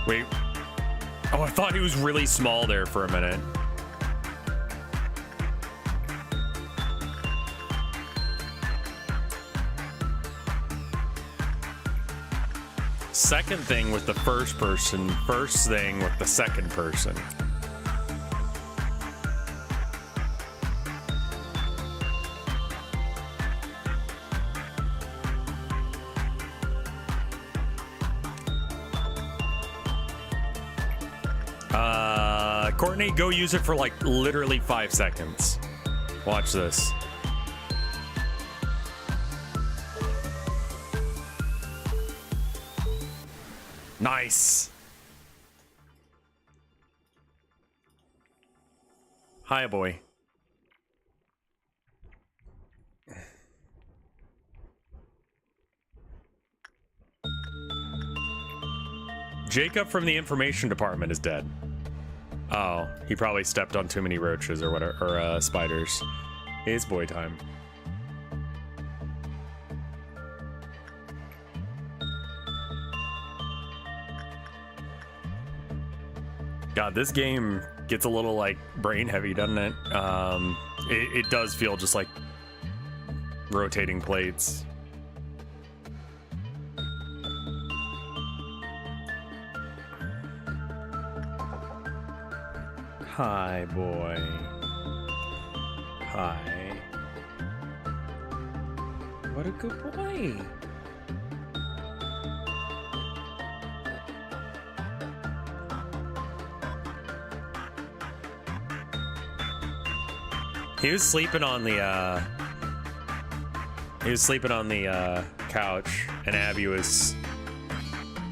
Wait. Oh, I thought he was really small there for a minute. Second thing with the first person, first thing with the second person. Courtney, go use it for like literally 5 seconds. Watch this. Nice. Hi, boy. Jacob from the information department is dead. Oh, he probably stepped on too many roaches or whatever, or spiders. It's boy time. God, this game gets a little like brain heavy, doesn't it? It does feel just like rotating plates. Hi, boy. Hi. What a good boy. He was sleeping on the couch, and Abby was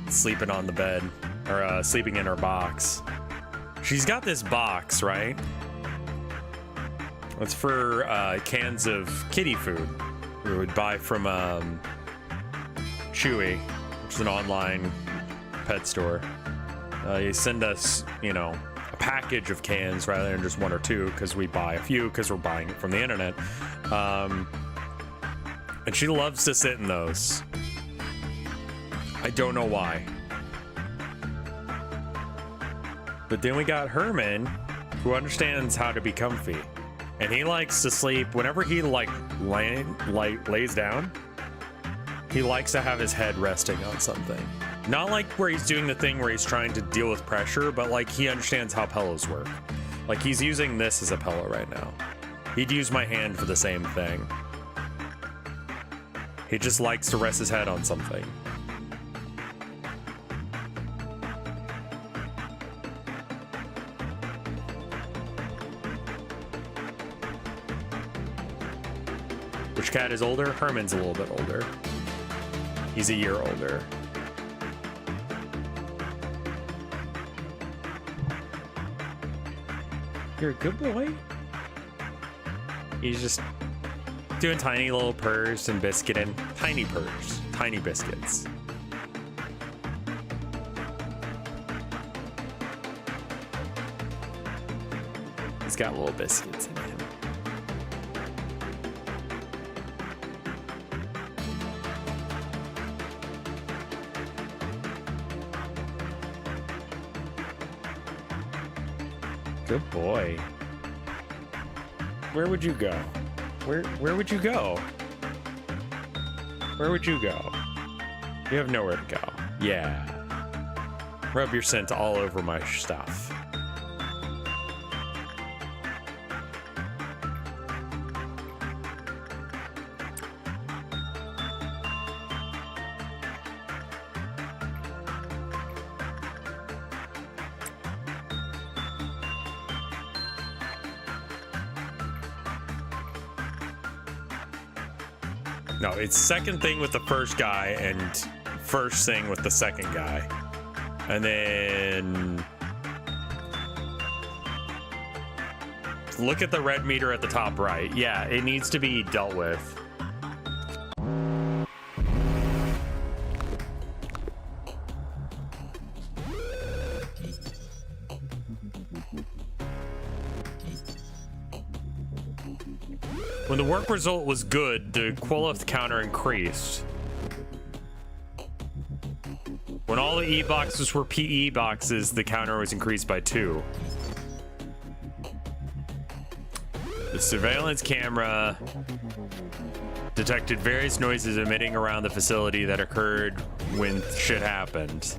sleeping on the bed, or sleeping in her box. She's got this box, right? It's for cans of kitty food we would buy from Chewy, which is an online pet store. They send us, you know, a package of cans rather than just one or two, because we buy a few because we're buying it from the internet. And she loves to sit in those. I don't know why. But then we got Herman, who understands how to be comfy, and he likes to sleep whenever he lays down. He likes to have his head resting on something, not like where he's doing the thing where he's trying to deal with pressure, but like he understands how pillows work. Like he's using this as a pillow right now. He'd use my hand for the same thing. He just likes to rest his head on something. Which cat is older? Herman's a little bit older. He's a year older. You're a good boy. He's just doing tiny little purrs and biscuiting. Tiny purrs. Tiny biscuits. He's got little biscuits in him. Good boy. Where would you go? Where would you go? Where would you go? You have nowhere to go. Yeah. Rub your scent all over my stuff. No, it's second thing with the first guy and first thing with the second guy. And then look at the red meter at the top right. Yeah, it needs to be dealt with. When the work result was good, the Quillith counter increased. When all the E boxes were PE boxes, the counter was increased by 2. The surveillance camera detected various noises emitting around the facility that occurred when shit happened.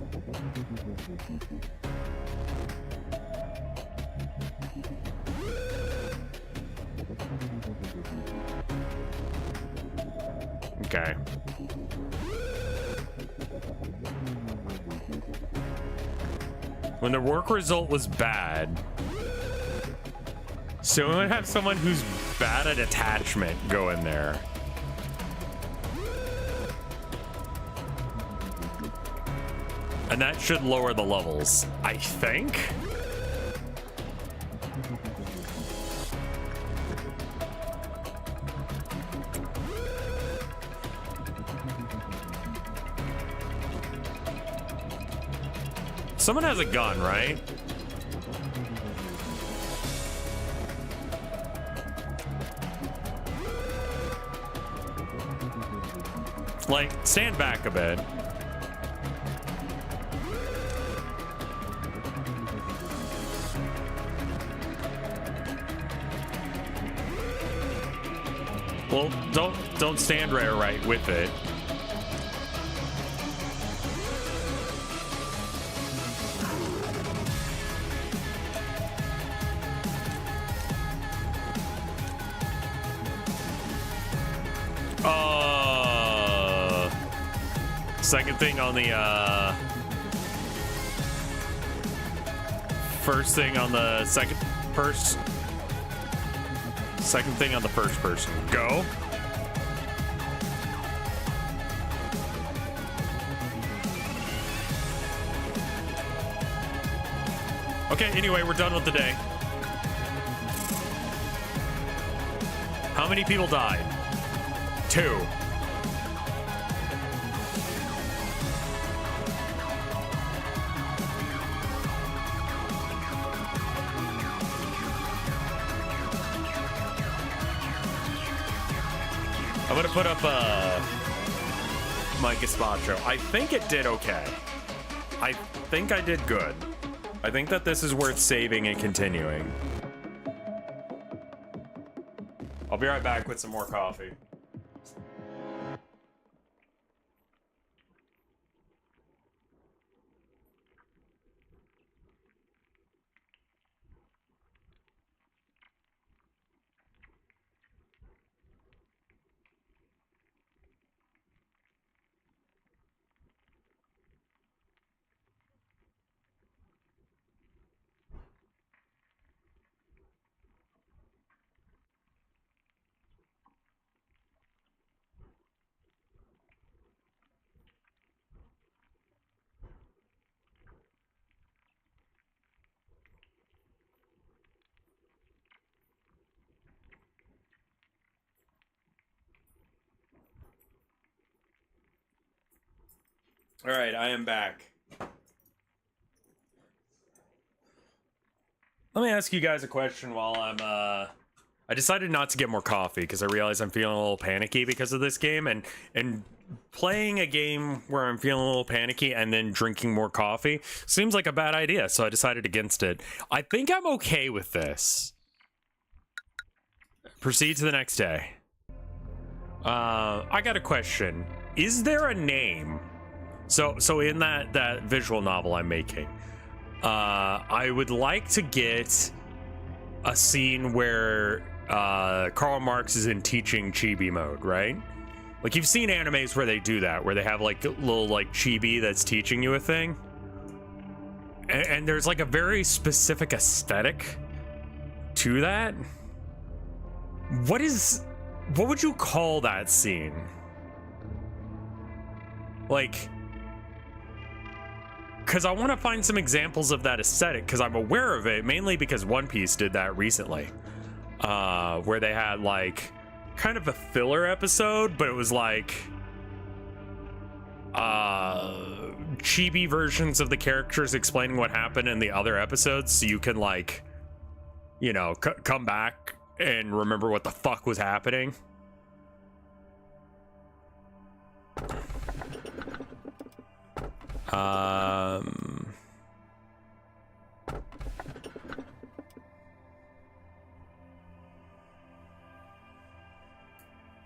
Okay. When the work result was bad. So we would have someone who's bad at attachment go in there. And that should lower the levels, I think. Someone has a gun, right? Like, stand back a bit. Well, don't stand right with it. Second thing on the first thing on the second thing on the first person. Go. Okay, anyway, we're done with the day. How many people died? 2. I'm gonna put up my gazpacho. I think it did okay. I think I did good. I think that this is worth saving and continuing. I'll be right back with some more coffee. All right, I am back. Let me ask you guys a question while I'm, I decided not to get more coffee because I realized I'm feeling a little panicky because of this game, and playing a game where I'm feeling a little panicky and then drinking more coffee seems like a bad idea, so I decided against it. I think I'm okay with this. Proceed to the next day. I got a question. Is there a name? So in that visual novel I'm making, I would like to get a scene where Karl Marx is in teaching chibi mode, right? Like, you've seen animes where they do that, where they have like a little like chibi that's teaching you a thing, and there's like a very specific aesthetic to that. What would you call that scene? Like, because I want to find some examples of that aesthetic, because I'm aware of it, mainly because One Piece did that recently, where they had like kind of a filler episode, but it was like chibi versions of the characters explaining what happened in the other episodes, so you can, like, you know, come back and remember what the fuck was happening.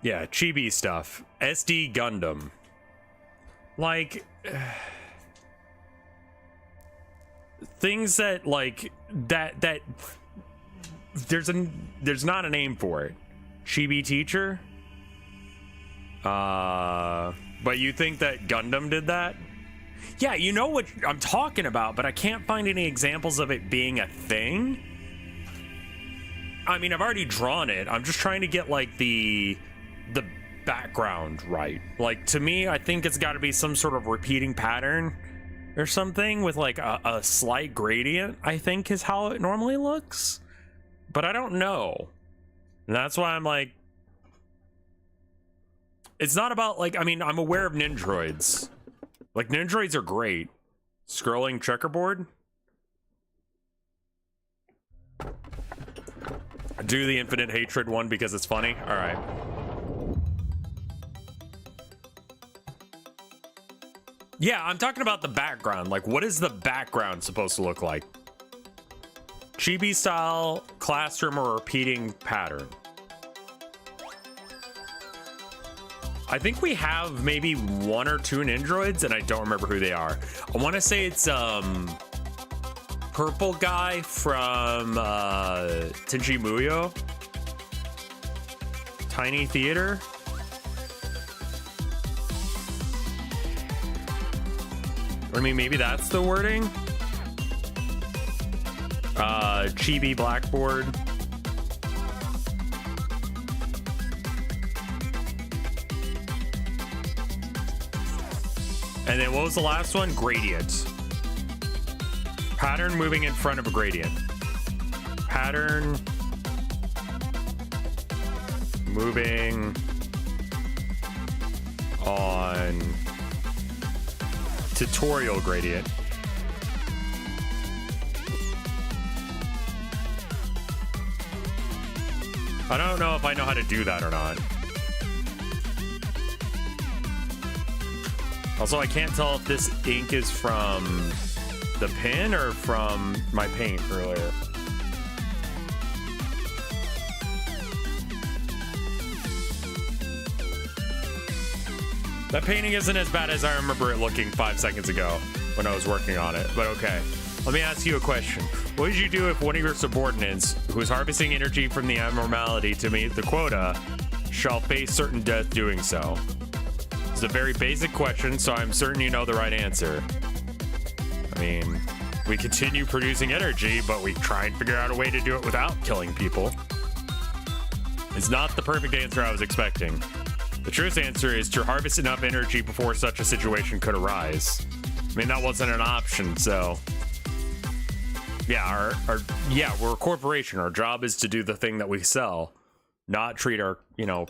Yeah, chibi stuff. SD Gundam. Like, things that, like, that there's not a name for it. Chibi teacher? But you think that Gundam did that? Yeah, you know what I'm talking about, but I can't find any examples of it being a thing. I mean, I've already drawn it. I'm just trying to get like the background right. Like, to me, I think it's got to be some sort of repeating pattern or something with like a slight gradient, I think is how it normally looks. But I don't know. And that's why I'm like, it's not about like, I mean, I'm aware of Nindroids. Like, Nindroids are great. Scrolling checkerboard. Do the infinite hatred one because it's funny. All right. Yeah, I'm talking about the background. Like, what is the background supposed to look like? Chibi style, classroom, or repeating pattern? I think we have maybe 1 or 2 Nindroids, and I don't remember who they are. I want to say it's purple guy from Tenchi Muyo. Tiny Theater. I mean, maybe that's the wording. Chibi Blackboard. And then what was the last one? Gradient. Pattern moving in front of a gradient. Pattern moving on tutorial gradient. I don't know if I know how to do that or not. Also, I can't tell if this ink is from the pen or from my paint earlier. That painting isn't as bad as I remember it looking 5 seconds ago when I was working on it, but okay. Let me ask you a question. What would you do if one of your subordinates, who is harvesting energy from the abnormality to meet the quota, shall face certain death doing so? It's a very basic question, so I'm certain you know the right answer. I mean, we continue producing energy, but we try and figure out a way to do it without killing people. It's not the perfect answer I was expecting. The truest answer is to harvest enough energy before such a situation could arise. I mean, that wasn't an option, so... Yeah, we're a corporation. Our job is to do the thing that we sell, not treat our,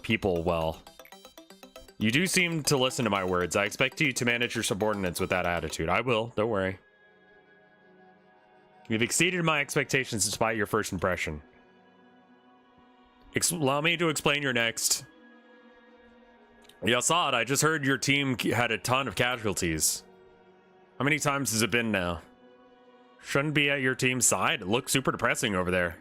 people well. You do seem to listen to my words. I expect you to manage your subordinates with that attitude. I will, don't worry. You've exceeded my expectations despite your first impression. Allow me to explain your next. Yasad, I just heard your team had a ton of casualties. How many times has it been now? Shouldn't be at your team's side. It looks super depressing over there.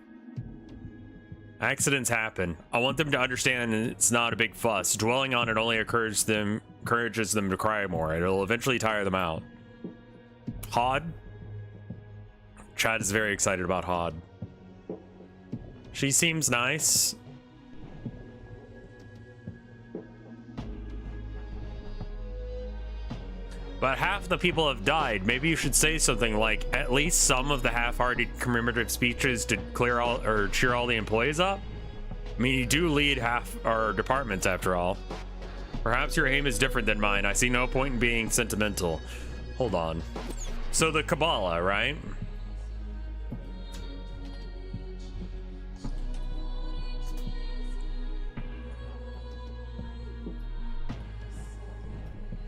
Accidents happen. I want them to understand it's not a big fuss. Dwelling on it only encourages them to cry more. It'll eventually tire them out. Hod? Chad is very excited about Hod. She seems nice. But half the people have died. Maybe you should say something like, at least some of the half-hearted commemorative speeches to cheer all the employees up. I mean, you do lead half our departments after all. Perhaps your aim is different than mine. I see no point in being sentimental. Hold on. So the Kabbalah, right?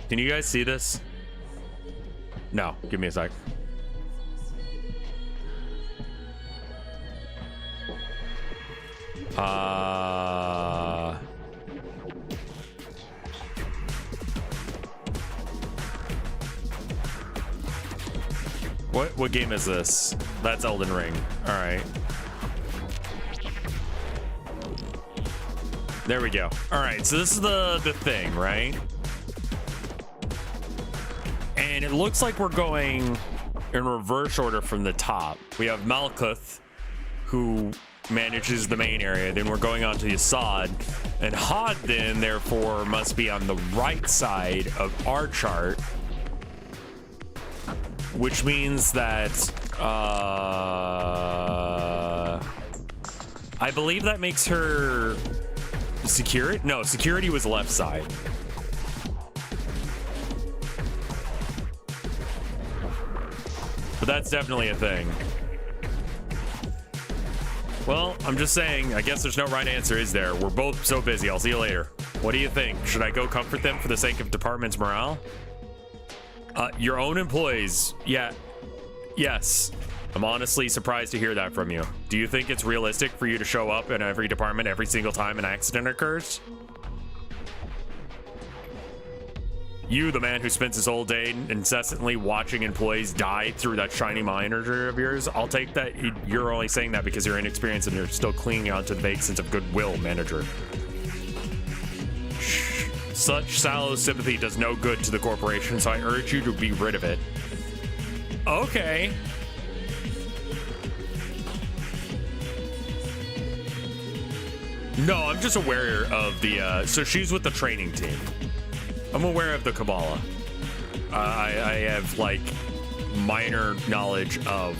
Can you guys see this? No, give me a sec. What game is this? That's Elden Ring. All right. There we go. All right, so this is the thing, right? And it looks like we're going in reverse order from the top. We have Malkuth, who manages the main area. Then we're going on to Yasad. And Hod then, therefore, must be on the right side of our chart. which means that I believe that makes her security. No, security was left side. But that's definitely a thing. Well, I'm just saying, I guess there's no right answer, is there? We're both so busy. I'll see you later. What do you think? Should I go comfort them for the sake of department's morale? Your own employees. Yeah. Yes. I'm honestly surprised to hear that from you. Do you think it's realistic for you to show up in every department every single time an accident occurs? You, the man who spends his whole day incessantly watching employees die through that shiny monitor of yours, I'll take that you're only saying that because you're inexperienced and you're still clinging on to the vague sense of goodwill, manager. Such shallow sympathy does no good to the corporation, so I urge you to be rid of it. Okay. No, I'm just aware of the, so she's with the training team. I'm aware of the Kabbalah. I have, like, minor knowledge of,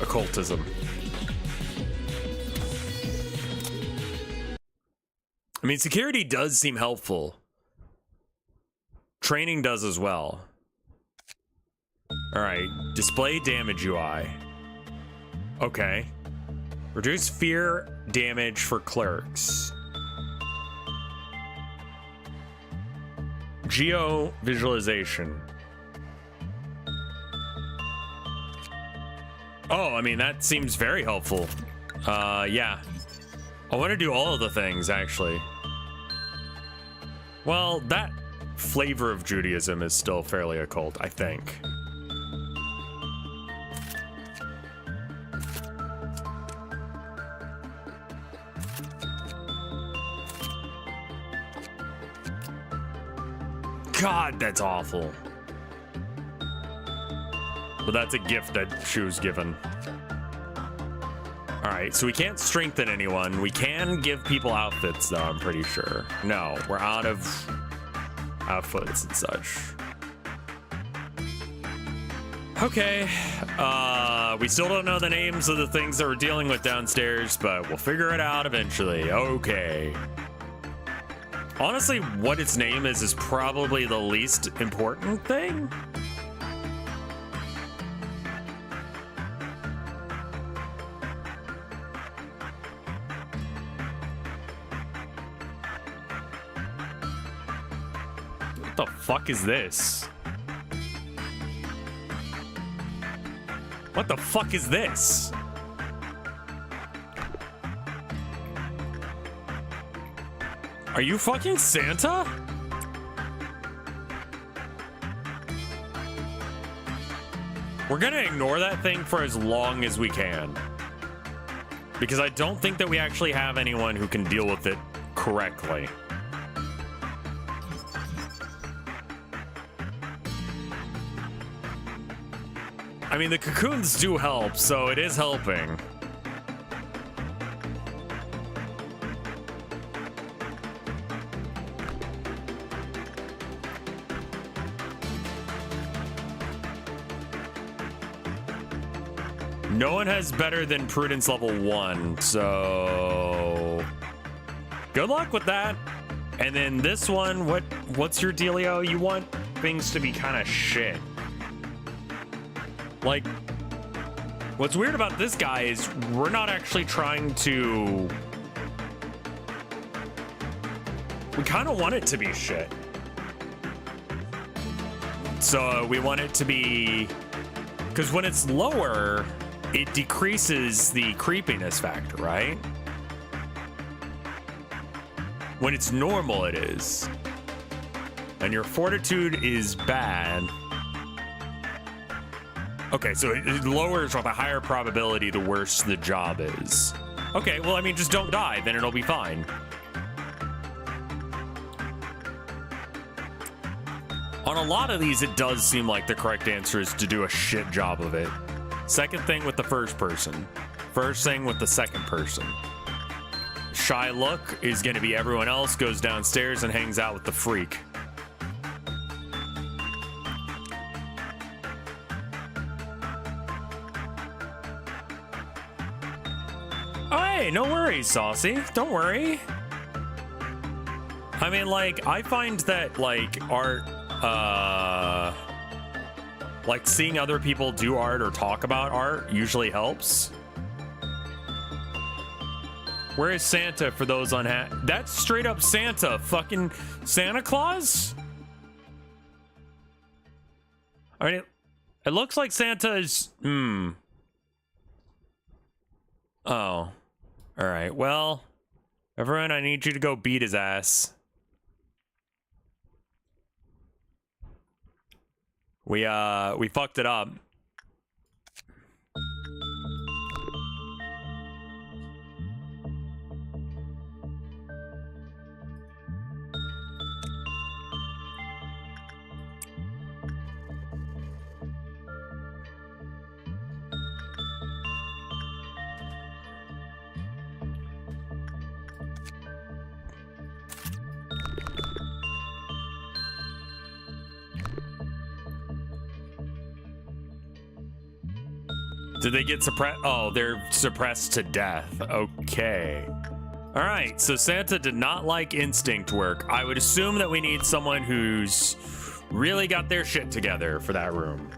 occultism. I mean, security does seem helpful. Training does as well. All right, display damage UI. Okay. Reduce fear damage for clerks. Geo visualization. Oh, I mean, that seems very helpful. Yeah. I want to do all of the things, actually. Well, that flavor of Judaism is still fairly occult, I think. God, that's awful. But that's a gift that she was given. All right, so we can't strengthen anyone. We can give people outfits, though, I'm pretty sure. No, we're out of outfits and such. Okay, we still don't know the names of the things that we're dealing with downstairs, but we'll figure it out eventually. Okay. Honestly, what its name is probably the least important thing. What the fuck is this? What the fuck is this? Are you fucking Santa? We're gonna ignore that thing for as long as we can. Because I don't think that we actually have anyone who can deal with it correctly. I mean, the cocoons do help, so it is helping. No one has better than prudence level 1, so good luck with that. And then this one, what's your dealio? You want things to be kind of shit. Like, what's weird about this guy is we're not actually trying to... We kind of want it to be shit. So we want it to be... Because when it's lower, it decreases the creepiness factor, right? When it's normal, it is. And your fortitude is bad. Okay, so it lowers with a higher probability the worse the job is. Okay, well, I mean, just don't die, then it'll be fine. On a lot of these, it does seem like the correct answer is to do a shit job of it. Second thing with the first person. First thing with the second person. shy look is going to be everyone else goes downstairs and hangs out with the freak. Oh, hey, no worries, Saucy. Don't worry. I mean, like, I find that, like, art, like, seeing other people do art or talk about art usually helps. Where is Santa for those unhappy? That's straight up Santa. Fucking Santa Claus? I mean, it looks like Santa is... Oh. All right, well, everyone, I need you to go beat his ass. We fucked it up. Did they get suppressed? Oh, they're suppressed to death. Okay. All right, so Santa did not like instinct work. I would assume that we need someone who's really got their shit together for that room.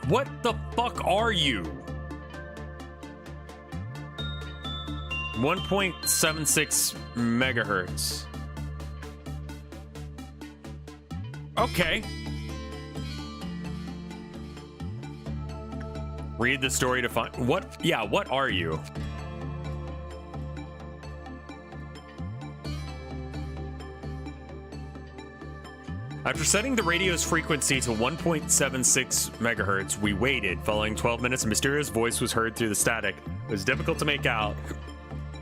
What the fuck are you? 1.76 megahertz. Okay. Read the story to find what? Yeah, what are you? After setting the radio's frequency to 1.76 megahertz, we waited. Following 12 minutes, a mysterious voice was heard through the static. It was difficult to make out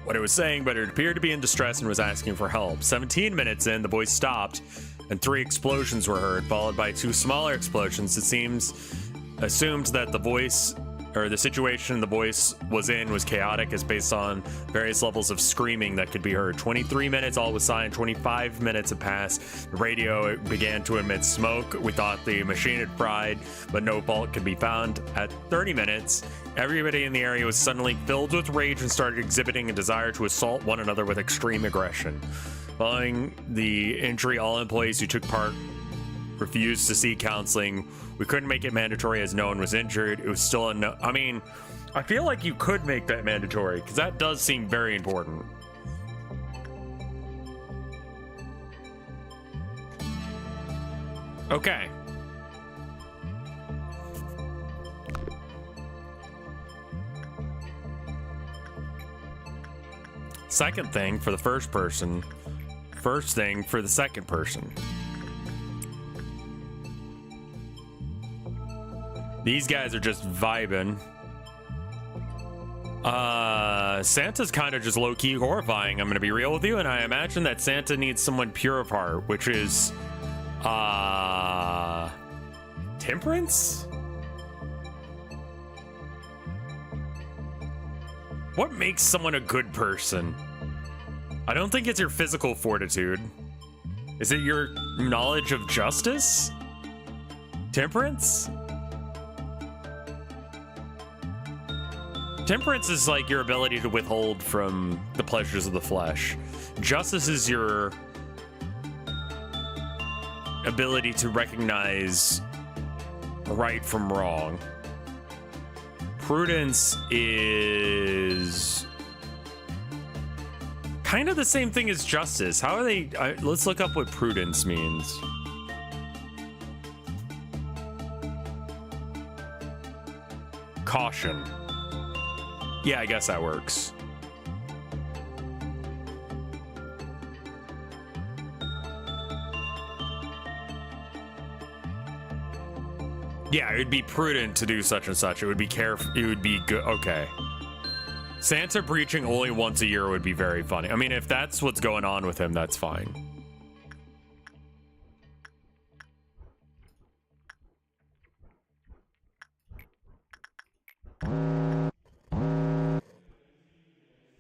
what it was saying, but it appeared to be in distress and was asking for help. 17 minutes in, the voice stopped, and 3 explosions were heard, followed by 2 smaller explosions. It seems assumed that the voice, or the situation the voice was in, was chaotic, as based on various levels of screaming that could be heard. 23 minutes, all was silent. 25 minutes had passed. The radio began to emit smoke. We thought the machine had fried, but no fault could be found. At 30 minutes, everybody in the area was suddenly filled with rage and started exhibiting a desire to assault one another with extreme aggression. Following the injury, all employees who took part refused to seek counseling. We couldn't make it mandatory as no one was injured. It was still I mean, I feel like you could make that mandatory because that does seem very important. Okay. Second thing for the first person. First thing for the second person. These guys are just vibing. Santa's kind of just low-key horrifying, I'm gonna be real with you, and I imagine that Santa needs someone pure of heart, which is temperance? What makes someone a good person? I don't think it's your physical fortitude. Is it your knowledge of justice? Temperance? Temperance is like your ability to withhold from the pleasures of the flesh. Justice is your ability to recognize right from wrong. Prudence is kind of the same thing as justice. How are they? Let's look up what prudence means. Caution. Yeah, I guess that works. Yeah, it would be prudent to do such and such. It would be careful. It would be good. Okay. Santa breaching only once a year would be very funny. I mean, if that's what's going on with him, that's fine.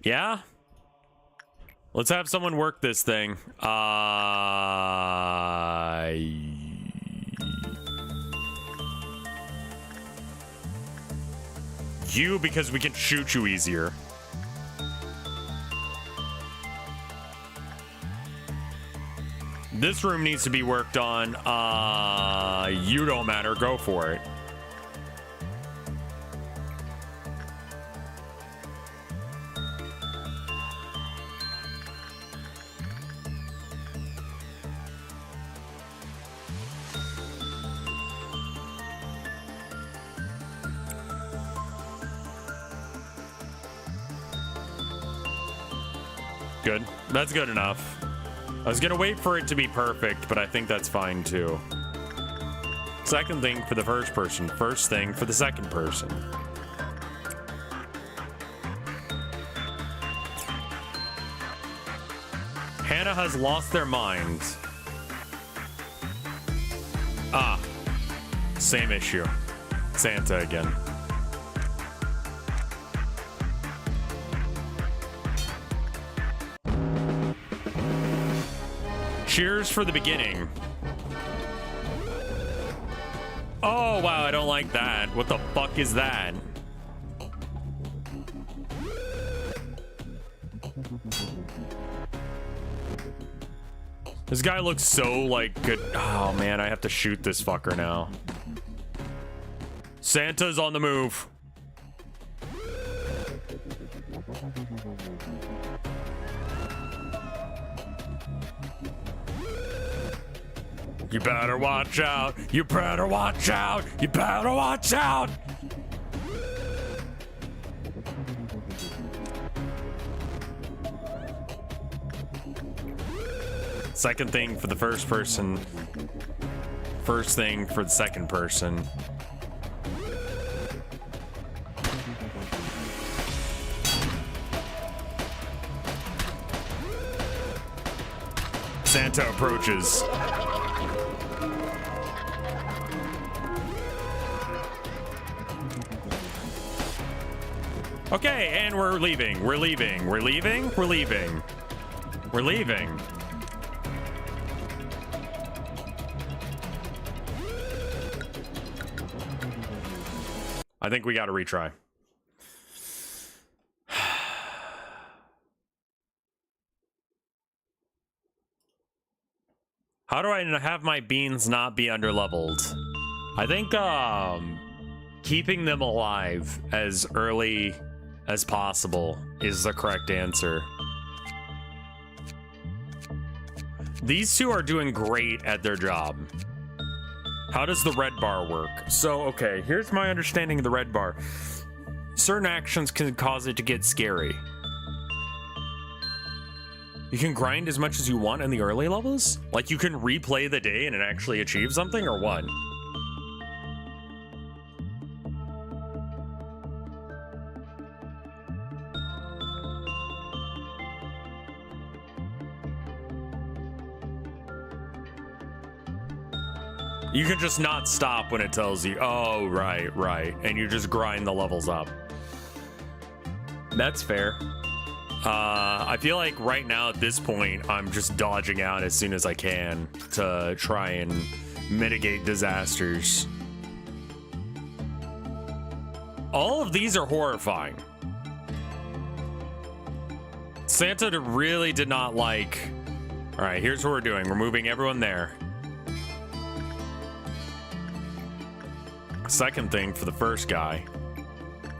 Yeah? Let's have someone work this thing. You, because we can shoot you easier. This room needs to be worked on. You don't matter. Go for it. Good. That's good enough. I was gonna wait for it to be perfect, but I think that's fine too. Second thing for the first person. First thing for the second person. Hannah has lost their mind. Ah. Same issue. Santa again. Cheers for the beginning. Oh, wow, I don't like that. What the fuck is that? This guy looks so, like, good. Oh, man, I have to shoot this fucker now. Santa's on the move. You better watch out. You better watch out. You better watch out. Second thing for the first person. First thing for the second person. Santa approaches. Okay, and we're leaving. We're leaving. We're leaving. We're leaving. We're leaving. I think we got to retry. How do I have my beans not be underleveled? I think keeping them alive as early as possible is the correct answer. These two are doing great at their job. How does the red bar work? So, okay, here's my understanding of the red bar. Certain actions can cause it to get scary. You can grind as much as you want in the early levels? Like you can replay the day and it actually achieve something, or what? You can just not stop when it tells you, oh, right, right. And you just grind the levels up. That's fair. I feel like right now at this point, I'm just dodging out as soon as I can to try and mitigate disasters. All of these are horrifying. Santa really did not like... All right, here's what we're doing. We're moving everyone there. Second thing for the first guy.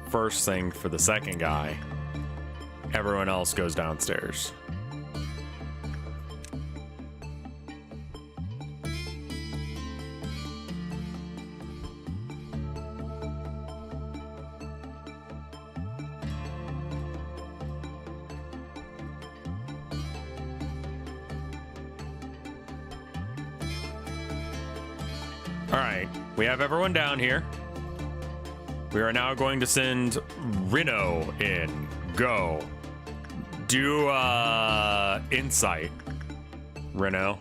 First thing for the second guy. Everyone else goes downstairs. All right, we have everyone down here. We are now going to send Reno in. Go. Do insight, Reno.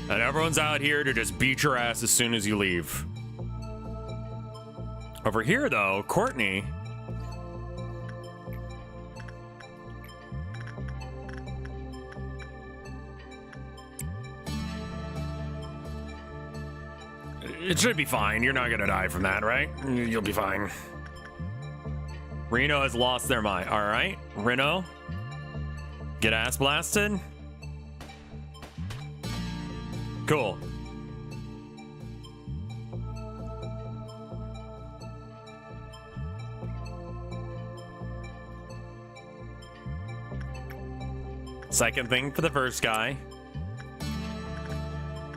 And everyone's out here to just beat your ass as soon as you leave. Over here, though, Courtney. It should be fine. You're not gonna die from that, right? You'll be fine. Reno has lost their mind. All right, Reno, get ass blasted. Cool. Second thing for the first guy.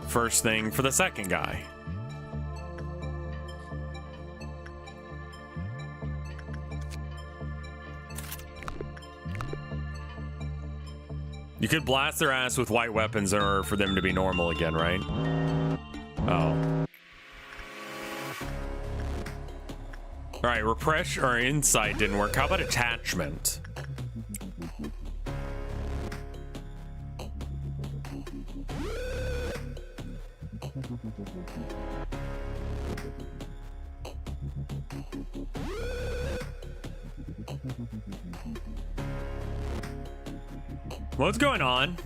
First thing for the second guy. You could blast their ass with white weapons in order for them to be normal again, right? Oh. Alright, repress or insight didn't work. How about attachment? What's going on?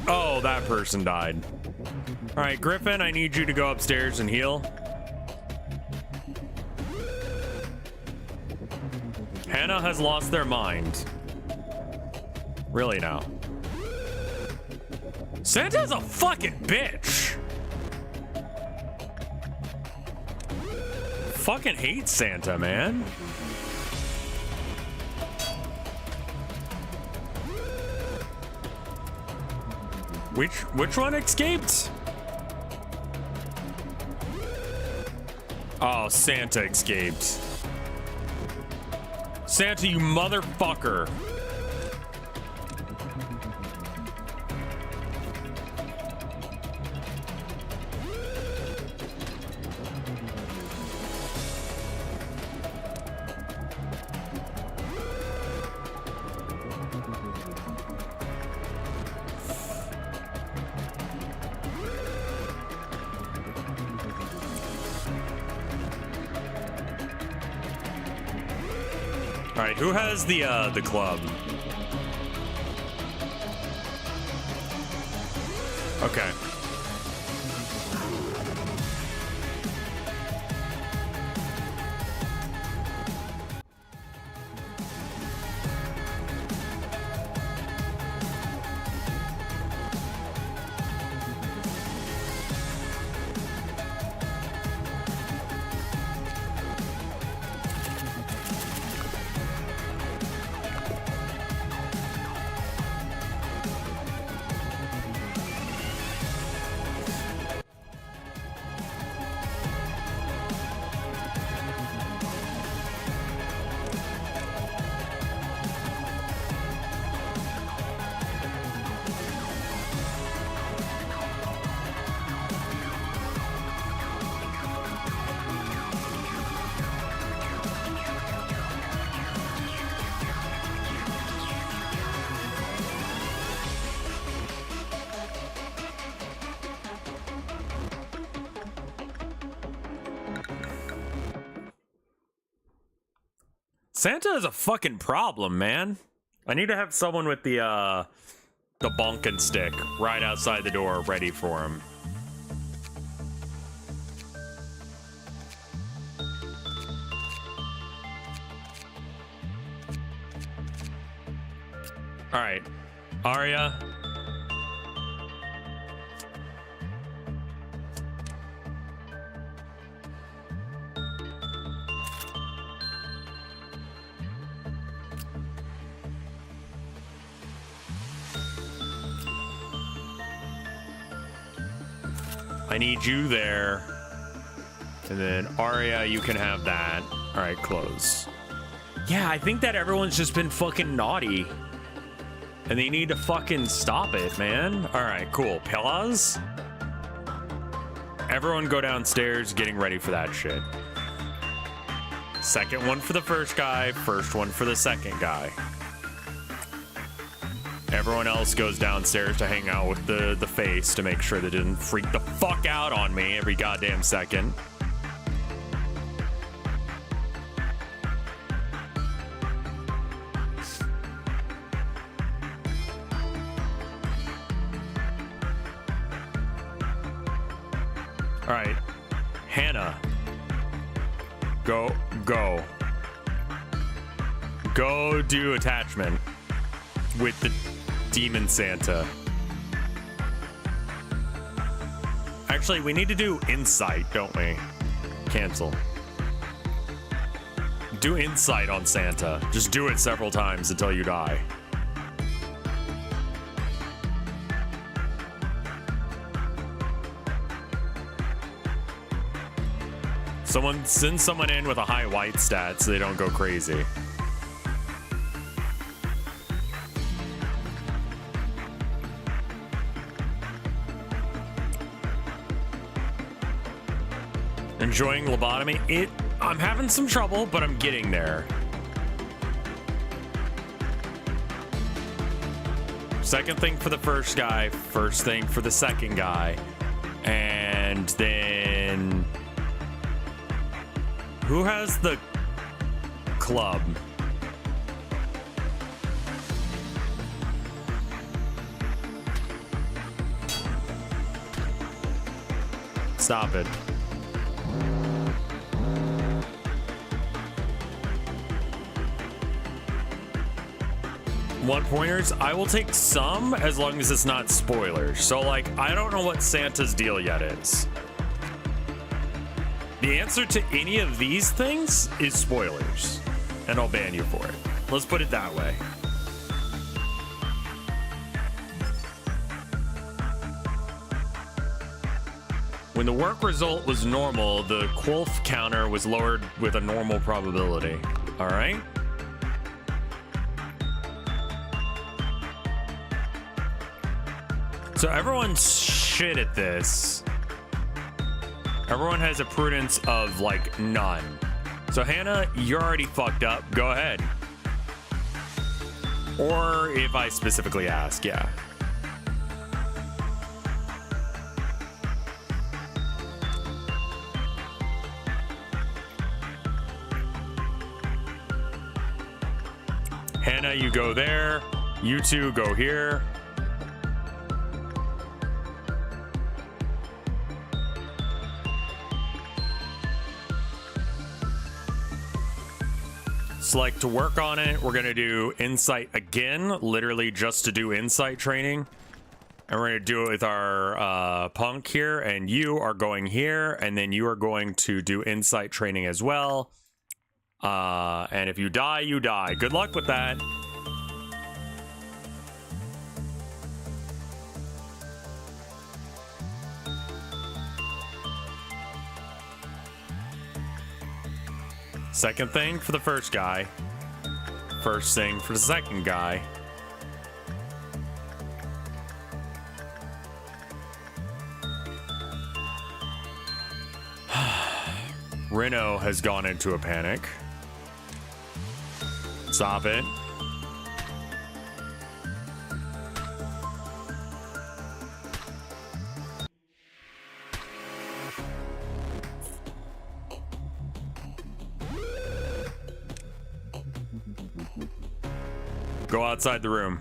Oh, that person died. All right, Griffin, I need you to go upstairs and heal. Hannah has lost their mind. Really now. Santa's a fucking bitch. Fucking hate Santa, man. Which one escaped? Oh, Santa escaped. Santa, you motherfucker. All right, who has the club? Okay. Santa is a fucking problem, man. I need to have someone with the bonkin' stick right outside the door ready for him. All right, Arya. I need you there. And then Arya, you can have that. All right, close. Yeah, I think that everyone's just been fucking naughty. And they need to fucking stop it, man. All right, cool. Pillars? Everyone go downstairs getting ready for that shit. Second one for the first guy, first one for the second guy. Everyone else goes downstairs to hang out with the face to make sure they didn't freak the fuck out on me every goddamn second. All right, Hannah. Go do attachment with the Demon Santa. Actually, we need to do insight, don't we? Cancel. Do insight on Santa. Just do it several times until you die. Send someone in with a high white stat so they don't go crazy. Enjoying lobotomy? I'm having some trouble, but I'm getting there. Second thing for the first guy, first thing for the second guy. And then who has the club? Stop it. One pointers, I will take some as long as it's not spoilers. So like, I don't know what Santa's deal yet is. The answer to any of these things is spoilers, and I'll ban you for it. Let's put it that way. When the work result was normal, the Quolf counter was lowered with a normal probability. All right. So everyone's shit at this. Everyone has a prudence of like none. So Hannah, you're already fucked up. Go ahead. Or if I specifically ask, yeah. Hannah, you go there. You two go here. Select to work on it. We're gonna do insight again, literally just to do insight training. And we're gonna do it with our punk here, and you are going here, and then you are going to do insight training as well. And if you die, you die. Good luck with that. Second thing for the first guy. First thing for the second guy. Reno has gone into a panic. Stop it. Go outside the room.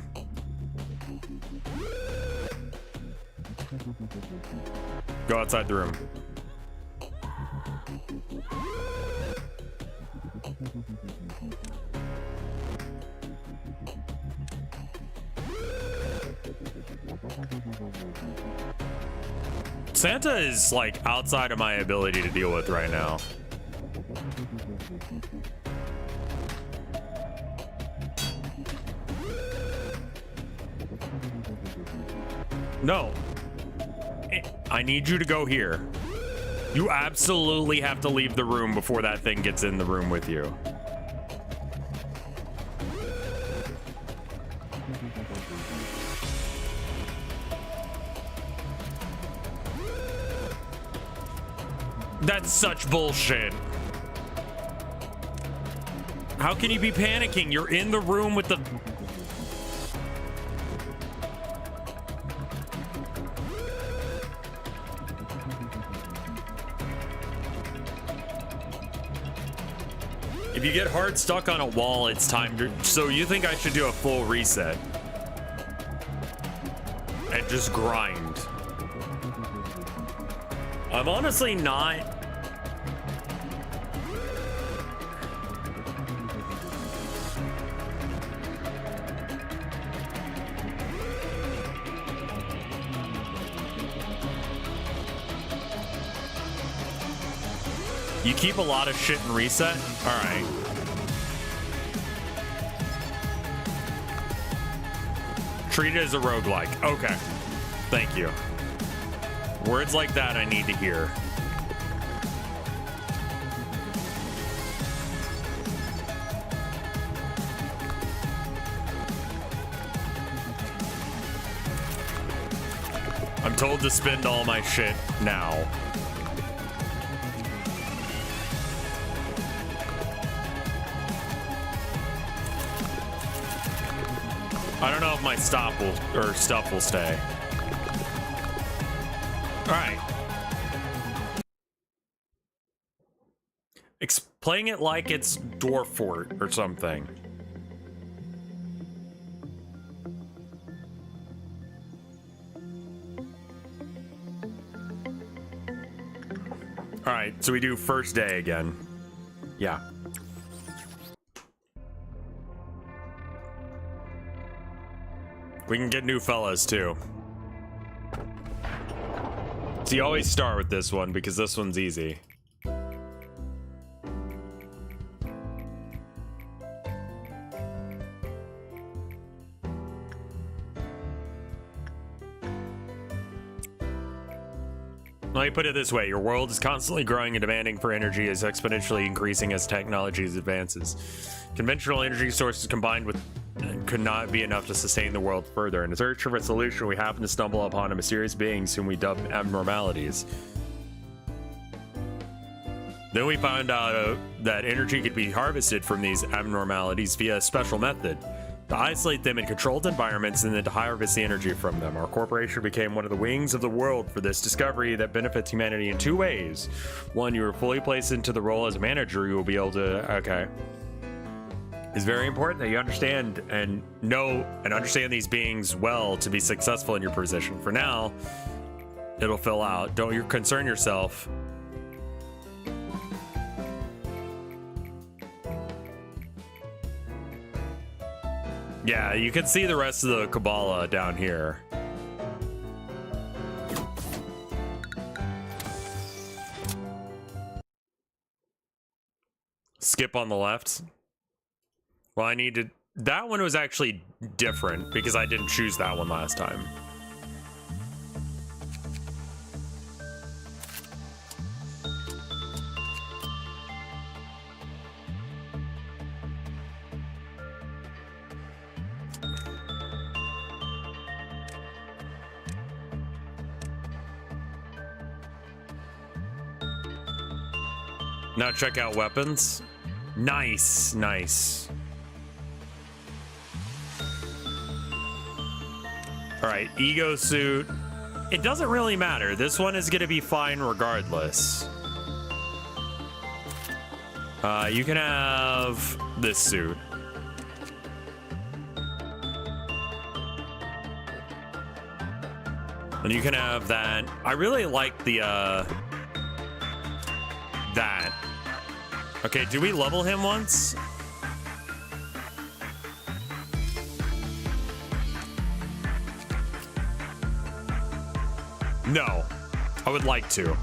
Go outside the room. Santa is like outside of my ability to deal with right now. No. I need you to go here. You absolutely have to leave the room before that thing gets in the room with you. That's such bullshit. How can you be panicking? You're in the room with the... If you get hard stuck on a wall, it's time to... So you think I should do a full reset? And just grind? I'm honestly not. You keep a lot of shit and reset? All right. Treat it as a roguelike. Okay. Thank you. Words like that I need to hear. I'm told to spend all my shit now. I don't know if my stuff will stay. All right. Playing it like it's Dwarf Fort or something. All right, so we do first day again. Yeah. We can get new fellas too. So you always start with this one because this one's easy. Let me put it this way. Your world is constantly growing and demanding for energy is exponentially increasing as technology advances. Conventional energy sources combined with could not be enough to sustain the world further. In search for a solution, we happen to stumble upon a mysterious beings whom we dub abnormalities. Then we found out that energy could be harvested from these abnormalities via a special method. To isolate them in controlled environments and then to harvest the energy from them. Our corporation became one of the wings of the world for this discovery that benefits humanity in two ways. One, you are fully placed into the role as a manager. You will be able to, okay. It's very important that you understand and know and understand these beings well to be successful in your position. For now, it'll fill out. Don't you concern yourself. Yeah, you can see the rest of the Kabbalah down here. Skip on the left. Well, I needed... That one was actually different because I didn't choose that one last time. Now check out weapons. Nice, nice. All right, ego suit. It doesn't really matter. This one is gonna be fine regardless. You can have this suit. And you can have that. I really like the, that. Okay, do we level him once? No, I would like to.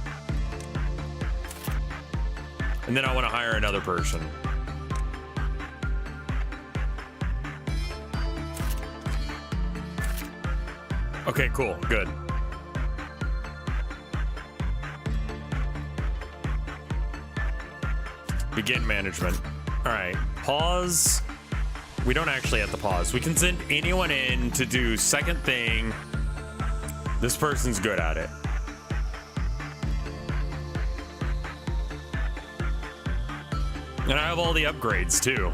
And then I want to hire another person. Okay, cool, good. Begin management. All right, pause. We don't actually have to pause. We can send anyone in to do second thing. This person's good at it. And I have all the upgrades too.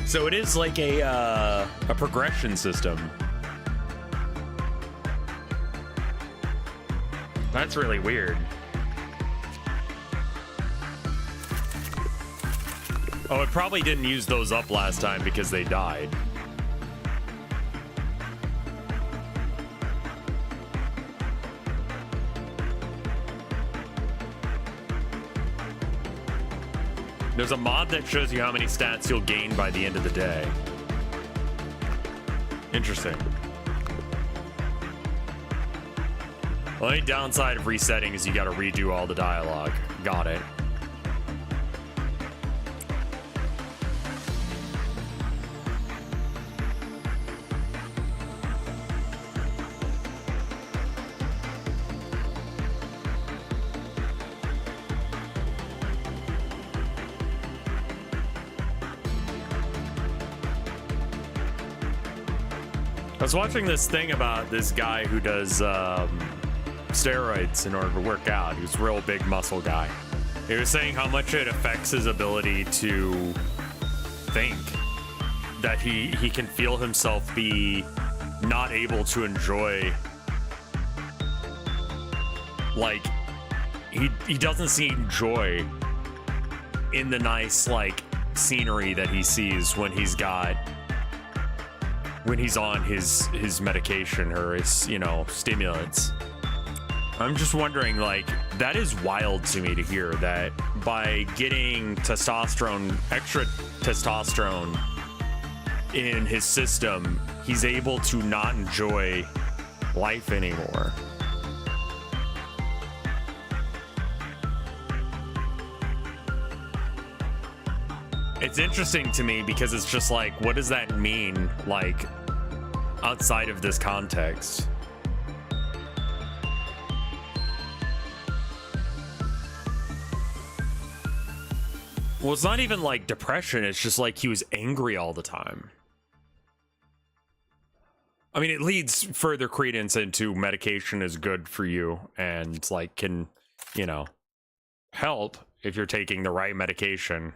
So it is like a progression system. That's really weird. Oh, it probably didn't use those up last time because they died. There's a mod that shows you how many stats you'll gain by the end of the day. Interesting. The only downside of resetting is you gotta redo all the dialogue. Got it. I was watching this thing about this guy who does steroids in order to work out. He was a real big muscle guy. He was saying how much it affects his ability to think. That he can feel himself be not able to enjoy, like, he doesn't see joy in the nice, like, scenery that he sees when he's on his medication or his, you know, stimulants. I'm just wondering, like, that is wild to me to hear that by getting testosterone, extra testosterone in his system, he's able to not enjoy life anymore. It's interesting to me because it's just like, what does that mean, like, outside of this context? Well, it's not even like depression, it's just like he was angry all the time. I mean, it leads further credence into medication is good for you and, like, can, you know, help if you're taking the right medication.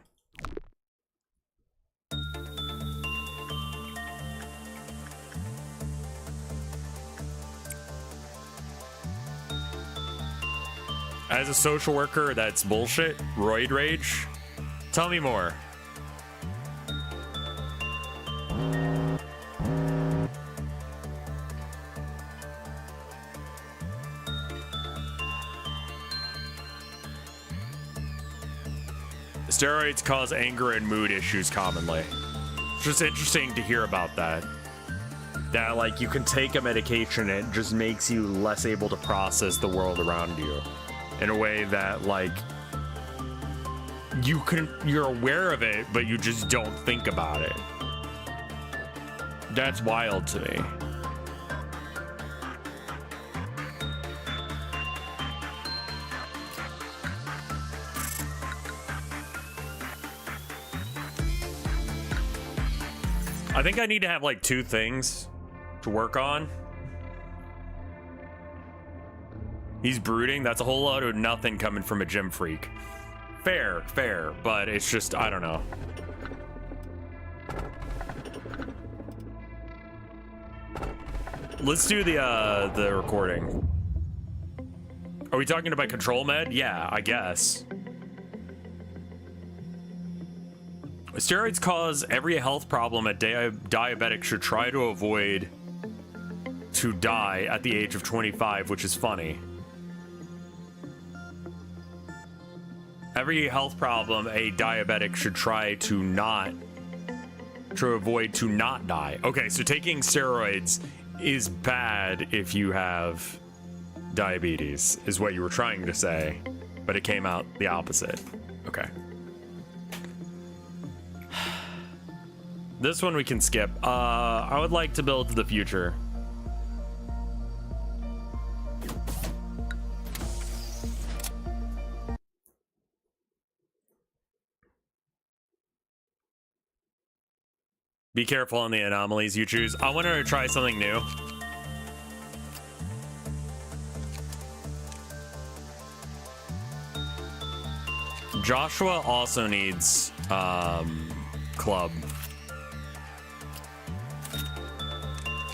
As a social worker, that's bullshit. Roid rage. Tell me more. Steroids cause anger and mood issues commonly. It's just interesting to hear about that. That, like, you can take a medication and it just makes you less able to process the world around you in a way that, like, you're aware of it, but you just don't think about it. That's wild to me. I think I need to have, like, 2 things to work on. He's brooding. That's a whole lot of nothing coming from a gym freak. Fair, but it's just, I don't know. Let's do the recording. Are we talking about control med? Yeah, I guess. Steroids cause every health problem a diabetic should try to avoid to die at the age of 25, which is funny. Every health problem a diabetic should try to avoid to not die. Okay, so taking steroids is bad if you have diabetes, is what you were trying to say, but it came out the opposite. Okay. This one we can skip. I would like to build to the future. Be careful on the anomalies you choose. I wanted to try something new. Joshua also needs club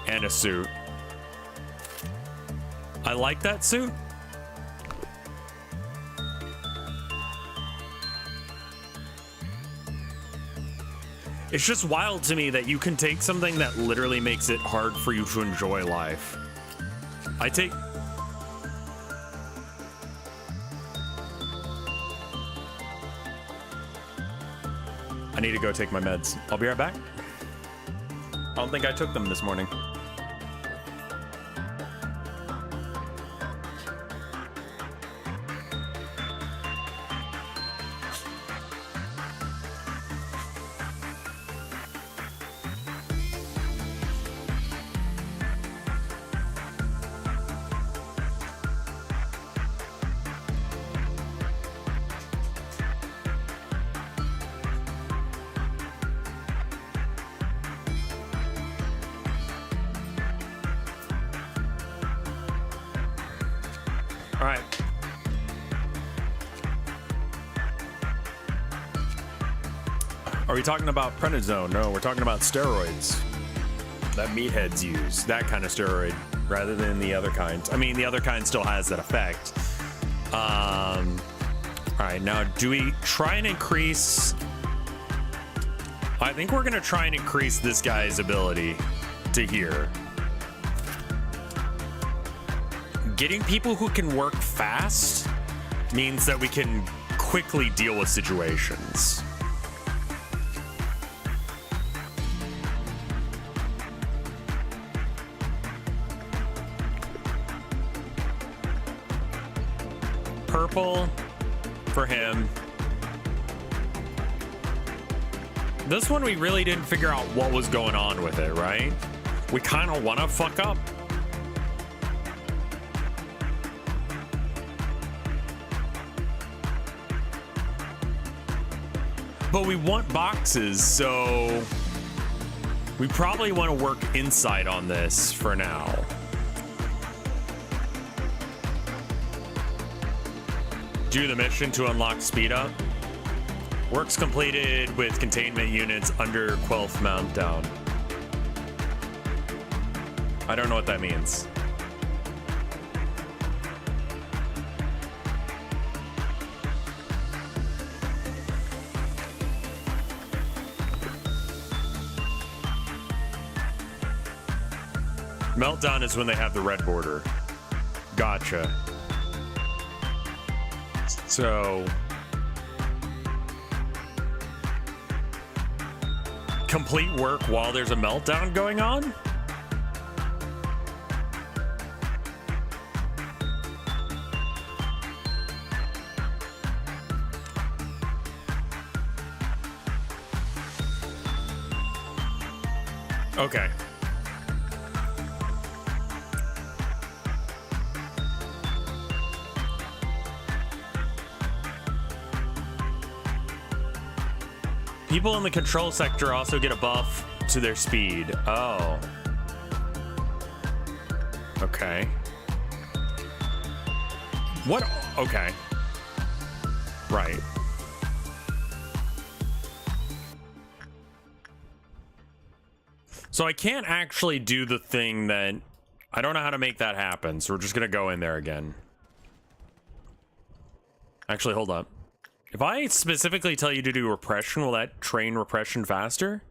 and a suit. I like that suit. It's just wild to me that you can take something that literally makes it hard for you to enjoy life. I need to go take my meds. I'll be right back. I don't think I took them this morning. All right. Are we talking about prednisone? No, we're talking about steroids that meatheads use. That kind of steroid rather than the other kind. I mean, the other kind still has that effect. All right, now do we try and increase... I think we're going to try and increase this guy's ability to hear. Getting people who can work fast means that we can quickly deal with situations. Purple for him. This one we really didn't figure out what was going on with it, right? We kind of want to fuck up. But we want boxes, so we probably want to work inside on this for now. Do the mission to unlock speed up. Works completed with containment units under 12th meltdown. I don't know what that means. Meltdown is when they have the red border. Gotcha. So... complete work while there's a meltdown going on? Okay. People in the control sector also get a buff to their speed. Oh. Okay. What? Okay. Right. So I can't actually do the thing that... I don't know how to make that happen, so we're just gonna go in there again. Actually, hold up. If I specifically tell you to do repression, will that train repression faster?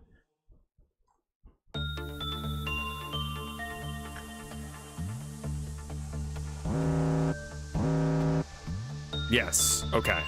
Yes. Okay.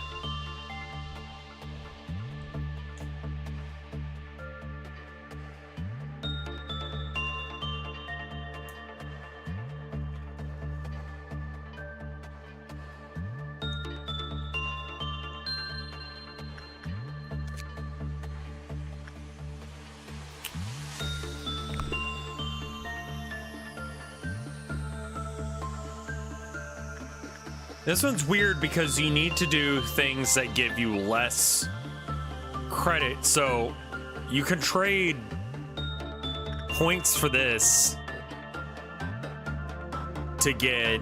This one's weird because you need to do things that give you less credit. So you can trade points for this to get...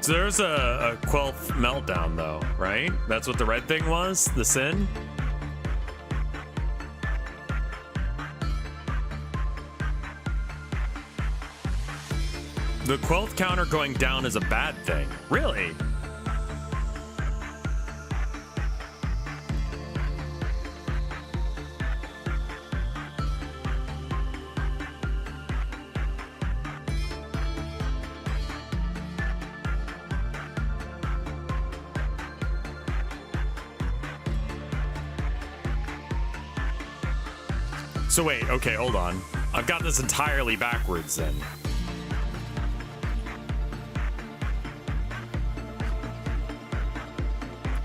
So there's a 12th meltdown, though, right? That's what the red thing was? The sin? the quelth counter going down is a bad thing. Really? So wait, okay, hold on. I've got this entirely backwards then.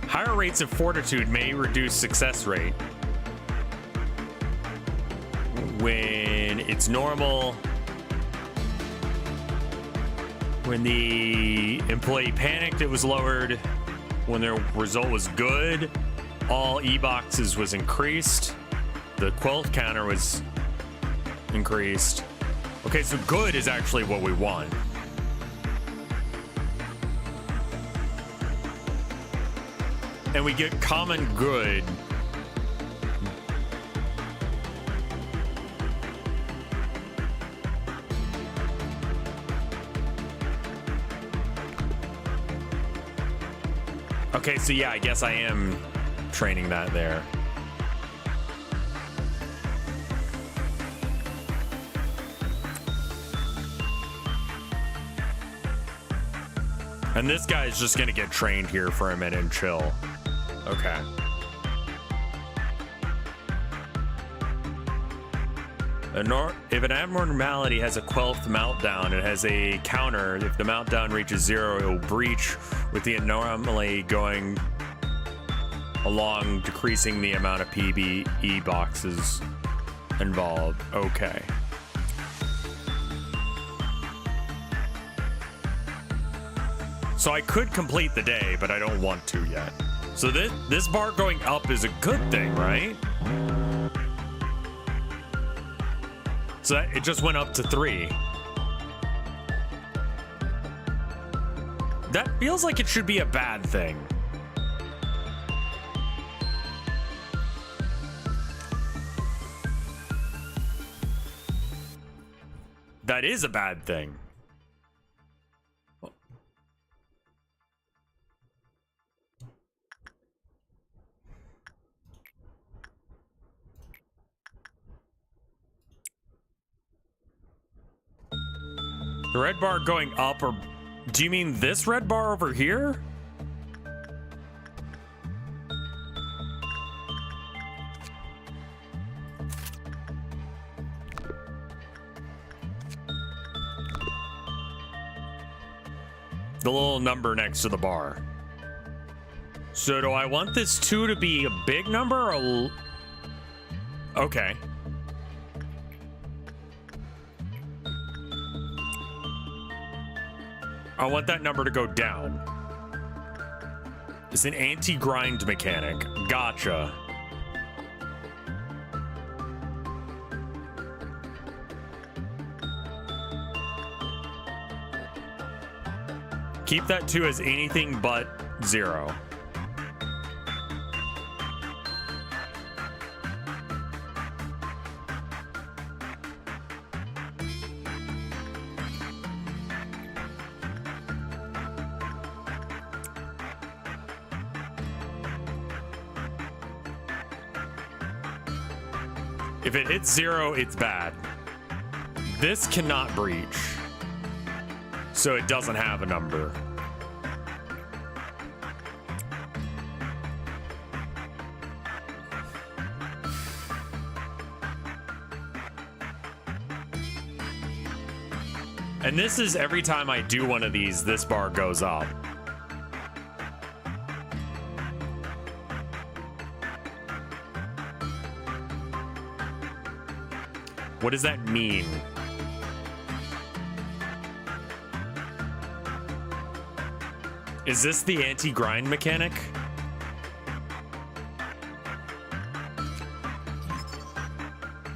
Higher rates of fortitude may reduce success rate. When it's normal. When the employee panicked, it was lowered. When their result was good, all E-boxes was increased. The quelth counter was increased. Okay, so good is actually what we want. And we get common good. Okay, so yeah, I guess I am training that there. And this guy is just gonna get trained here for a minute and chill. Okay. If an abnormality has a quelth meltdown, it has a counter. If the meltdown reaches 0, it will breach, with the anomaly going along, decreasing the amount of PBE boxes involved. Okay. So I could complete the day, but I don't want to yet. So this bar going up is a good thing, right? So it just went up to 3. That feels like it should be a bad thing. That is a bad thing. The red bar going up, or do you mean this red bar over here? The little number next to the bar. So do I want this 2 to be a big number or... Okay. I want that number to go down. It's an anti-grind mechanic. Gotcha. Keep that 2 as anything but 0. If it hits 0, it's bad. This cannot breach, so it doesn't have a number. And this is every time I do one of these, this bar goes up. What does that mean? Is this the anti-grind mechanic?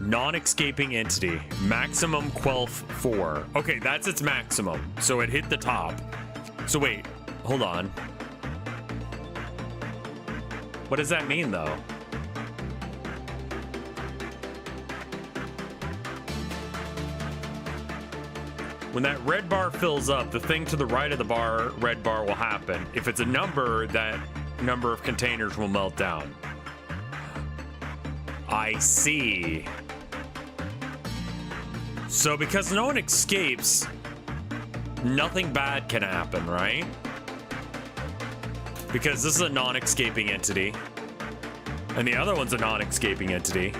Non-escaping entity. Maximum quelth 4. Okay, that's its maximum. So it hit the top. So wait, hold on. What does that mean though? When that red bar fills up, the thing to the right of the red bar will happen. If it's a number, that number of containers will melt down. I see. So because no one escapes, nothing bad can happen, right? Because this is a non-escaping entity. And the other one's a non-escaping entity.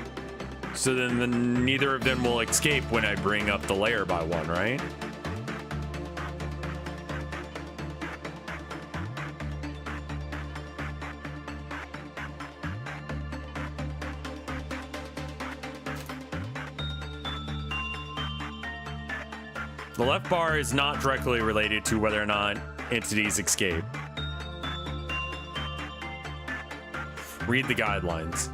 So then neither of them will escape when I bring up the layer by one, right? The left bar is not directly related to whether or not entities escape. Read the guidelines.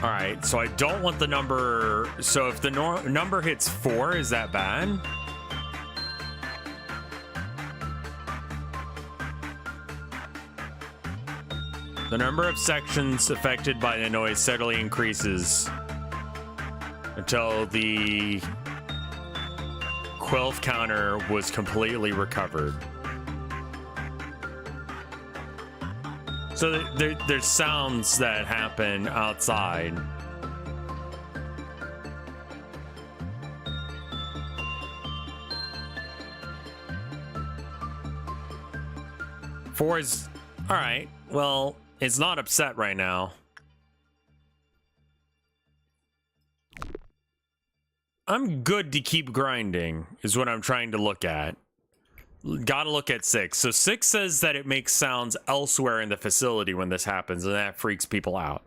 All right, so I don't want the number. So if the number hits 4, is that bad? The number of sections affected by the noise steadily increases until the Quelf counter was completely recovered. So there's sounds that happen outside. Four is all right. Well, it's not upset right now. I'm good to keep grinding, is what I'm trying to look at. Gotta look at 6. So 6 says that it makes sounds elsewhere in the facility when this happens, and that freaks people out.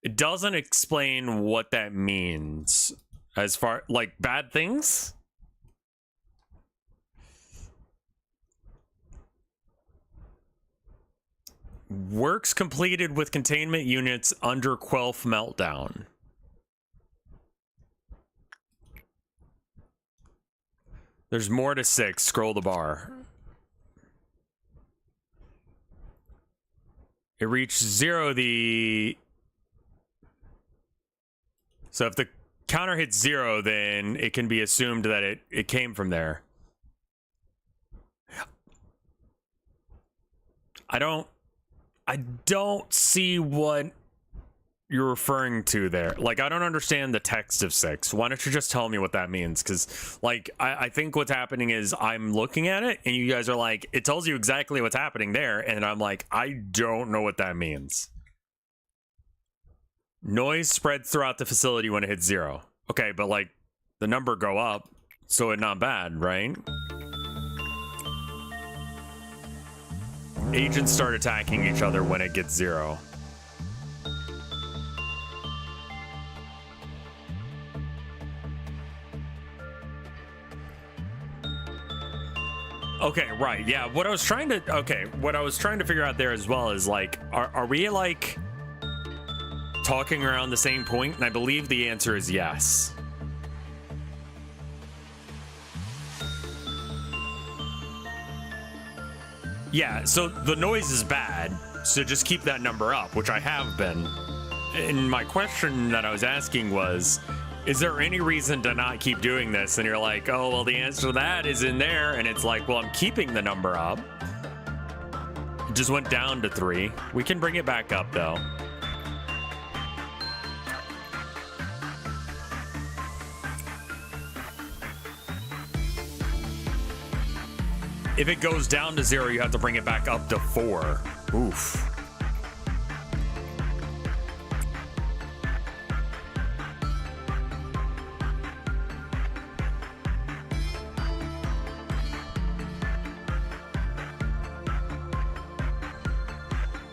It doesn't explain what that means. As far, like, bad things? Works completed with containment units under Quelf meltdown. There's more to 6. Scroll the bar. It reached 0. So if the counter hits 0, then it can be assumed that it came from there. I don't see what you're referring to there. Like, I don't understand the text of 6. Why don't you just tell me what that means? Because, like, I think what's happening is I'm looking at it and you guys are like, it tells you exactly what's happening there, and I'm like, I don't know what that means. Noise spread throughout the facility when it hits 0. Okay, but, like, the number go up, so it's not bad, right? Agents start attacking each other when it gets 0. Okay, right, yeah, what I was trying to figure out there as well is, like, are we, like, talking around the same point? And I believe the answer is yes. Yeah, so the noise is bad, so just keep that number up, which I have been. And my question that I was asking was, is there any reason to not keep doing this? And you're like, oh, well, the answer to that is in there. And it's like, well, I'm keeping the number up. It just went down to 3. We can bring it back up, though. If it goes down to 0, you have to bring it back up to 4. Oof.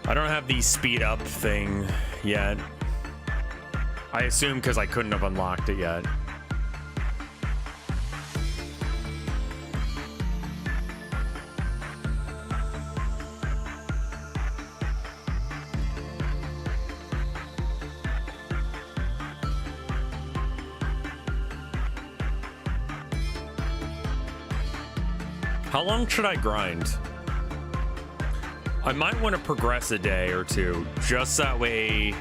I don't have the speed up thing yet. I assume because I couldn't have unlocked it yet. How long should I grind? I might want to progress a day or two, just that way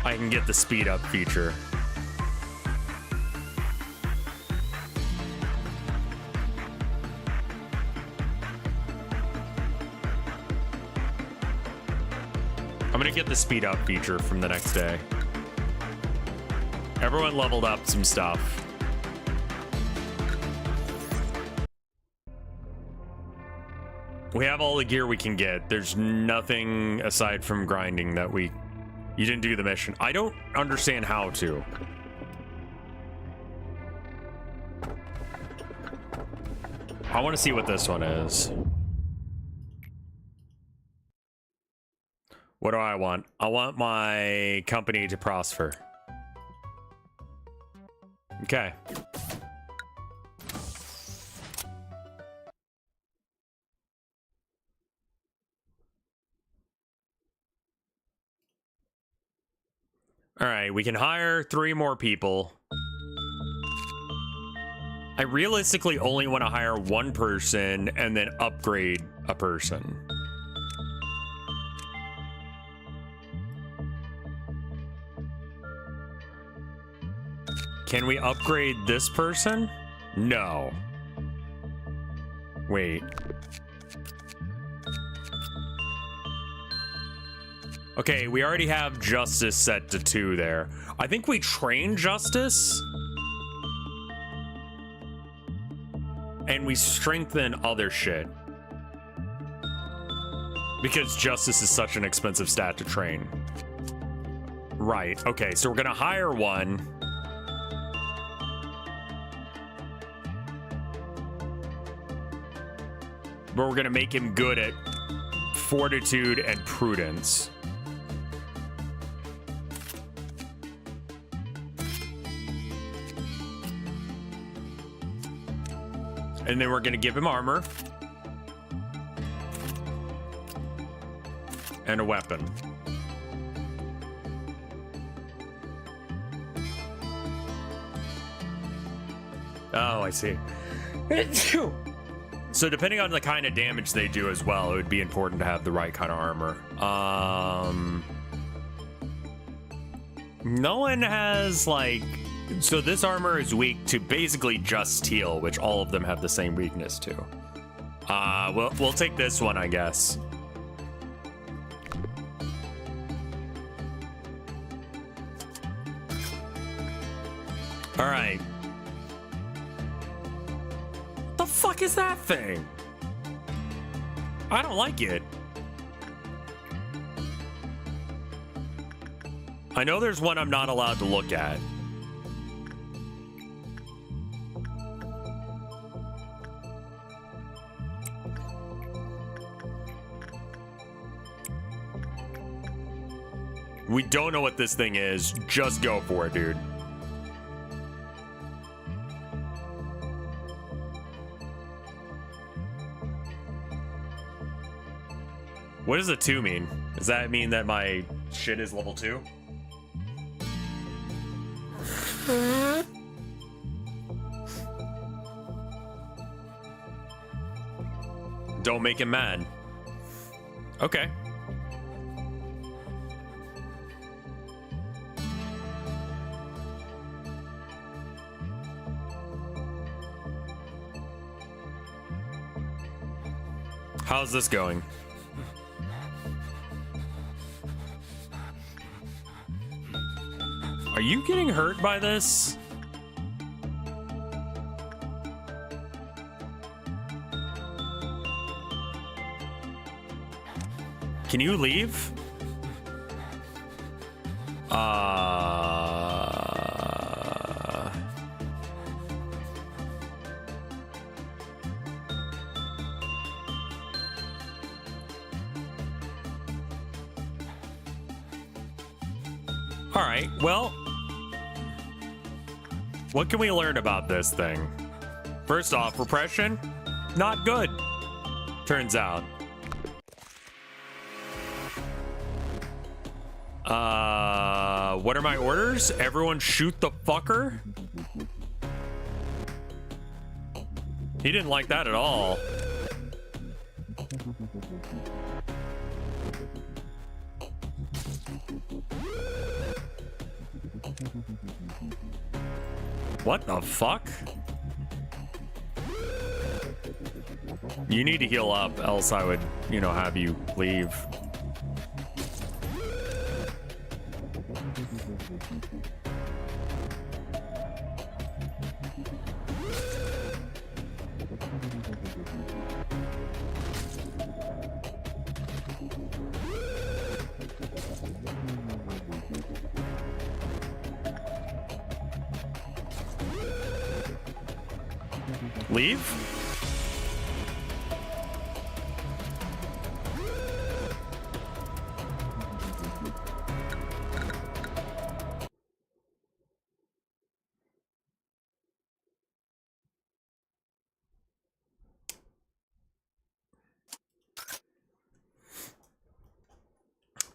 I can get the speed up feature. I'm gonna get the speed up feature from the next day. Everyone leveled up some stuff. We have all the gear we can get. There's nothing aside from grinding that we... You didn't do the mission. I don't understand how to. I want to see what this one is. What do I want? I want my company to prosper. Okay. All right, we can hire 3 more people. I realistically only want to hire 1 person and then upgrade a person. Can we upgrade this person? No. Wait. Okay, we already have Justice set to 2 there. I think we train Justice. And we strengthen other shit. Because Justice is such an expensive stat to train. Right, okay, so we're gonna hire 1. But we're gonna make him good at Fortitude and Prudence. And then we're gonna give him armor. And a weapon. Oh, I see. So depending on the kind of damage they do as well, it would be important to have the right kind of armor. No one has like... So this armor is weak to basically just steel, which all of them have the same weakness to. We'll take this one, I guess. All right. What the fuck is that thing? I don't like it. I know there's one I'm not allowed to look at. We don't know what this thing is. Just go for it, dude. What does a 2 mean? Does that mean that my shit is level 2? Don't make him mad. Okay. How's this going? Are you getting hurt by this? Can you leave? All right, well, what can we learn about this thing? First off, repression, not good, turns out. What are my orders? Everyone shoot the fucker? He didn't like that at all. What the fuck? You need to heal up, else I would, you know, have you leave. Leave?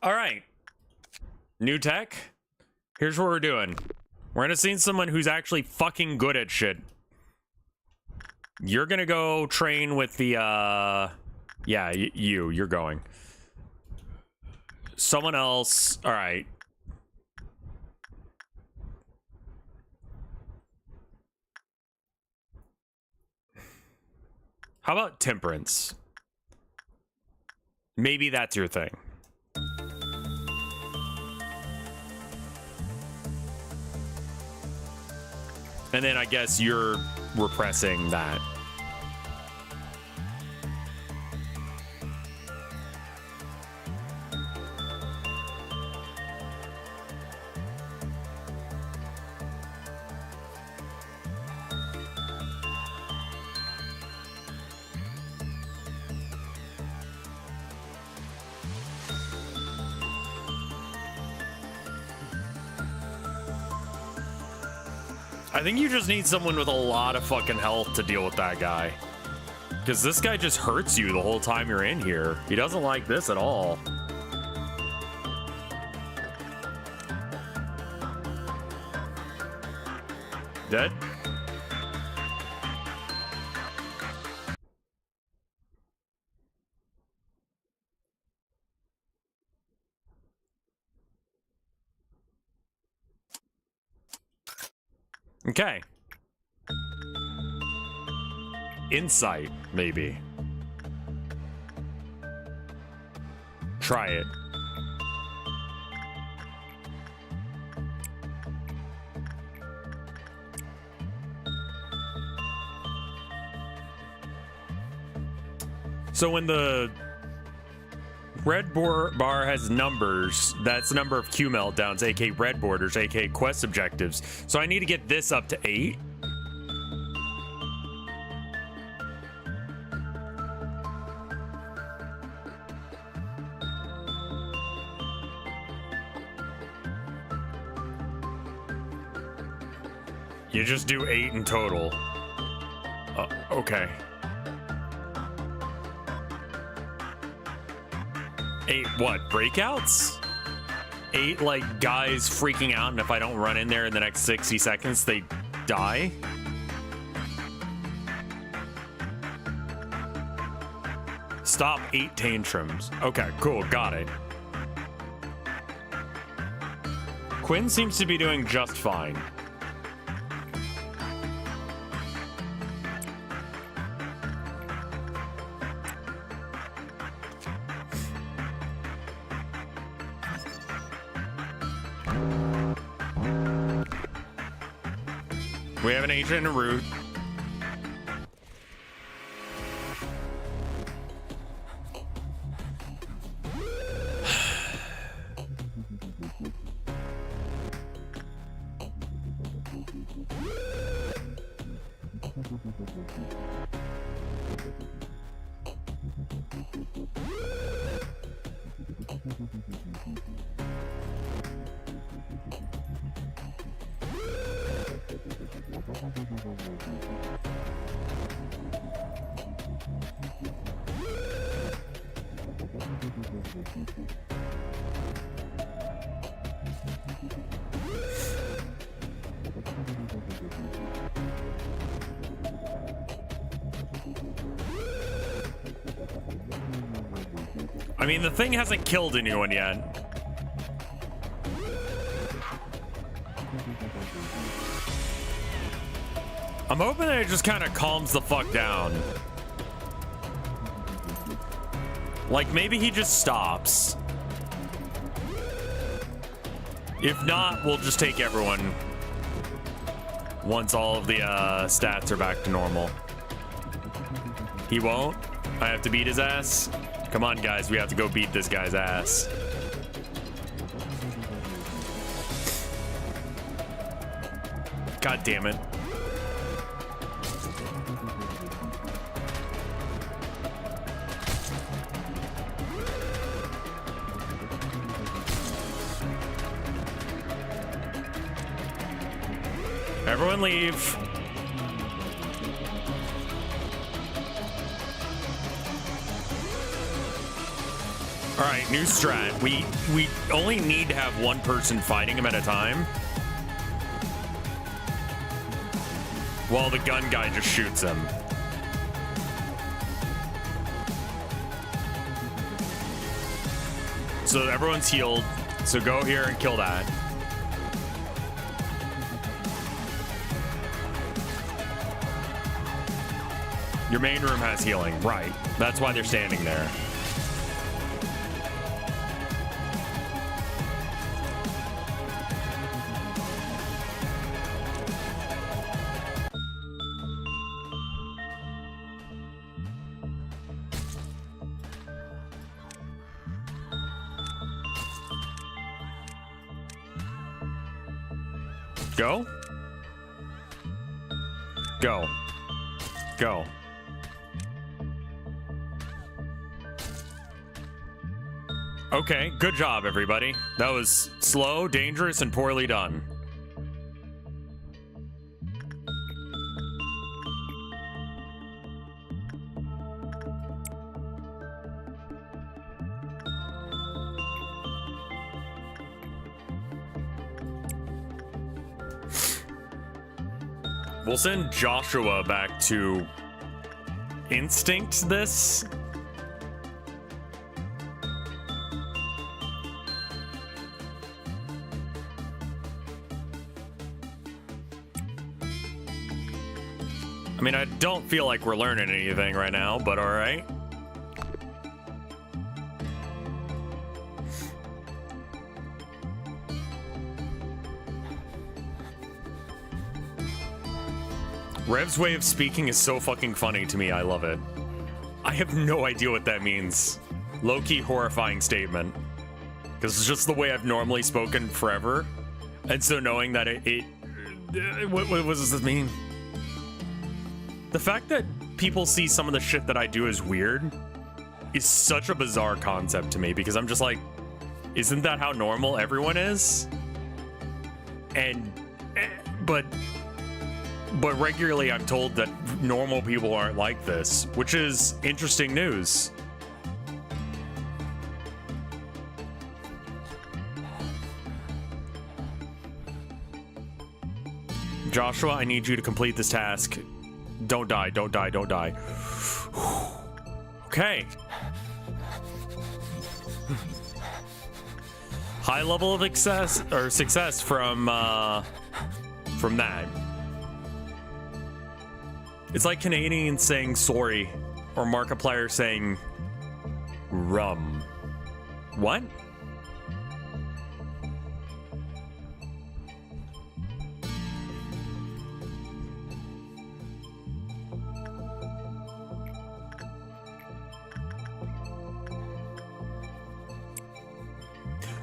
All right. New tech. Here's what we're doing. We're gonna see someone who's actually fucking good at shit. You're gonna go train with the, yeah, you're going. Someone else, all right. How about temperance? Maybe that's your thing. And then I guess you're repressing that. I think you just need someone with a lot of fucking health to deal with that guy. Because this guy just hurts you the whole time you're in here. He doesn't like this at all. Dead? Okay. Insight, maybe. Try it. So when the red bar has numbers, that's the number of Q meltdowns, aka red borders, aka quest objectives. So I need to get this up to 8. You just do 8 in total. Okay. 8 what? Breakouts? 8 like guys freaking out, and if I don't run in there in the next 60 seconds, they die? Stop 8 tantrums. Okay, cool, got it. Quinn seems to be doing just fine. We have an agent en route. I mean, the thing hasn't killed anyone yet. I'm hoping that it just kind of calms the fuck down. Like, maybe he just stops. If not, we'll just take everyone once all of the stats are back to normal. He won't? I have to beat his ass? Come on, guys. We have to go beat this guy's ass. God damn it. Everyone leave. All right, new strat. We only need to have one person fighting him at a time, while the gun guy just shoots him. So everyone's healed. So go here and kill that. Your main room has healing, right? That's why they're standing there. Go. Go. Go. Okay, good job, everybody. That was slow, dangerous, and poorly done. We'll send Joshua back to instinct this. I mean, I don't feel like we're learning anything right now, but all right. Rev's way of speaking is so fucking funny to me. I love it. I have no idea what that means. Low-key horrifying statement. Because it's just the way I've normally spoken forever. And so knowing that what does this mean? The fact that people see some of the shit that I do as weird is such a bizarre concept to me, because I'm just like, isn't that how normal everyone is? And, but regularly I'm told that normal people aren't like this, which is interesting news. Joshua, I need you to complete this task. Don't die, don't die, don't die. Okay. High level of success from that. It's like Canadians saying sorry, or Markiplier saying rum. What?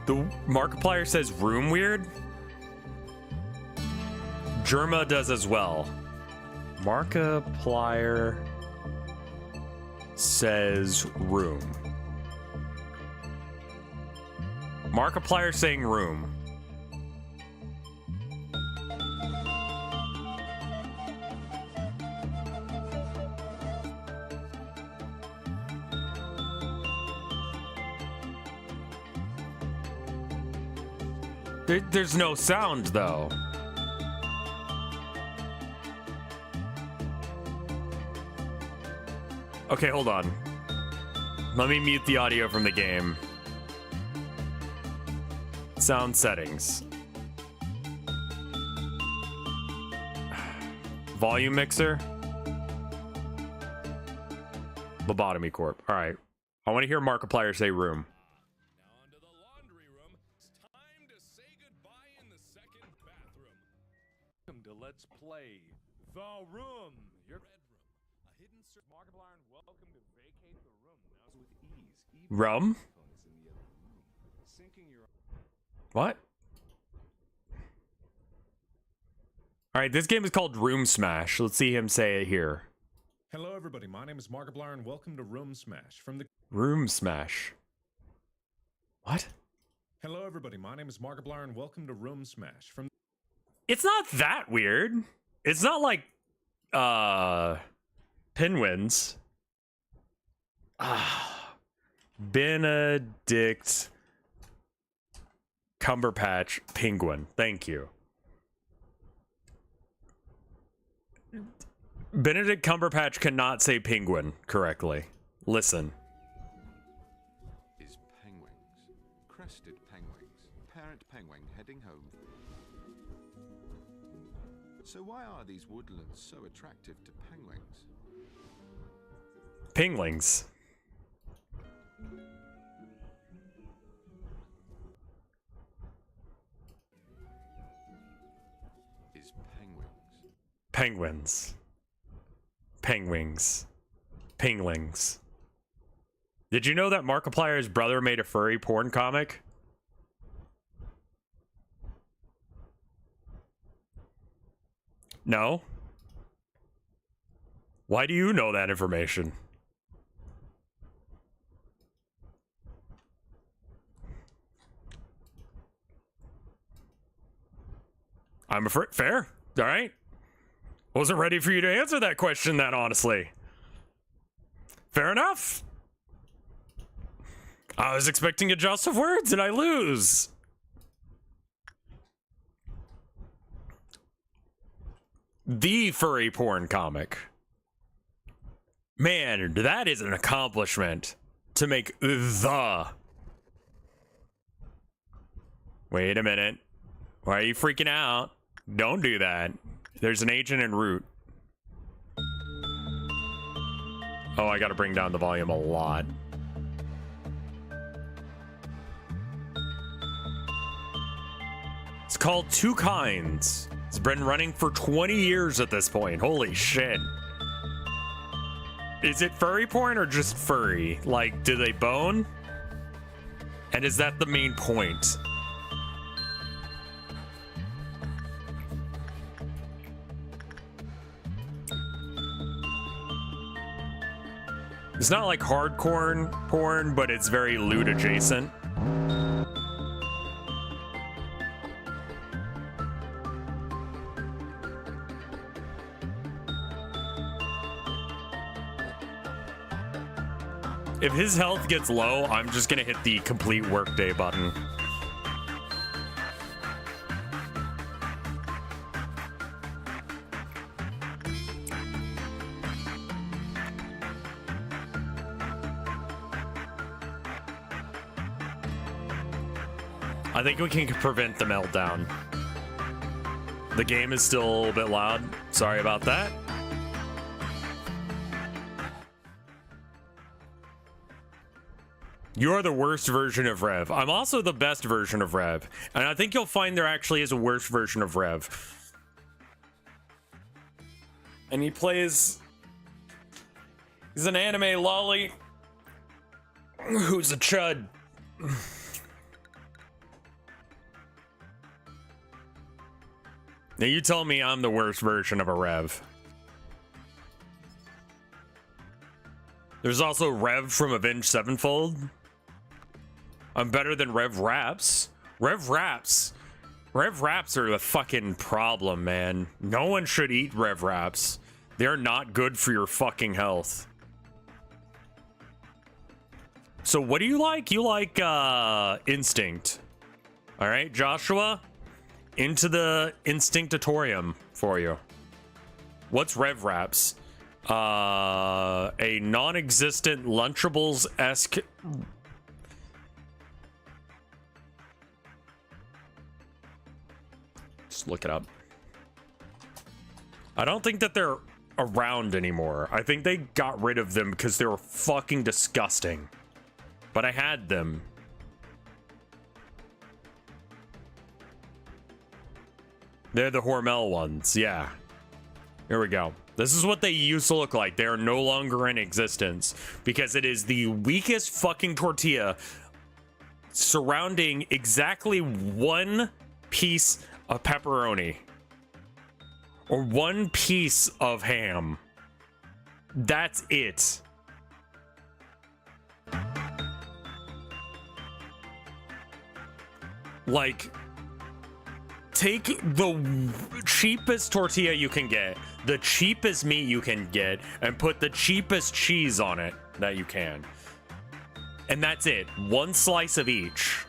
The Markiplier says room weird. Germa does as well. Markiplier says room. Markiplier saying room. There's no sound though. Okay, hold on. Let me mute the audio from the game. Sound settings. volume mixer. Lobotomy Corp. All right. I want to hear Markiplier say room. Now onto the laundry room. It's time to say goodbye in the second bathroom. Welcome to Let's Play The Room. Your bedroom. A hidden Markiplier, and welcome to vacate the room. Now with ease. Even Rum? components in the other room. Syncing your What? All right, this game is called Room Smash. Let's see him say it here. Hello, everybody. My name is Markiplier, and welcome to Room Smash from the. Room Smash. What? Hello, everybody. My name is Markiplier, and welcome to Room Smash from. It's not that weird. It's not like Pinwins. Benedict Cumberpatch Penguin. Thank you. Benedict Cumberpatch cannot say penguin correctly. Listen. Is penguins, crested penguins, parent penguin heading home. So why are these woodlands so attractive to penguins? Penguins. Is penguins. Penguins. Penguins. Penglings. Did you know that Markiplier's brother made a furry porn comic? No? Why do you know that information? I'm afraid. Fair. All right. Wasn't ready for you to answer that question that honestly. Fair enough. I was expecting a joust of words and I lose. The furry porn comic. Man, that is an accomplishment to make the. Wait a minute. Why are you freaking out? Don't do that. There's an agent en route. Oh, I gotta bring down the volume a lot. It's called Two Kinds. It's been running for 20 years at this point. Holy shit. Is it furry porn or just furry? Like, do they bone? And is that the main point? It's not like hardcore porn, but it's very lewd adjacent. If his health gets low, I'm just gonna hit the complete workday button. I think we can prevent the meltdown. The game is still a little bit loud. Sorry about that. You're the worst version of Rev. I'm also the best version of Rev. And I think you'll find there actually is a worse version of Rev. And he plays... He's an anime lolly who's a chud. Now you tell me I'm the worst version of a Rev. There's also Rev from Avenged Sevenfold. I'm better than Rev Raps. Rev Raps are the fucking problem, man. No one should eat Rev Raps. They're not good for your fucking health. So what do you like? You like Instinct. All right, Joshua? Into the Instinctatorium for you. What's Rev Raps? A non-existent Lunchables-esque... Just look it up. I don't think that they're around anymore. I think they got rid of them because they were fucking disgusting. But I had them. They're the Hormel ones, yeah. Here we go. This is what they used to look like. They are no longer in existence because it is the weakest fucking tortilla surrounding exactly one piece of pepperoni or one piece of ham. That's it. Like, take the cheapest tortilla you can get, the cheapest meat you can get, and put the cheapest cheese on it that you can. And that's it. One slice of each.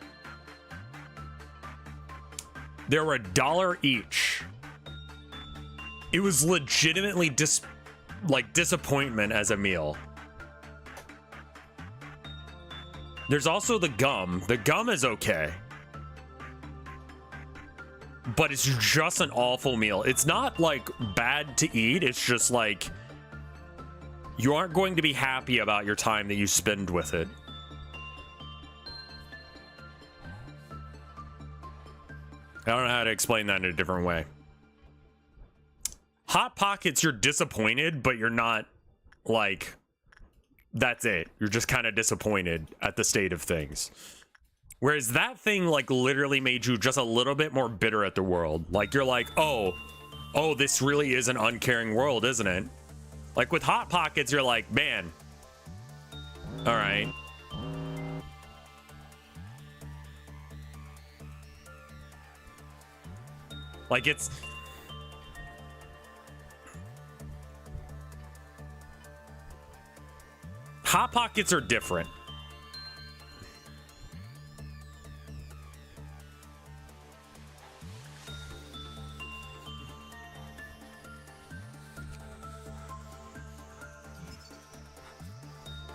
They were $1 each. It was legitimately disappointment as a meal. There's also the gum. The gum is okay. But it's just an awful meal. It's not like bad to eat. It's just like you aren't going to be happy about your time that you spend with it. I don't know how to explain that in a different way. Hot Pockets, you're disappointed, but you're not like, that's it. You're just kind of disappointed at the state of things. Whereas that thing, like, literally made you just a little bit more bitter at the world. Like, you're like, oh, this really is an uncaring world, isn't it? Like, with Hot Pockets, you're like, man, all right. Like, it's... Hot Pockets are different.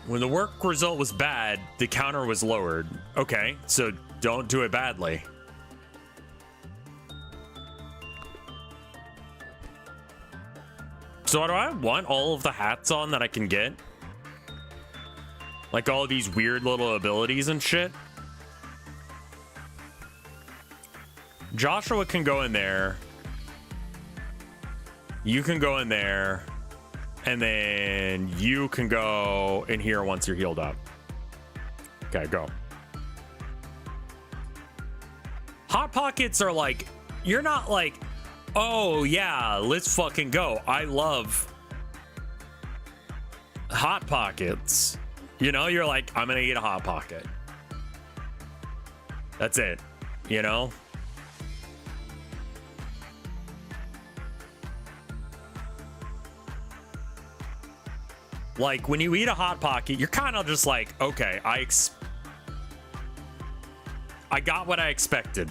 When the work result was bad, the counter was lowered. Okay, so don't do it badly. So do I want all of the hats on that I can get? Like all of these weird little abilities and shit? Joshua can go in there. You can go in there. And then you can go in here once you're healed up. Okay, go. Hot Pockets are like, you're not like, oh yeah, let's fucking go. I love Hot Pockets. You know, you're like, I'm gonna eat a Hot Pocket. That's it, you know? Like, when you eat a Hot Pocket, you're kind of just like, okay, I got what I expected.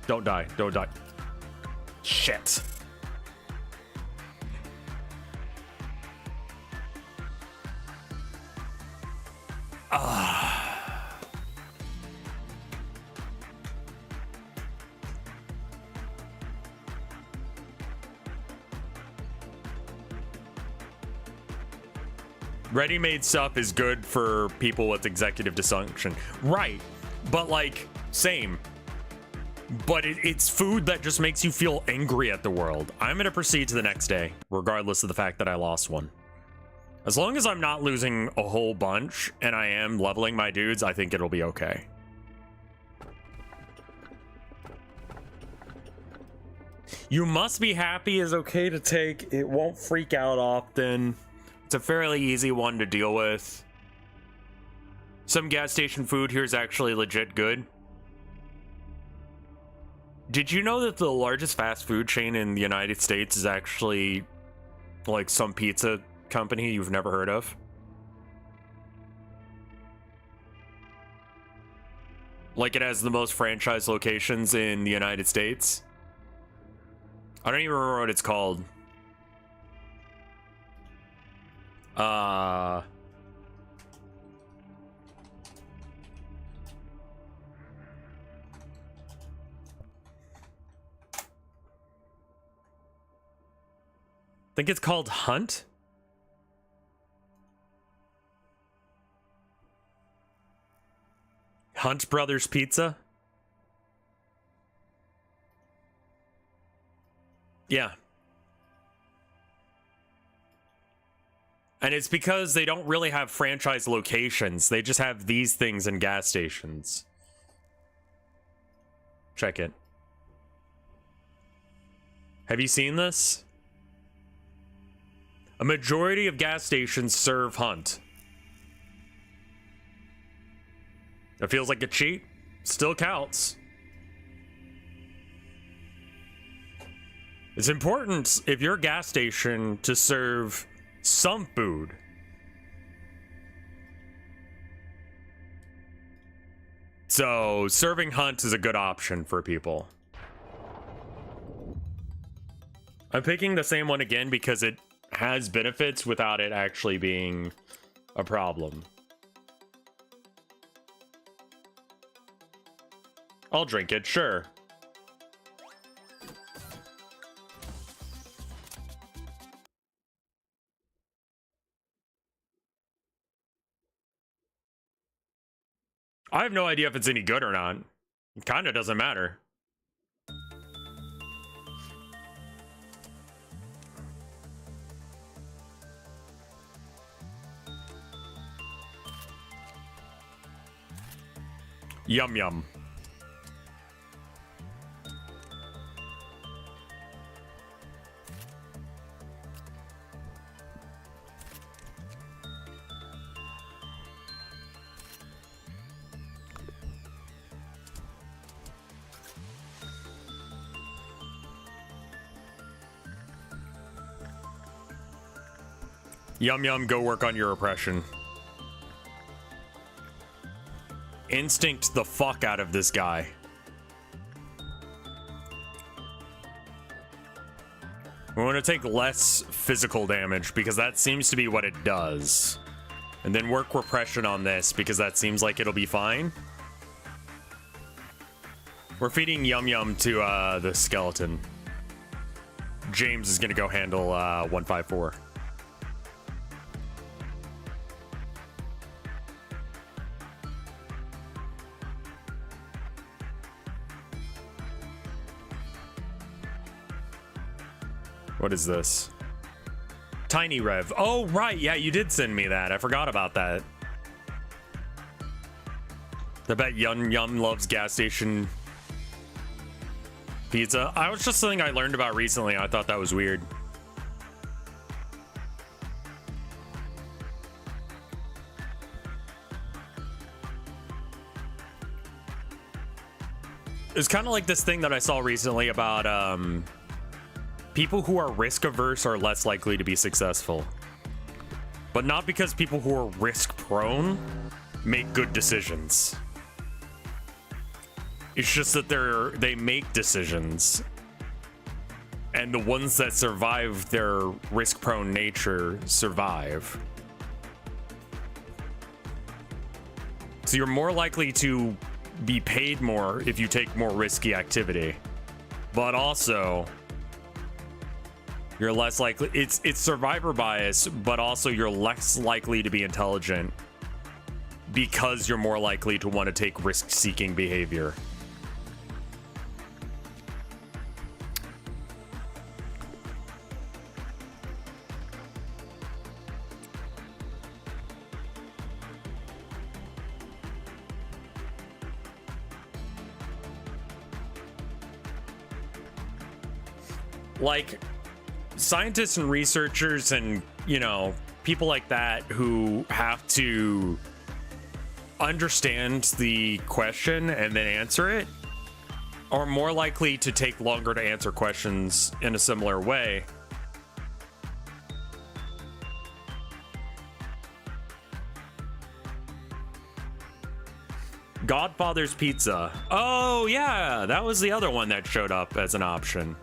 Don't die. Don't die. Shit. Ready-made stuff is good for people with executive dysfunction. Right. But, like, same. But it's food that just makes you feel angry at the world. I'm going to proceed to the next day, regardless of the fact that I lost one. As long as I'm not losing a whole bunch and I am leveling my dudes, I think it'll be okay. You must be happy is okay to take. It won't freak out often. It's a fairly easy one to deal with. Some gas station food here is actually legit good. Did you know that the largest fast food chain in the United States is actually like some pizza company you've never heard of? Like, it has the most franchise locations in the United States. I don't even remember what it's called. think it's called Hunt. Hunt Brothers Pizza. Yeah. And it's because they don't really have franchise locations. They just have these things in gas stations. Check it. Have you seen this? A majority of gas stations serve Hunt. It feels like a cheat. Still counts. It's important if you're a gas station to serve some food. So serving Hunt is a good option for people. I'm picking the same one again because it has benefits without it actually being a problem. I'll drink it, sure. I have no idea if it's any good or not. It kind of doesn't matter. Yum yum. Yum yum, go work on your oppression. Instinct the fuck out of this guy. We want to take less physical damage because that seems to be what it does. And then work repression on this because that seems like it'll be fine. We're feeding Yum Yum to the skeleton. James is going to go handle 154. What is this? Tiny Rev. Oh, right. Yeah, you did send me that. I forgot about that. I bet Yum Yum loves gas station pizza. I was just something I learned about recently. I thought that was weird. It's kind of like this thing that I saw recently about people who are risk averse are less likely to be successful. But not because people who are risk prone make good decisions. It's just that they make decisions. And the ones that survive their risk prone nature survive. So you're more likely to be paid more if you take more risky activity. But also, you're less likely, it's survivor bias, but also you're less likely to be intelligent because you're more likely to want to take risk-seeking behavior. Like, scientists and researchers and, you know, people like that who have to understand the question and then answer it are more likely to take longer to answer questions in a similar way. Godfather's Pizza. Oh, yeah, that was the other one that showed up as an option.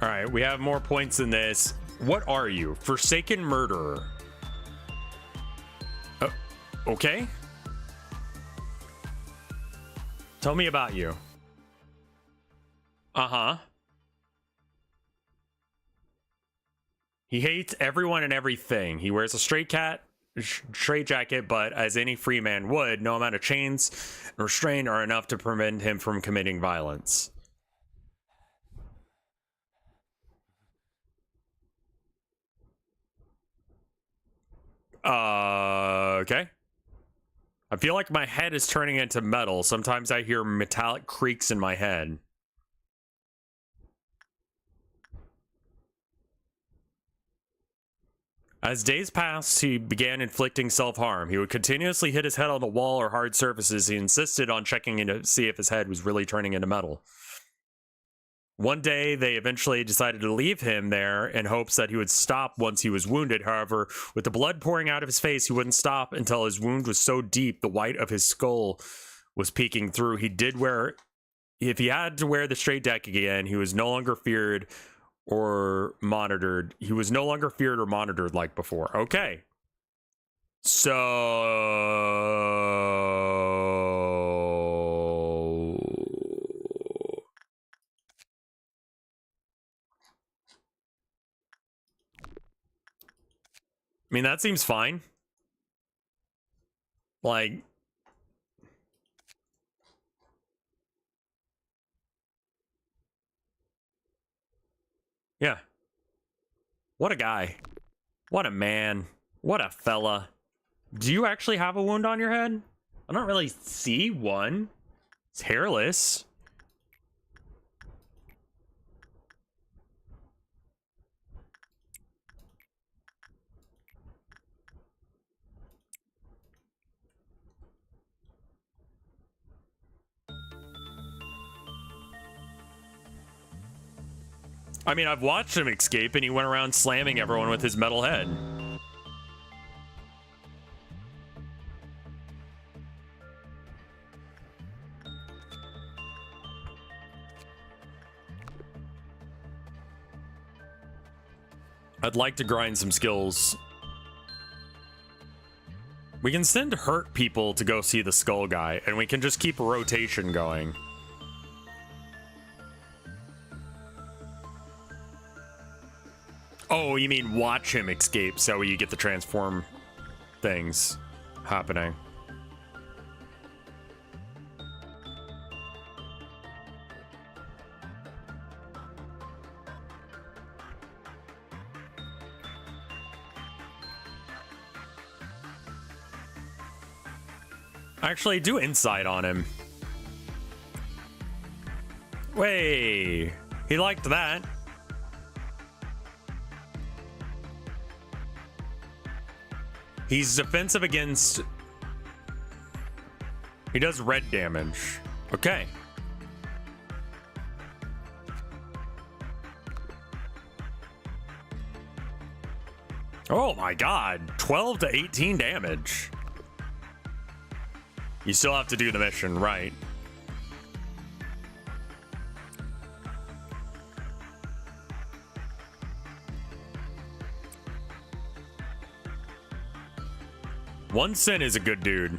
All right, we have more points than this. What are you? Forsaken murderer. Okay. Tell me about you. Uh-huh. He hates everyone and everything. He wears a straight jacket, but as any free man would, no amount of chains and restraint are enough to prevent him from committing violence. Okay. I feel like my head is turning into metal. Sometimes I hear metallic creaks in my head. As days passed, he began inflicting self-harm. He would continuously hit his head on the wall or hard surfaces. He insisted on checking in to see if his head was really turning into metal. One day, they eventually decided to leave him there in hopes that he would stop once he was wounded. However, with the blood pouring out of his face, he wouldn't stop until his wound was so deep the white of his skull was peeking through. If he had to wear the straight jacket again, he was no longer feared or monitored. He was no longer feared or monitored like before. Okay. So... I mean, that seems fine. Like... Yeah. What a guy. What a man. What a fella. Do you actually have a wound on your head? I don't really see one. It's hairless. I mean, I've watched him escape and he went around slamming everyone with his metal head. I'd like to grind some skills. We can send hurt people to go see the skull guy, and we can just keep a rotation going. Oh, you mean watch him escape so you get the transform things happening. Actually, do insight on him. Way, he liked that. He's defensive against... He does red damage. Okay. Oh my god. 12 to 18 damage. You still have to do the mission, right? One Sin is a good dude.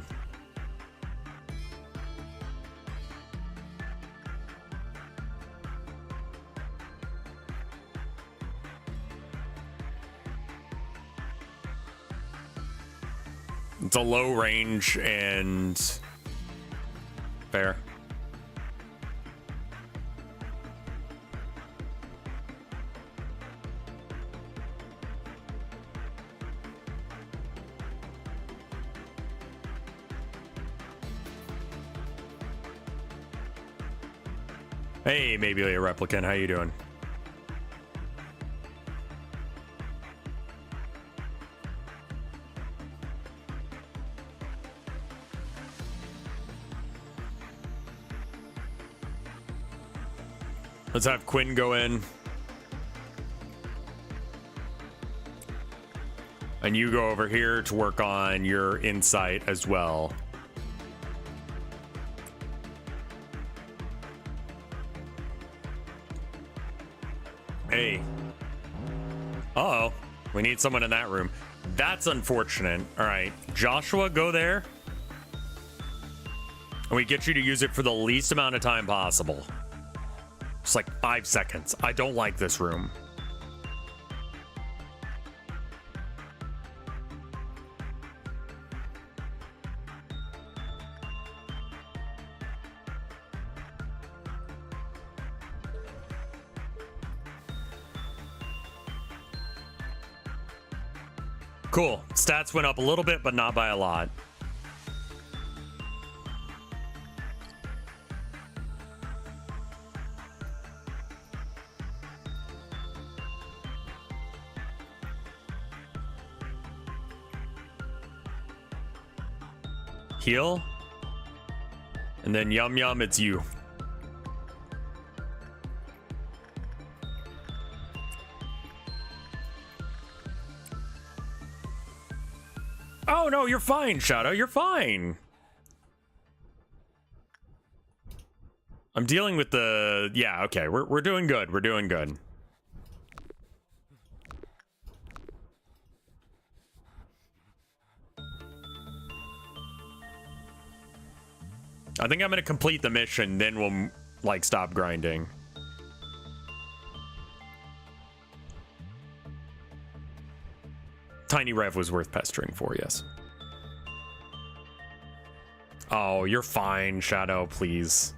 It's a low range and fair. Hey, maybe a replicant. How you doing? Let's have Quinn go in. And you go over here to work on your insight as well. Hey. Uh-oh. We need someone in that room. That's unfortunate. All right. Joshua, go there. And we get you to use it for the least amount of time possible. It's like 5 seconds. I don't like this room. Cool. Stats went up a little bit, but not by a lot. Heal. And then Yum Yum, it's you. Oh no, you're fine, Shadow. You're fine. I'm dealing with the... Yeah, okay. We're doing good. We're doing good. I think I'm going to complete the mission, then we'll, like, stop grinding. Tiny Rev was worth pestering for, yes. Oh, you're fine, Shadow, please.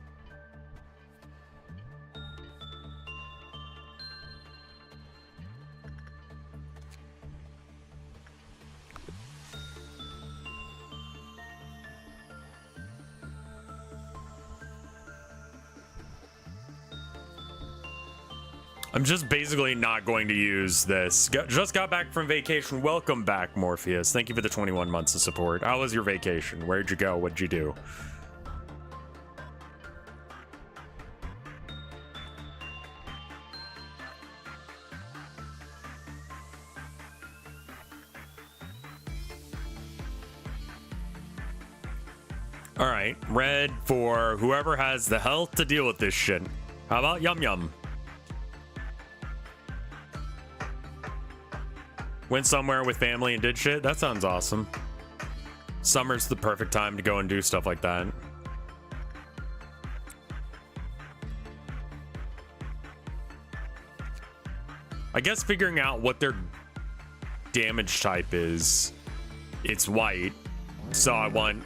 I'm just basically not going to use this. Just got back from vacation. Welcome back, Morpheus. Thank you for the 21 months of support. How was your vacation? Where'd you go? What'd you do? All right, red for whoever has the health to deal with this shit. How about Yum Yum? Went somewhere with family and did shit? That sounds awesome. Summer's the perfect time to go and do stuff like that. I guess figuring out what their damage type is. It's white, so I want...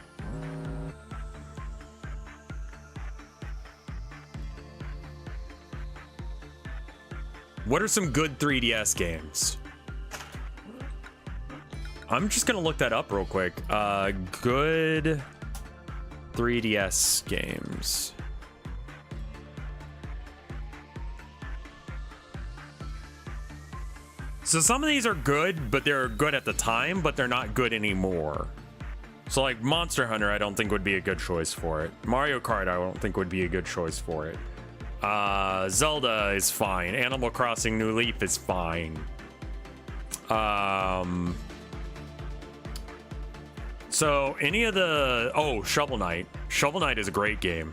What are some good 3DS games? I'm just gonna look that up real quick. Good 3DS games. So some of these are good, but they're good at the time, but they're not good anymore. So like Monster Hunter, I don't think would be a good choice for it. Mario Kart, I don't think would be a good choice for it. Zelda is fine. Animal Crossing New Leaf is fine. So any of the... Oh, Shovel Knight. Shovel Knight is a great game.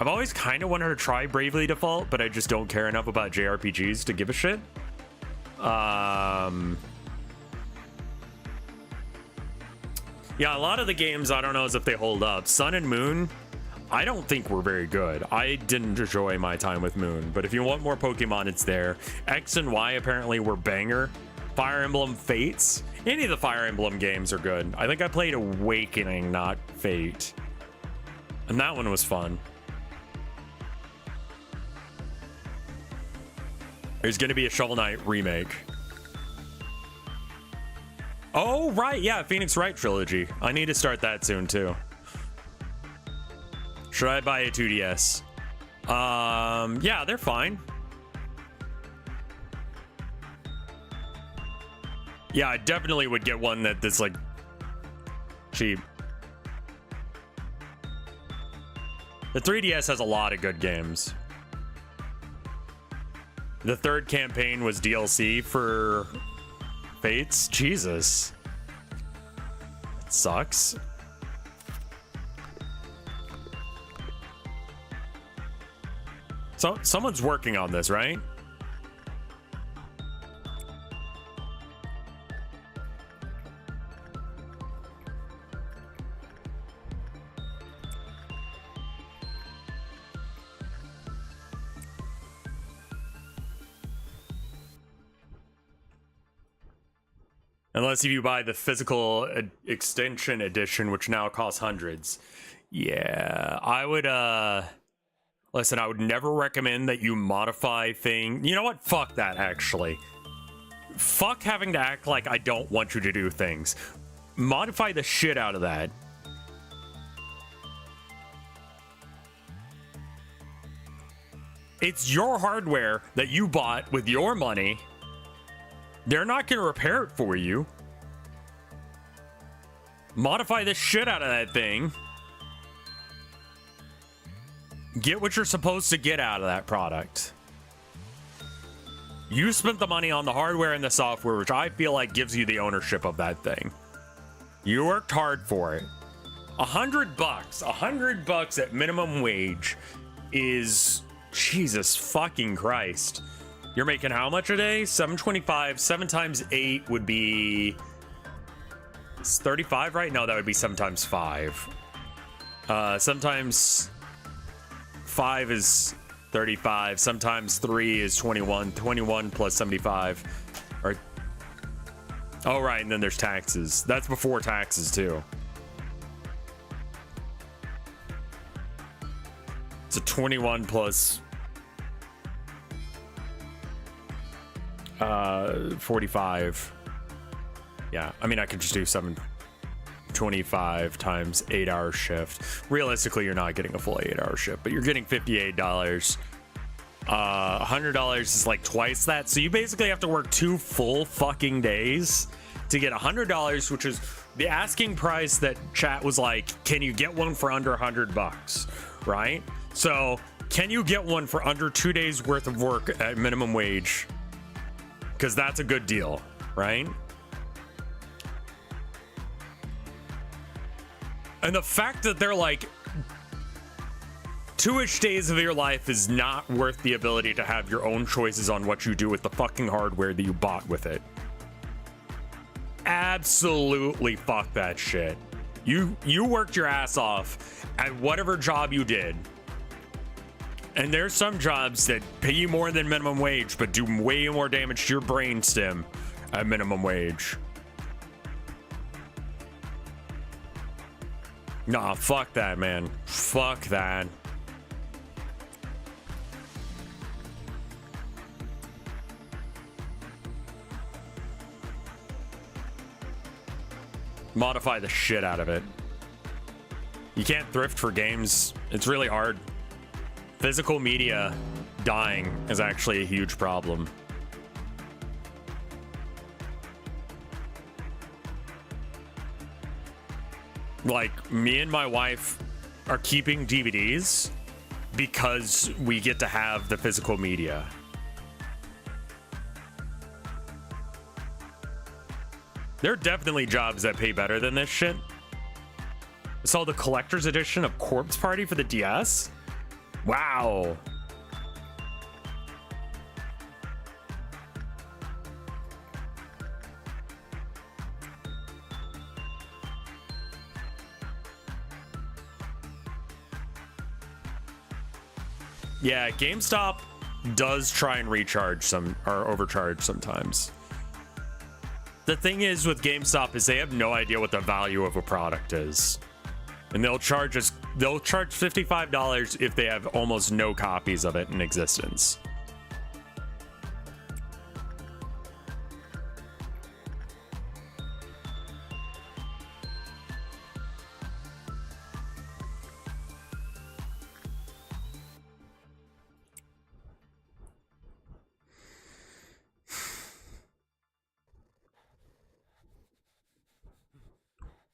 I've always kind of wanted to try Bravely Default, but I just don't care enough about JRPGs to give a shit. Yeah, a lot of the games, I don't know as if they hold up. Sun and Moon, I don't think were very good. I didn't enjoy my time with Moon, but if you want more Pokemon, it's there. X and Y apparently were banger. Fire Emblem Fates. Any of the Fire Emblem games are good. I think I played Awakening, not Fate. And that one was fun. There's going to be a Shovel Knight remake. Oh, right. Yeah, Phoenix Wright trilogy. I need to start that soon, too. Should I buy a 2DS? Yeah, they're fine. Yeah, I definitely would get one that's like cheap. The 3DS has a lot of good games. The third campaign was DLC for Fates. Jesus. It sucks. So someone's working on this, right? Unless if you buy the physical extension edition, which now costs hundreds. Yeah, I would, listen, I would never recommend that you modify thing. You know what? Fuck that, actually. Fuck having to act like I don't want you to do things. Modify the shit out of that. It's your hardware that you bought with your money. They're not going to repair it for you. Modify the shit out of that thing. Get what you're supposed to get out of that product. You spent the money on the hardware and the software, which I feel like gives you the ownership of that thing. You worked hard for it. $100, $100 at minimum wage is, Jesus fucking Christ. You're making how much a day? $7.25. 7 times 8 would be... It's 35, right? No, that would be 7 times 5. Sometimes 5 is 35. Sometimes 3 is 21. 21 plus 75. Or... Oh, right, and then there's taxes. That's before taxes, too. It's a 21 plus... 45. Yeah, I mean, I could just do 725 times 8-hour shift. Realistically, you're not getting a full 8-hour shift, but you're getting $58. $100 is like twice that. So you basically have to work 2 full fucking days to get $100, which is the asking price that chat was like, can you get one for under $100, right? So can you get one for under 2 days worth of work at minimum wage? Because that's a good deal, right? And the fact that they're like 2-ish days of your life is not worth the ability to have your own choices on what you do with the fucking hardware that you bought with it. Absolutely fuck that shit. You worked your ass off at whatever job you did. And there's some jobs that pay you more than minimum wage, but do way more damage to your brainstem at minimum wage. Nah, fuck that, man. Fuck that. Modify the shit out of it. You can't thrift for games. It's really hard. Physical media dying is actually a huge problem. Like, me and my wife are keeping DVDs because we get to have the physical media. There are definitely jobs that pay better than this shit. I saw the collector's edition of Corpse Party for the DS. Wow. Yeah, GameStop does try and recharge some or overcharge sometimes. The thing is with GameStop is they have no idea what the value of a product is. And they'll charge $55 if they have almost no copies of it in existence.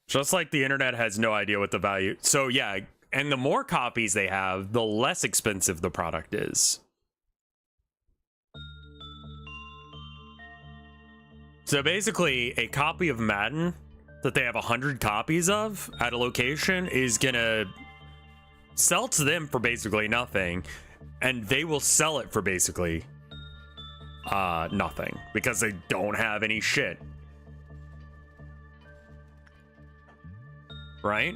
Just like the internet has no idea what the value. So yeah, and the more copies they have, the less expensive the product is. So basically, a copy of Madden that they have 100 copies of at a location is gonna sell to them for basically nothing. and they will sell it for basically nothing because they don't have any shit. Right?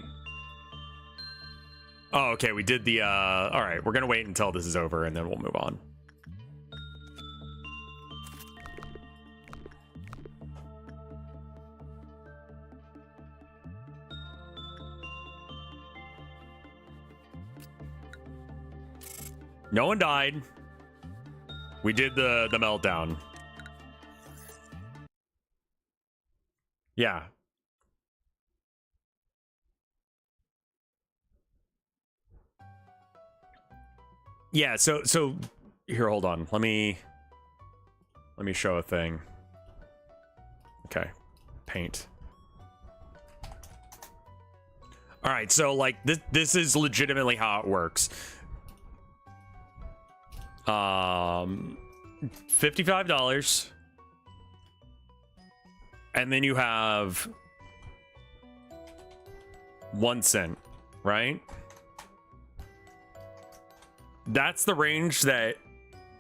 Oh, okay, we did the all right, we're gonna wait until this is over and then we'll move on. No one died. We did the meltdown. Yeah. Yeah, so here, hold on. Let me show a thing. Okay. Paint. All right, so like this is legitimately how it works. $55, and then you have 1 cent, right? That's the range that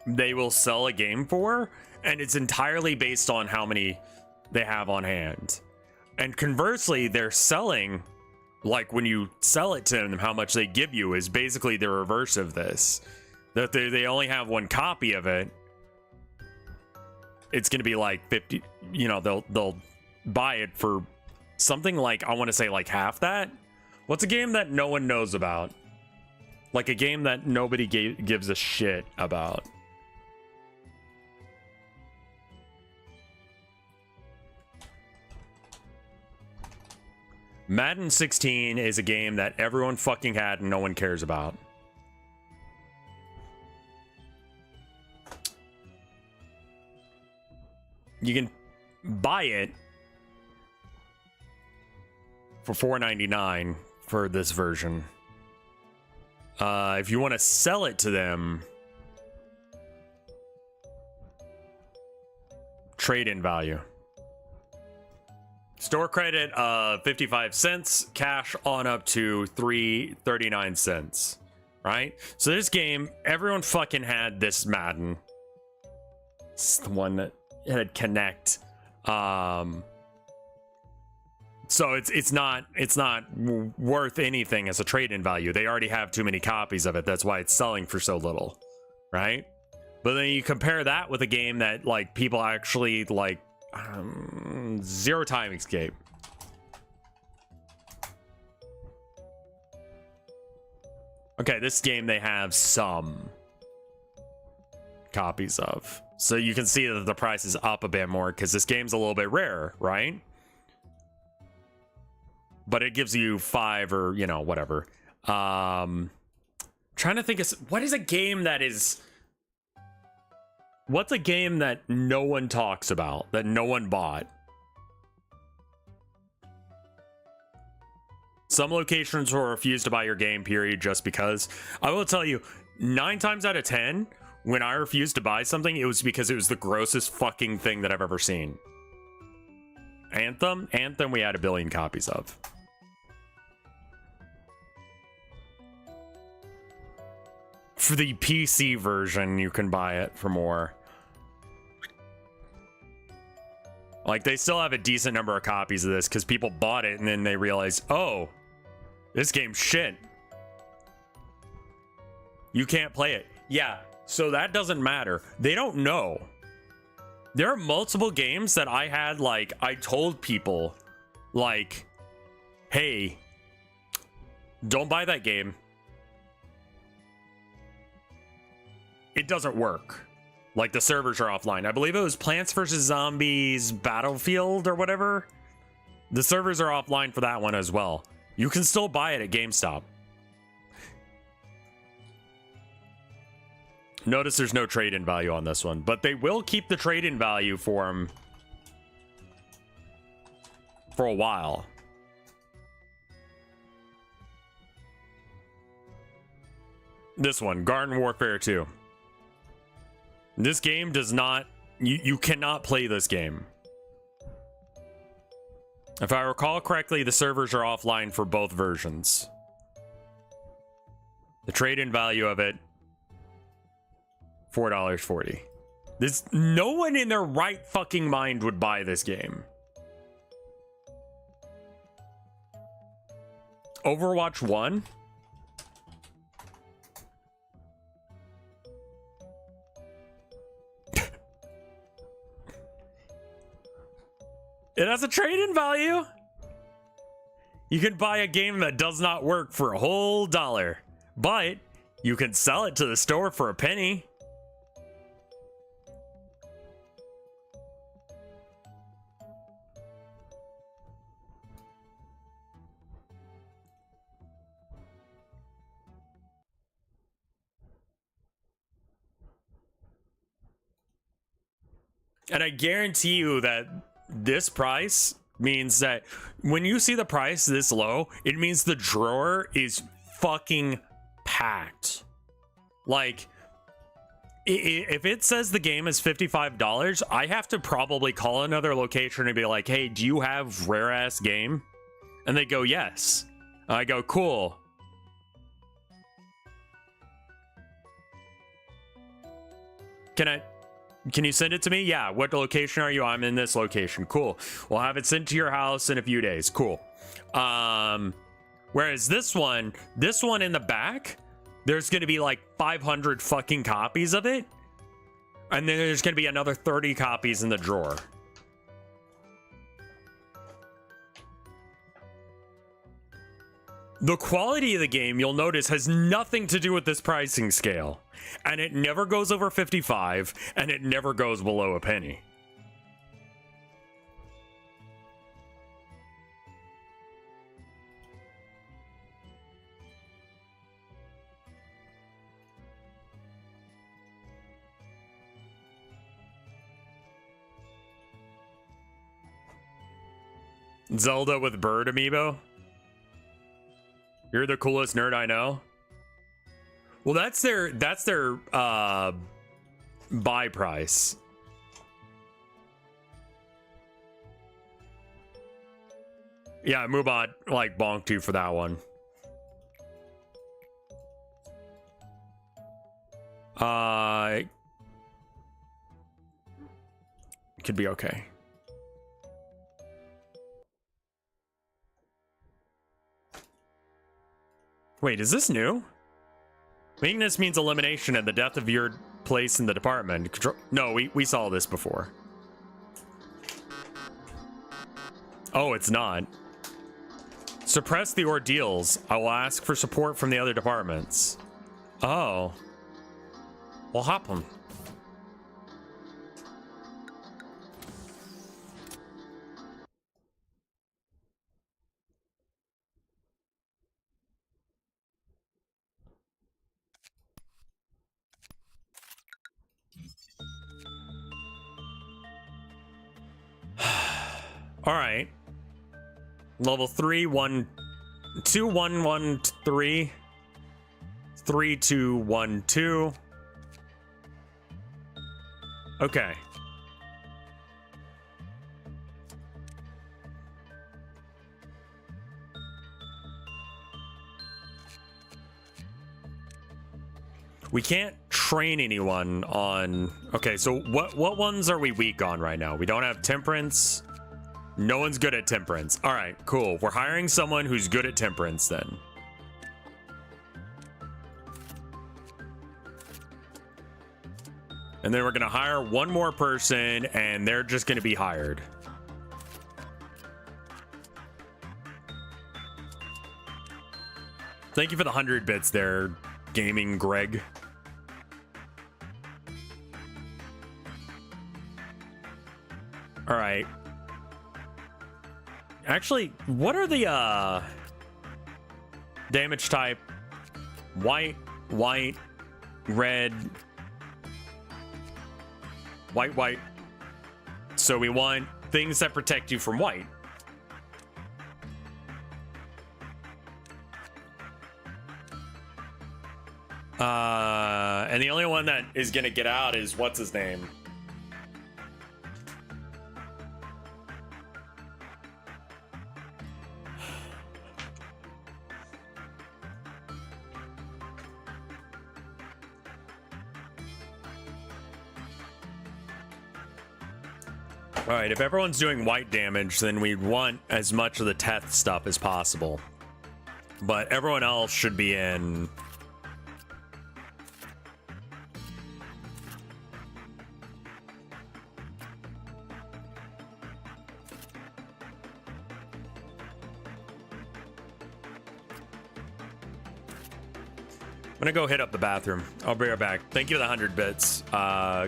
they will sell a game for, and it's entirely based on how many they have on hand. And conversely, they're selling, like when you sell it to them, how much they give you is basically the reverse of this. That they only have 1 copy of it. It's gonna be like 50, you know, they'll buy it for something like, I want to say like half that. What's a game that no one knows about? Like a game that nobody gives a shit about. Madden 16 is a game that everyone fucking had and no one cares about. You can buy it for $4.99 for this version. If you want to sell it to them, trade-in value. Store credit 55 cents, cash on up to 3.39 cents. Right? So this game, everyone fucking had this Madden. It's the one that had Connect. So it's not worth anything as a trade-in value. They already have too many copies of it. That's why it's selling for so little, right? But then you compare that with a game that like people actually like, Zero Time Escape. Okay, this game they have some copies of. So you can see that the price is up a bit more because this game's a little bit rare, right? But it gives you 5 or, you know, whatever. Trying to think of what is a game that is... What's a game that no one talks about, that no one bought? Some locations will refuse to buy your game, period, just because. I will tell you, 9 times out of 10, when I refused to buy something, it was because it was the grossest fucking thing that I've ever seen. Anthem we had 1 billion copies of. For the PC version, you can buy it for more. Like, they still have a decent number of copies of this because people bought it and then they realized, oh, this game's shit. You can't play it. Yeah, so that doesn't matter. They don't know. There are multiple games that I had, like, I told people, like, hey, don't buy that game. It doesn't work. Like, the servers are offline. I believe it was Plants vs. Zombies Battlefield or whatever. The servers are offline for that one as well. You can still buy it at GameStop. Notice there's no trade-in value on this one, but they will keep the trade-in value for them for a while. This one, Garden Warfare 2. This game does not... You cannot play this game. If I recall correctly, the servers are offline for both versions. The trade-in value of it $4.40. This, no one in their right fucking mind would buy this game. Overwatch 1? It has a trade-in value. You can buy a game that does not work for a whole $1, but you can sell it to the store for a penny. And I guarantee you that this price means that when you see the price this low, it means the drawer is fucking packed. Like, if it says the game is $55, I have to probably call another location and be like, hey, do you have rare ass game? And they go, yes. I go, cool. Can you send it to me? Yeah. What location are you? I'm in this location. Cool. We'll have it sent to your house in a few days. Cool. Whereas this one in the back, there's going to be like 500 fucking copies of it. And then there's going to be another 30 copies in the drawer. The quality of the game, you'll notice, has nothing to do with this pricing scale. And it never goes over 55, and it never goes below a penny. Zelda with bird amiibo? You're the coolest nerd I know. Well, that's their buy price. Yeah, Moobot like bonked you for that one. Could be okay. Wait, is this new? Weakness means elimination and the death of your place in the department. No, we saw this before. Oh, it's not. Suppress the ordeals. I will ask for support from the other departments. Oh. Well, hop them. All right. Level 3, 1, 2, 1, 1, 3, 3, 2, 1, 2. Okay. We can't train anyone on... Okay, so what ones are we weak on right now? We don't have temperance. No one's good at temperance. All right, cool. We're hiring someone who's good at temperance then. And then we're gonna hire one more person and they're just gonna be hired. Thank you for the 100 bits there, Gaming Greg. All right. Actually, what are the damage type? White, white, red, white, white. So we want things that protect you from white. And the only one that is gonna get out is what's his name? All right, if everyone's doing white damage, then we'd want as much of the Teth stuff as possible. But everyone else should be in. I'm gonna go hit up the bathroom. I'll be right back. Thank you for the 100 bits,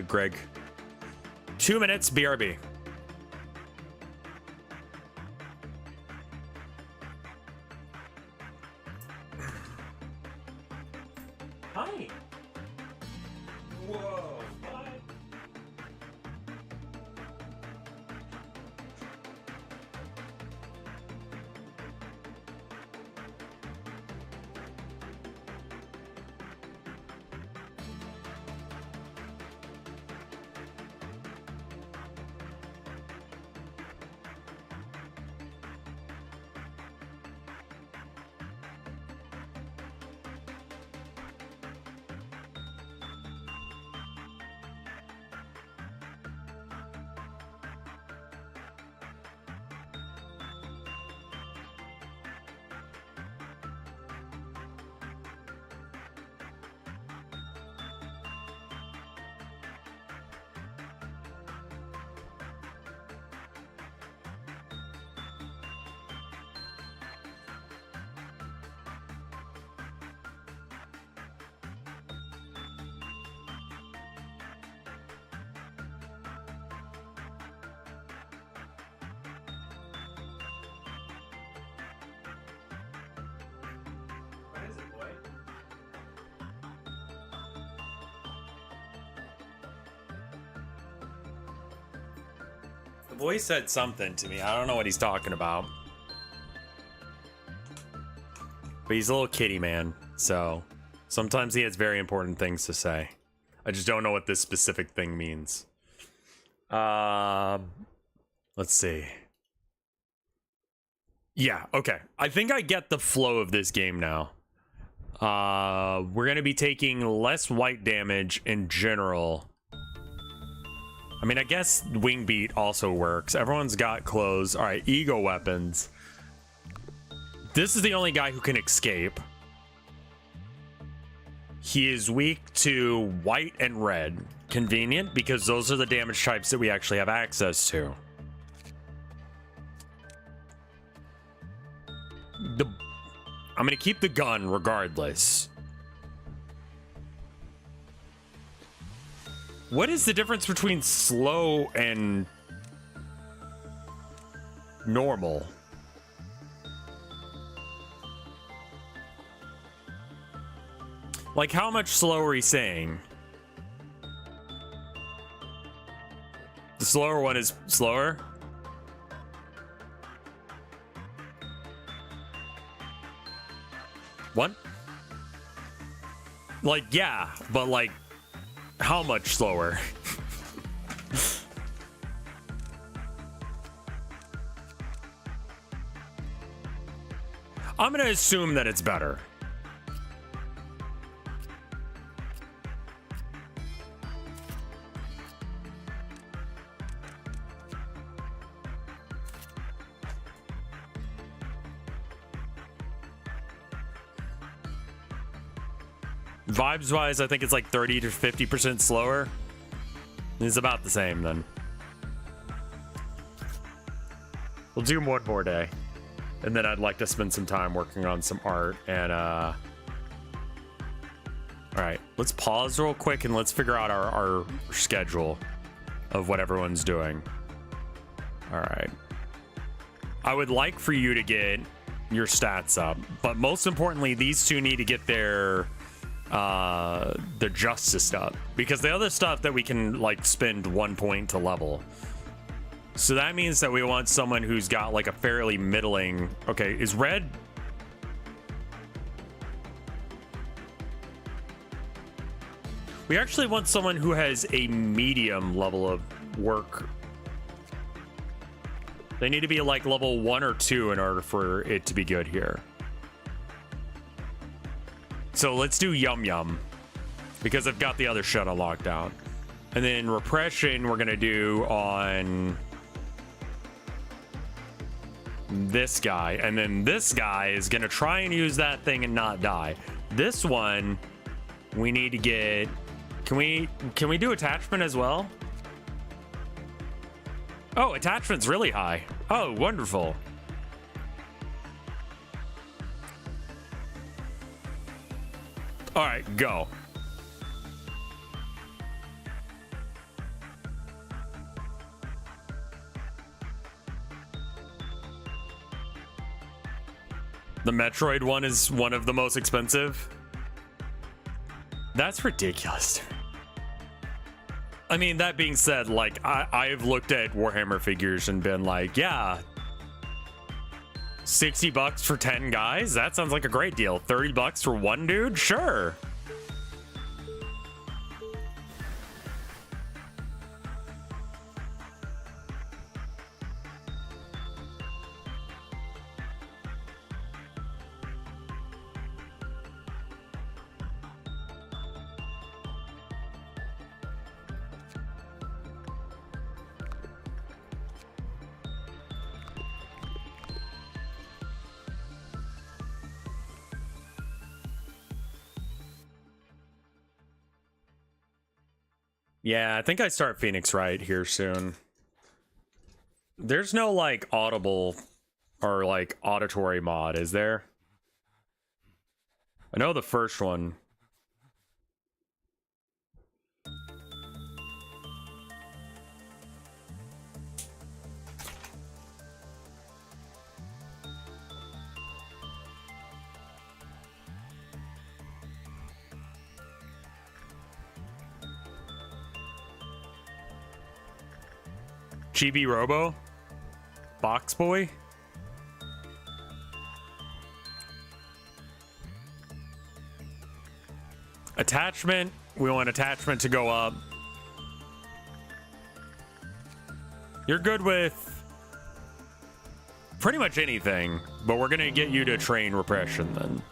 Greg. 2 minutes, BRB. Hi. Whoa. What? The boy said something to me. I don't know what he's talking about. But he's a little kitty man, so sometimes he has very important things to say. I just don't know what this specific thing means. Let's see. Yeah, okay. I think I get the flow of this game now. We're going to be taking less white damage in general. I mean, I guess wing beat also works. Everyone's got clothes. All right, ego weapons. This is the only guy who can escape. He is weak to white and red. Convenient, because those are the damage types that we actually have access to. I'm going to keep the gun regardless. What is the difference between slow and normal? Like, how much slower are you saying? The slower one is slower? What? Like, yeah, but like, how much slower? I'm gonna assume that it's better. Vibes wise, I think it's like 30 to 50% slower. It's about the same then. We'll do one more day. And then I'd like to spend some time working on some art and all right, let's pause real quick and let's figure out our schedule of what everyone's doing. All right. I would like for you to get your stats up, but most importantly, these two need to get their justice up, because the other stuff that we can like spend 1 point to level. So that means that we want someone who's got like a fairly middling. Okay, is red? We actually want someone who has a medium level of work. They need to be like level 1 or 2 in order for it to be good here. So let's do Yum Yum, because I've got the other shit on lockdown. And then repression we're gonna do on this guy, and then this guy is gonna try and use that thing and not die. This one, we need to get. Can we do attachment as well? Oh, attachment's really high. Oh, wonderful. All right, go. The Metroid one is one of the most expensive. That's ridiculous. I mean, that being said, like, I've looked at Warhammer figures and been like, yeah, $60 for 10 guys? That sounds like a great deal. $30 for one dude? Sure. Yeah, I think I start Phoenix Wright here soon. There's no, like, audible or, like, auditory mod, is there? I know the first one. Chibi Robo? Box Boy? Attachment. We want attachment to go up. You're good with pretty much anything, but we're gonna get you to train repression then.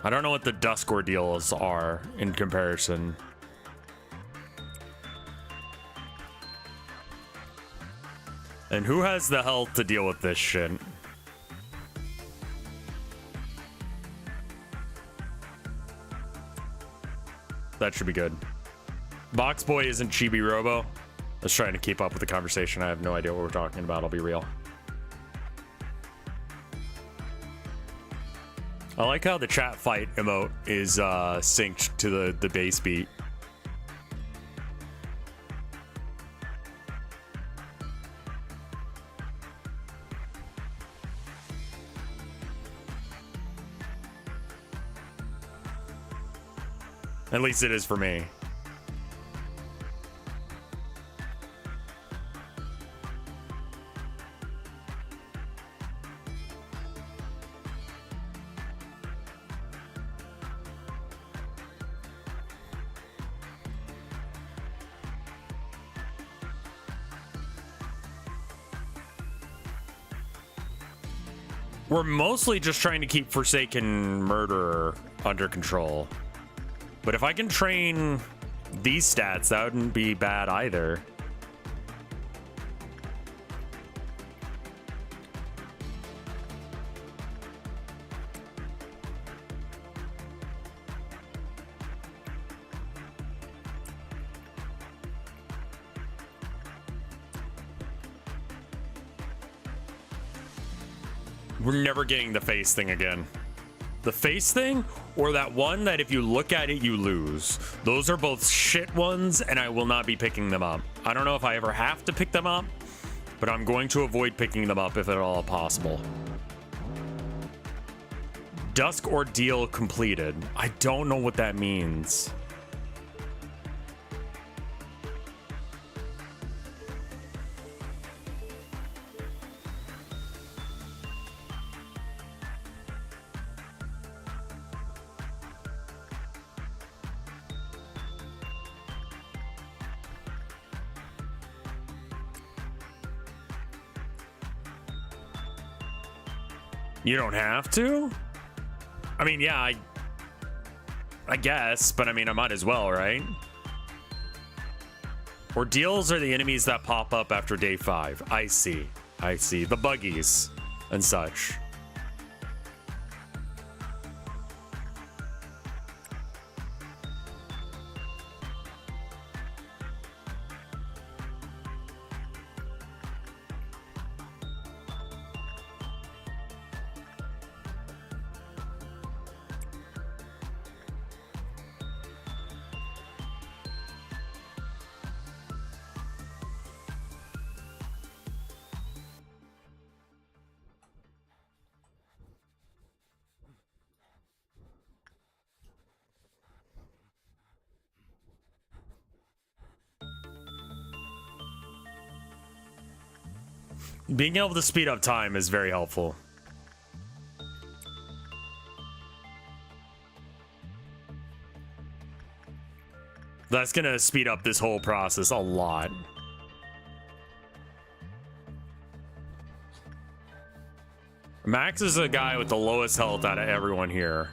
I don't know what the Dusk Ordeals are in comparison. And who has the health to deal with this shit? That should be good. Box Boy isn't Chibi Robo. I was trying to keep up with the conversation. I have no idea what we're talking about, I'll be real. I like how the chat fight emote is synced to the bass beat. At least it is for me. We're mostly just trying to keep Forsaken Murderer under control. But if I can train these stats, that wouldn't be bad either. We're never getting the face thing again. The face thing, or that one that if you look at it, you lose. Those are both shit ones, and I will not be picking them up. I don't know if I ever have to pick them up, but I'm going to avoid picking them up if at all possible. Dusk Ordeal completed. I don't know what that means. You don't have to? I mean, yeah, I guess, but I mean, I might as well, right? Ordeals are the enemies that pop up after day 5. I see. I see. The buggies and such. Being able to speed up time is very helpful. That's gonna speed up this whole process a lot. Max is a guy with the lowest health out of everyone here.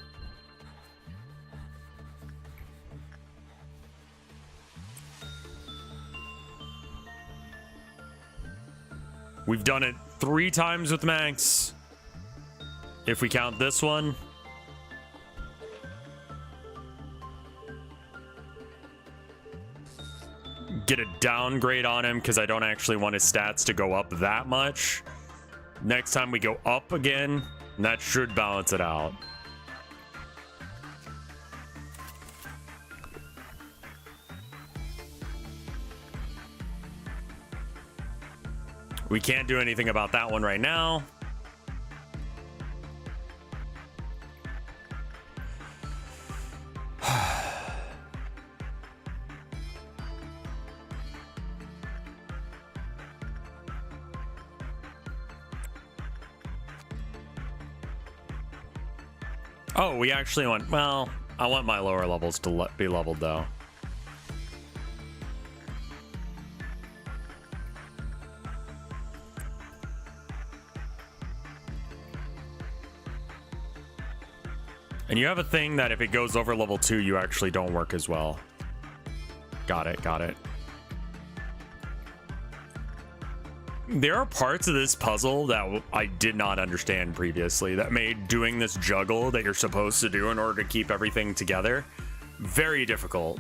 We've done it 3 times with Max, if we count this one. Get a downgrade on him because I don't actually want his stats to go up that much. Next time we go up again, that should balance it out. We can't do anything about that one right now. Oh, we actually want, well, I want my lower levels to be leveled though. And you have a thing that if it goes over level 2, you actually don't work as well. Got it, got it. There are parts of this puzzle that I did not understand previously that made doing this juggle that you're supposed to do in order to keep everything together very difficult.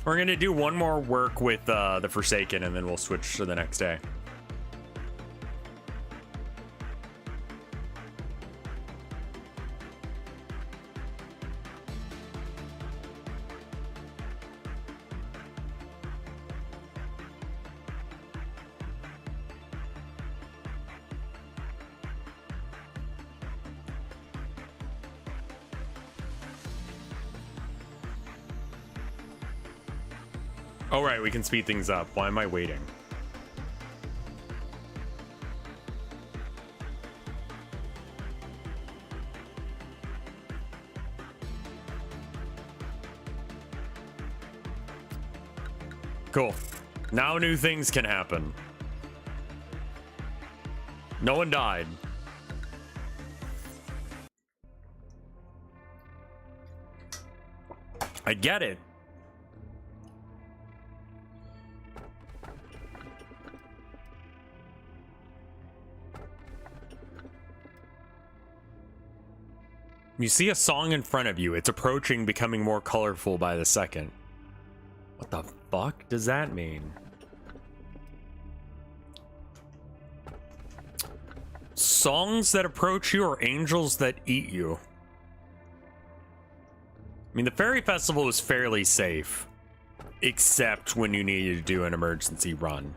We're gonna do one more work with the Forsaken and then we'll switch to the next day. Oh, right, we can speed things up. Why am I waiting? Cool. Now new things can happen. No one died. I get it. You see a song in front of you. It's approaching, becoming more colorful by the second. What the fuck does that mean? Songs that approach you or angels that eat you? I mean, the Fairy Festival was fairly safe, except when you needed to do an emergency run.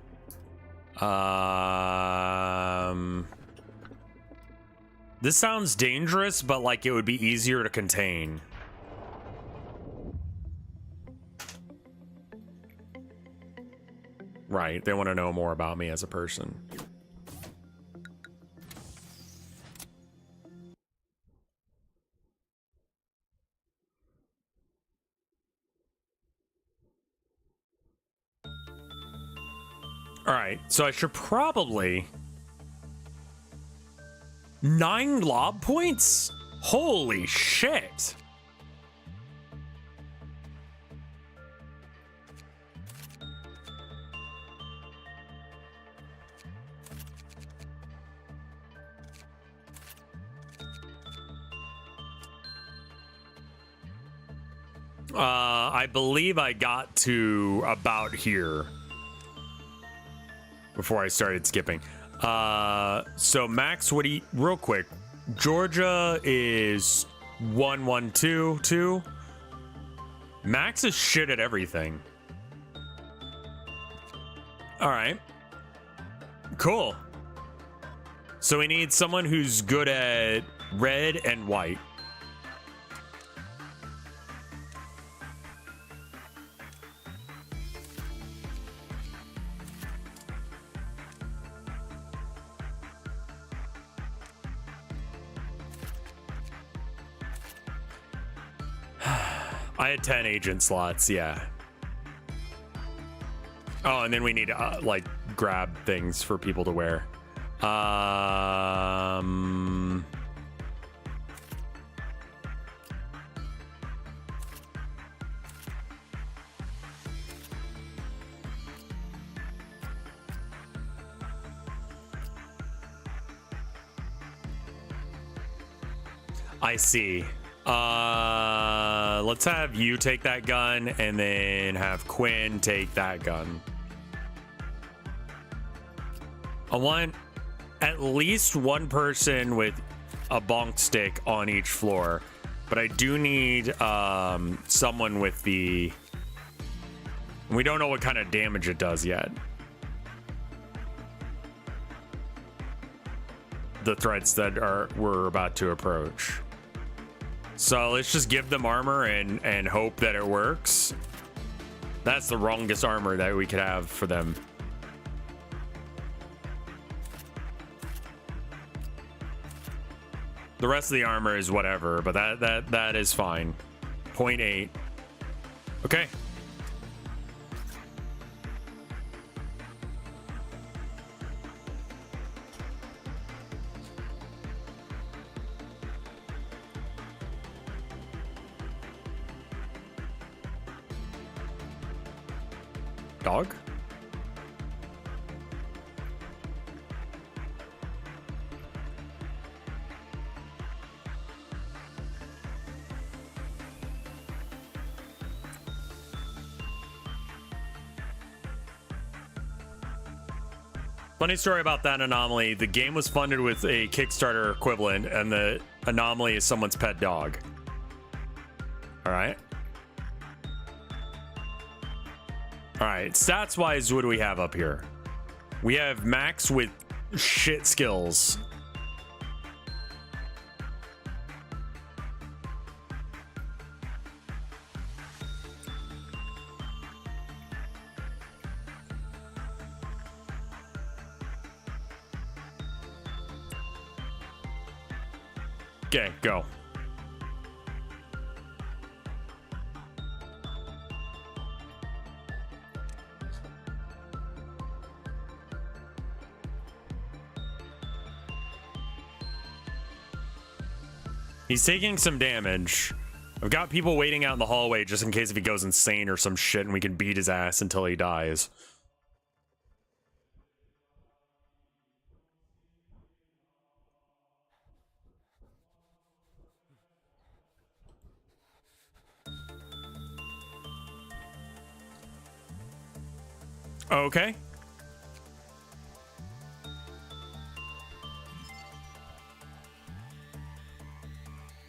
This sounds dangerous, but like it would be easier to contain. Right, they want to know more about me as a person. All right, so I should probably... 9 lob points? Holy shit. I believe I got to about here before I started skipping. So Max, what do you, real quick, Georgia is 1122. Max is shit at everything. All right. Cool. So we need someone who's good at red and white. I had 10 agent slots, yeah. Oh, and then we need to like grab things for people to wear. I see. Let's have you take that gun and then have Quinn take that gun. I want at least one person with a bonk stick on each floor, but I do need someone with the... We don't know what kind of damage it does yet. The threats that we're about to approach. So let's just give them armor and hope that it works. That's the wrongest armor that we could have for them. The rest of the armor is whatever, but that is fine. 0.8. Okay. Dog? Funny story about that anomaly. The game was funded with a Kickstarter equivalent, and the anomaly is someone's pet dog. All right. All right, stats wise, what do we have up here? We have Max with shit skills. Okay, go. He's taking some damage. I've got people waiting out in the hallway just in case if he goes insane or some shit and we can beat his ass until he dies. Okay.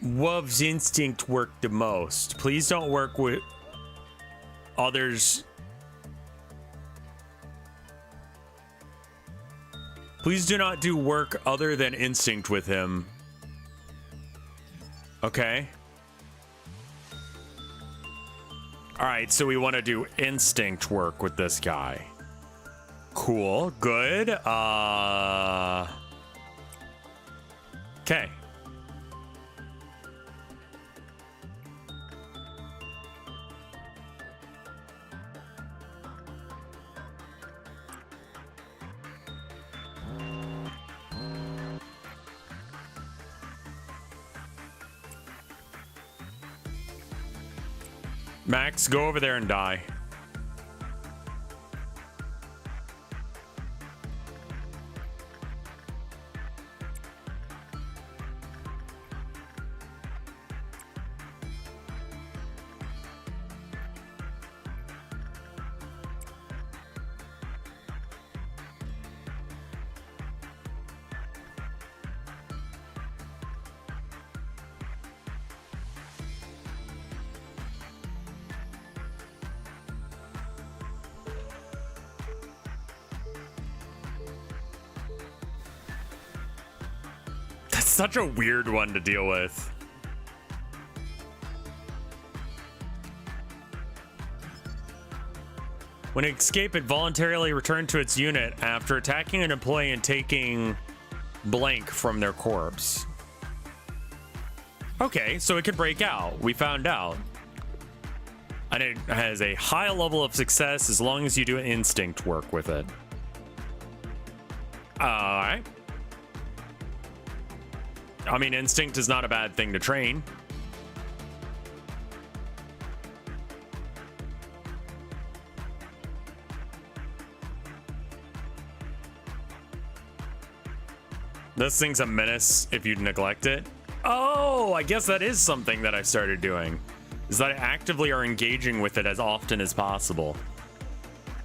Wolf's instinct worked the most. Please don't work with others. Please do not do work other than instinct with him. Okay. All right, so we want to do instinct work with this guy. Cool, good. Okay. Max, go over there and die. That's such a weird one to deal with. When it escaped, it voluntarily returned to its unit after attacking an employee and taking blank from their corpse. Okay, so it could break out. We found out. And it has a high level of success as long as you do instinct work with it. Alright. I mean, instinct is not a bad thing to train. This thing's a menace if you neglect it. Oh, I guess that is something that I started doing. Is that I actively are engaging with it as often as possible.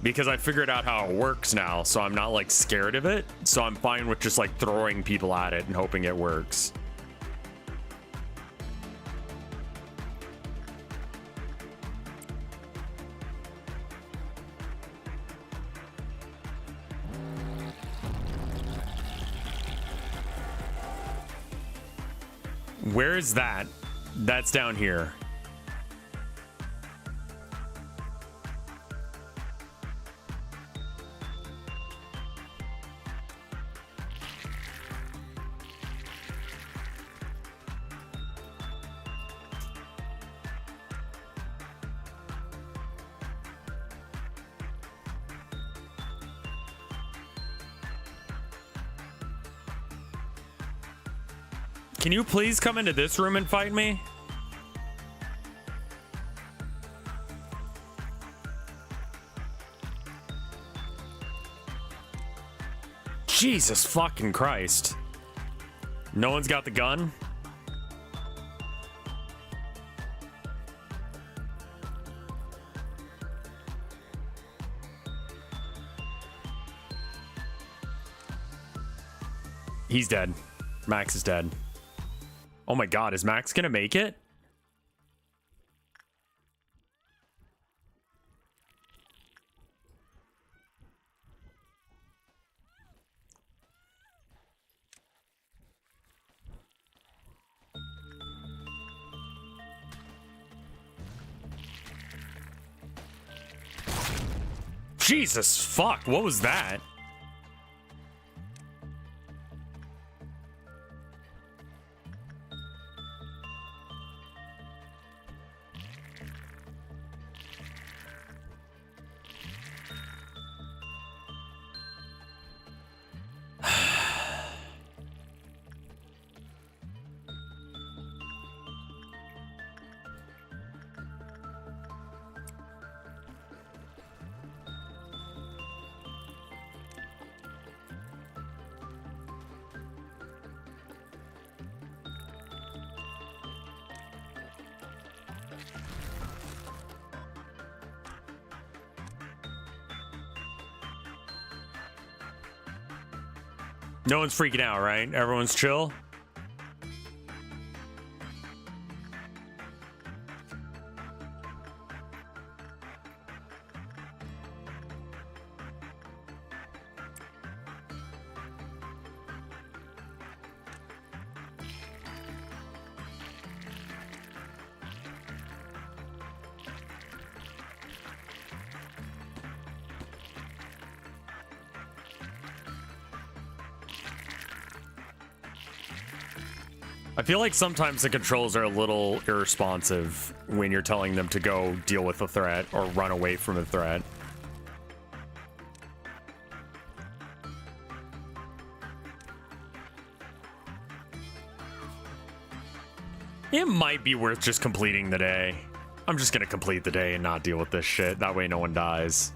Because I figured out how it works now, so I'm not like scared of it. So I'm fine with just like throwing people at it and hoping it works. Where is that? That's down here. Can you please come into this room and fight me? Jesus fucking Christ. No one's got the gun? He's dead. Max is dead. Oh my god, is Max gonna make it? Jesus fuck, what was that? No one's freaking out, right? Everyone's chill? I feel like sometimes the controls are a little irresponsive when you're telling them to go deal with a threat or run away from a threat. It might be worth just completing the day. I'm just gonna complete the day and not deal with this shit. That way no one dies.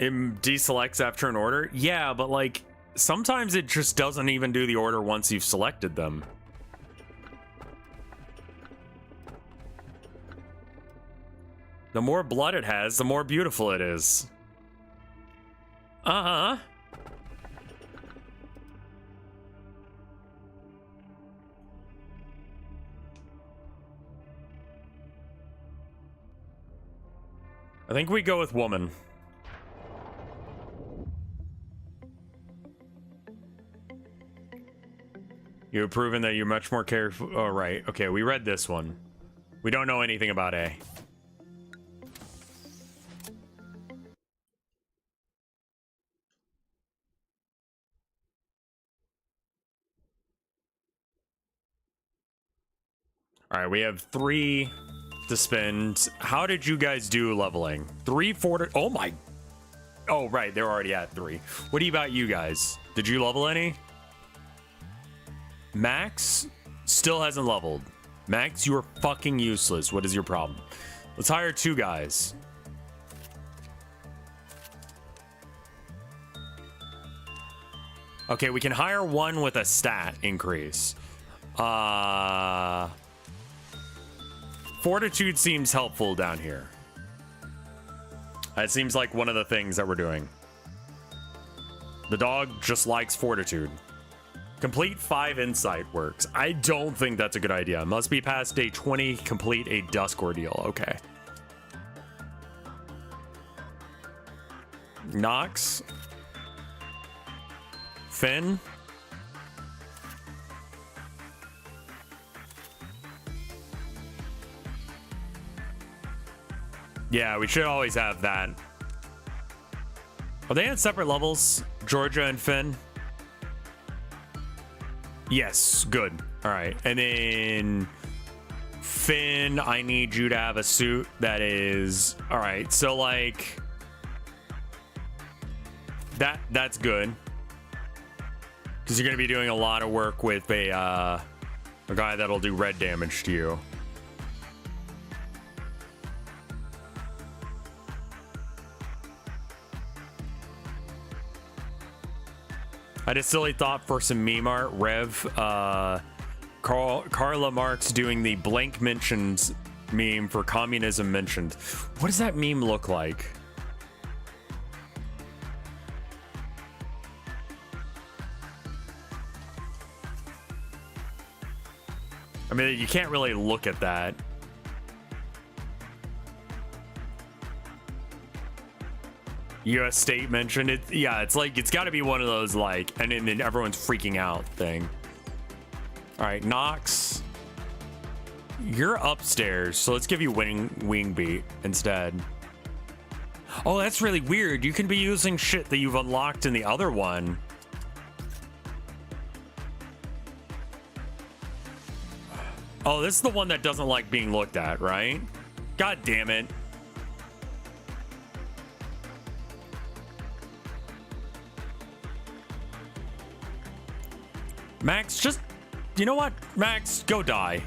It deselects after an order? Yeah, but like, sometimes it just doesn't even do the order once you've selected them. The more blood it has, the more beautiful it is. Uh-huh. I think we go with woman. You have proven that you're much more careful. Oh, right. Okay, we read this one. We don't know anything about A. All right, we have 3 to spend. How did you guys do leveling? 3, 4 to... Oh, my... Oh, right. They're already at 3. What about you guys? Did you level any? Max still hasn't leveled. Max, you are fucking useless. What is your problem? Let's hire 2 guys. Okay, we can hire 1 with a stat increase. Fortitude seems helpful down here. That seems like one of the things that we're doing. The dog just likes fortitude. Complete 5 insight works. I don't think that's a good idea. Must be past day 20, complete a dusk ordeal. Okay. Nox. Finn. Yeah, we should always have that. Are they at separate levels? Georgia and Finn? Yes, good. All right. And then Finn, I need you to have a suit that is... All right, so like... That's good. Because you're going to be doing a lot of work with a guy that'll do red damage to you. I just silly thought for some meme art. Carla Marx doing the blank mentions meme for communism mentioned. What does that meme look like? I mean, you can't really look at that. U.S. state mentioned it. Yeah, it's like, it's got to be one of those like, and then everyone's freaking out thing. All right, Nox, you're upstairs, so let's give you wing beat instead. Oh, that's really weird. You can be using shit that you've unlocked in the other one. Oh, this is the one that doesn't like being looked at, right? God damn it. Max, just... You know what? Max, go die.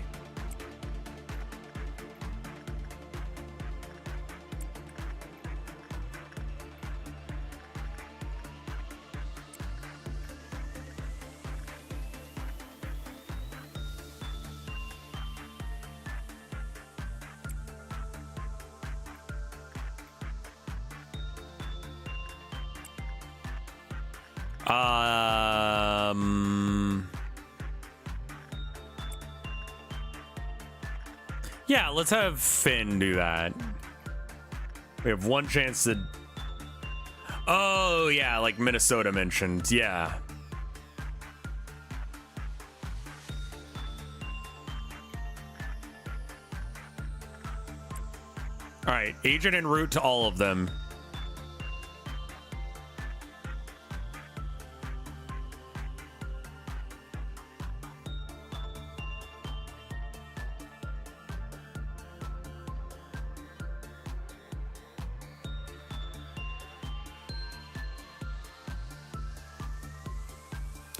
Yeah, let's have Finn do that. We have one chance to... Oh, yeah, like Minnesota mentioned. Yeah. All right, agent en route to all of them.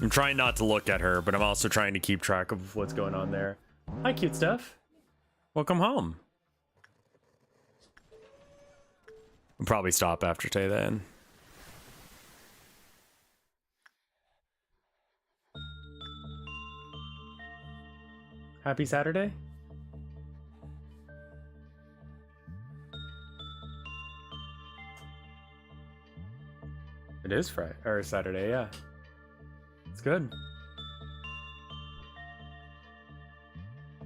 I'm trying not to look at her, but I'm also trying to keep track of what's going on there. Hi, cute stuff. Welcome home. I'll probably stop after today then. Happy Saturday? It is Friday or Saturday, yeah. It's good.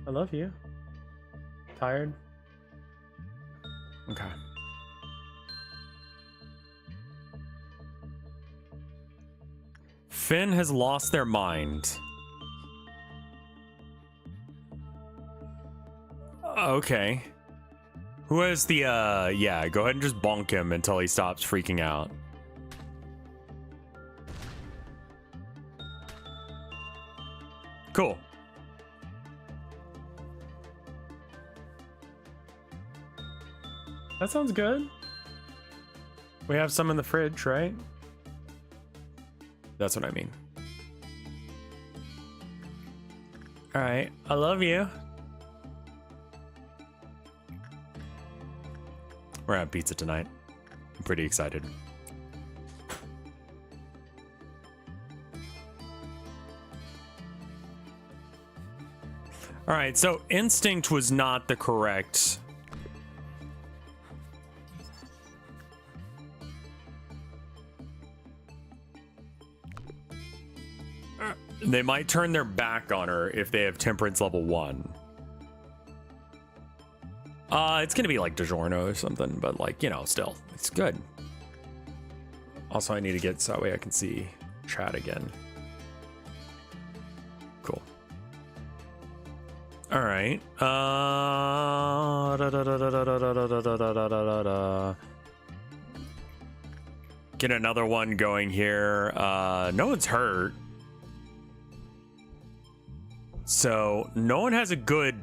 I love you. Tired? Okay. Finn has lost their mind. Okay. Who has the, yeah, go ahead and just bonk him until he stops freaking out. Cool. That sounds good. We have some in the fridge, right? That's what I mean. All right, I love you. We're having pizza tonight. I'm pretty excited. All right, so instinct was not the correct. They might turn their back on her if they have temperance level 1. It's gonna be like DiGiorno or something, but like, you know, still, it's good. Also, I need to get so that way I can see chat again. Cool. All right. Get another one going here. No one's hurt. So no one has a good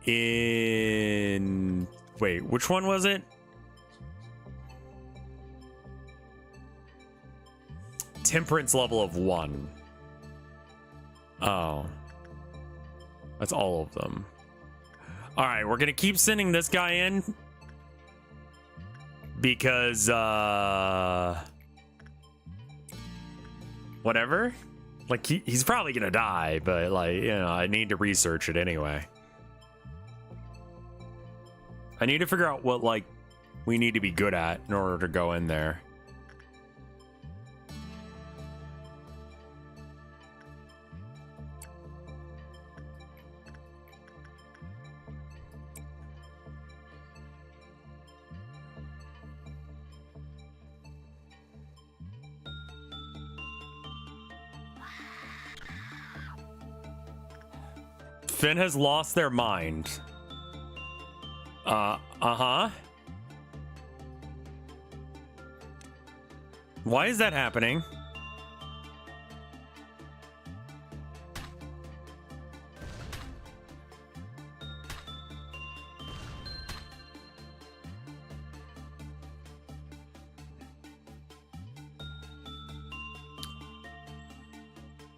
in. Wait, which one was it? Temperance level of 1. Oh. That's all of them. All right, we're gonna keep sending this guy in because whatever. Like he's probably gonna die, but like, you know, I need to research it anyway. I need to figure out what like we need to be good at in order to go in there. Finn has lost their mind. Uh-huh. Why is that happening?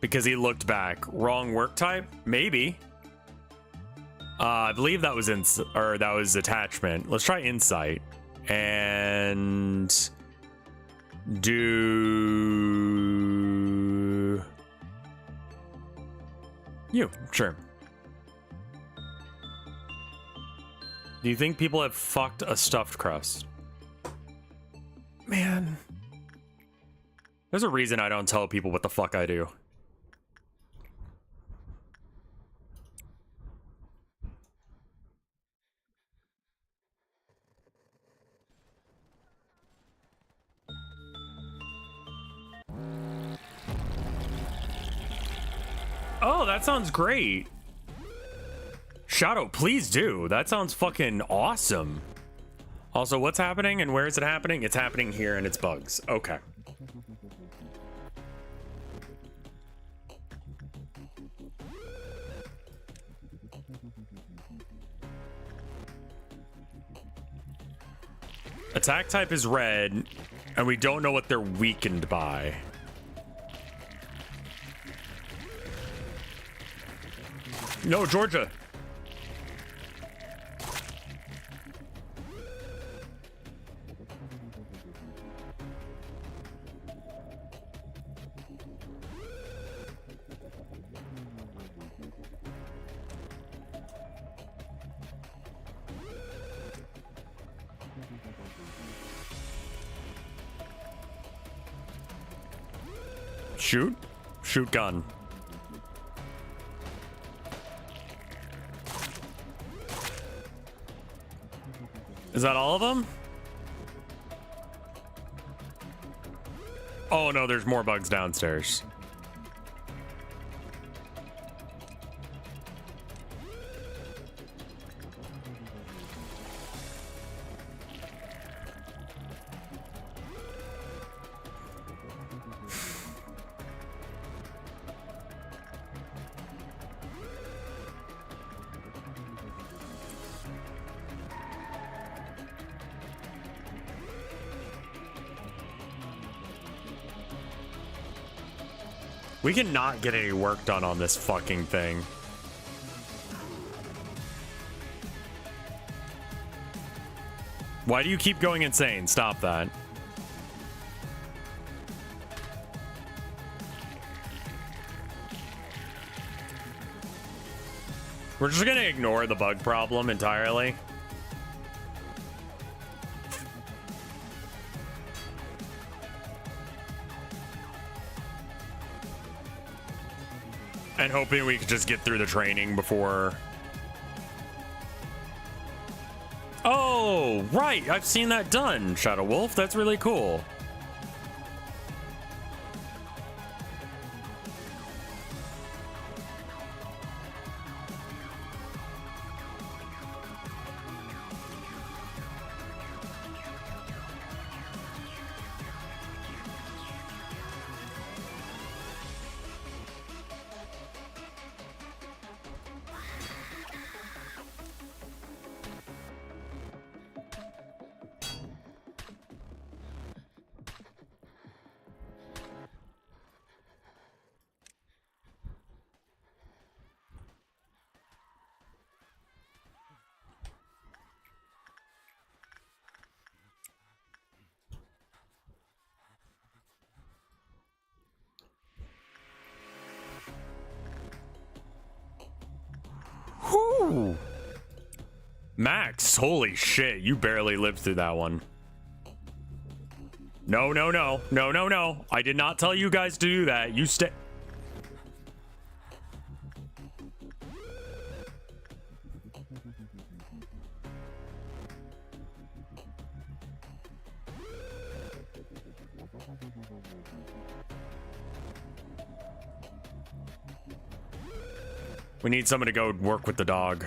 Because he looked back. Wrong work type? Maybe. I believe that was that was attachment. Let's try insight and do you. Sure. Do you think people have fucked a stuffed crust? Man, there's a reason I don't tell people what the fuck I do. Oh, that sounds great. Shadow, please do. That sounds fucking awesome. Also, what's happening and where is it happening? It's happening here and it's bugs. Okay. Attack type is red, and we don't know what they're weakened by. No, Georgia. Shoot? Shoot gun. Is that all of them? Oh no, there's more bugs downstairs. We cannot get any work done on this fucking thing. Why do you keep going insane? Stop that. We're just gonna ignore the bug problem entirely. And hoping we could just get through the training before... Oh, right. I've seen that done, Shadow Wolf. That's really cool. Whew. Max, holy shit, you barely lived through that one. No, no, no, no, no, no. I did not tell you guys to do that. You stay. We need someone to go work with the dog.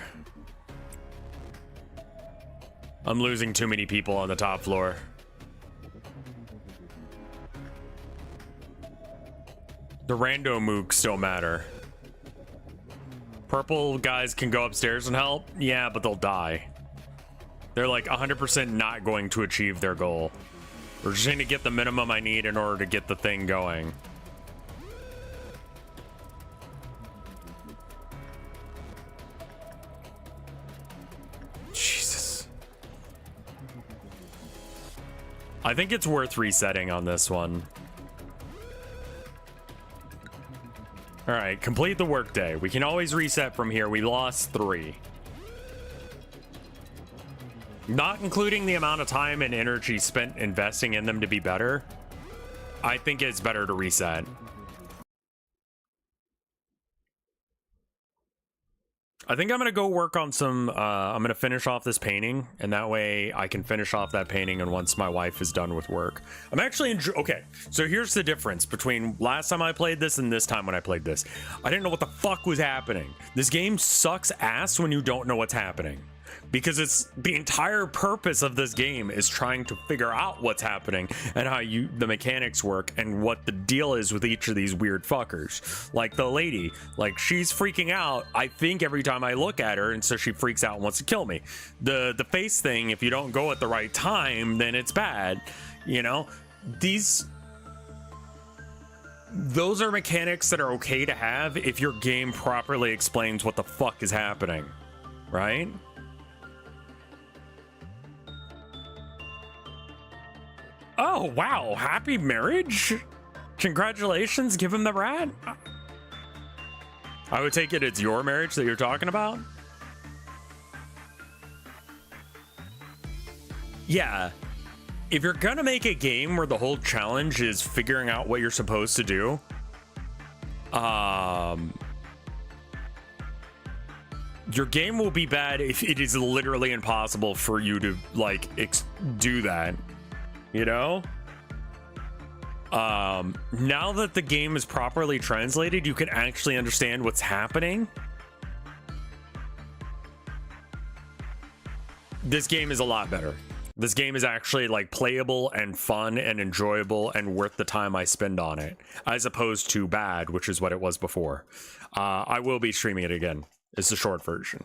I'm losing too many people on the top floor. The rando mooks still matter. Purple guys can go upstairs and help. Yeah, but they'll die. They're like 100% not going to achieve their goal. We're just going to get the minimum I need in order to get the thing going. I think it's worth resetting on this one. All right, complete the workday. We can always reset from here. We lost 3. Not including the amount of time and energy spent investing in them to be better. I think it's better to reset. I think I'm gonna go work on some, I'm gonna finish off this painting, and that way I can finish off that painting, and once my wife is done with work. I'm actually okay, so here's the difference between last time I played this and this time when I played this. I didn't know what the fuck was happening. This game sucks ass when you don't know what's happening. Because it's the entire purpose of this game is trying to figure out what's happening and how the mechanics work and what the deal is with each of these weird fuckers. Like the lady, like she's freaking out, I think, every time I look at her, and so she freaks out and wants to kill me. The face thing, if you don't go at the right time, then it's bad. You know, those are mechanics that are okay to have if your game properly explains what the fuck is happening, right? Oh, wow. Happy marriage? Congratulations. Give him the rat. I would take it it's your marriage that you're talking about. Yeah. If you're gonna make a game where the whole challenge is figuring out what you're supposed to do, your game will be bad if it is literally impossible for you to, like, do that. You know, now that the game is properly translated, you can actually understand what's happening. This game is a lot better. This game is actually like playable and fun and enjoyable and worth the time I spend on it, as opposed to bad, which is what it was before. I will be streaming it again. It's the short version.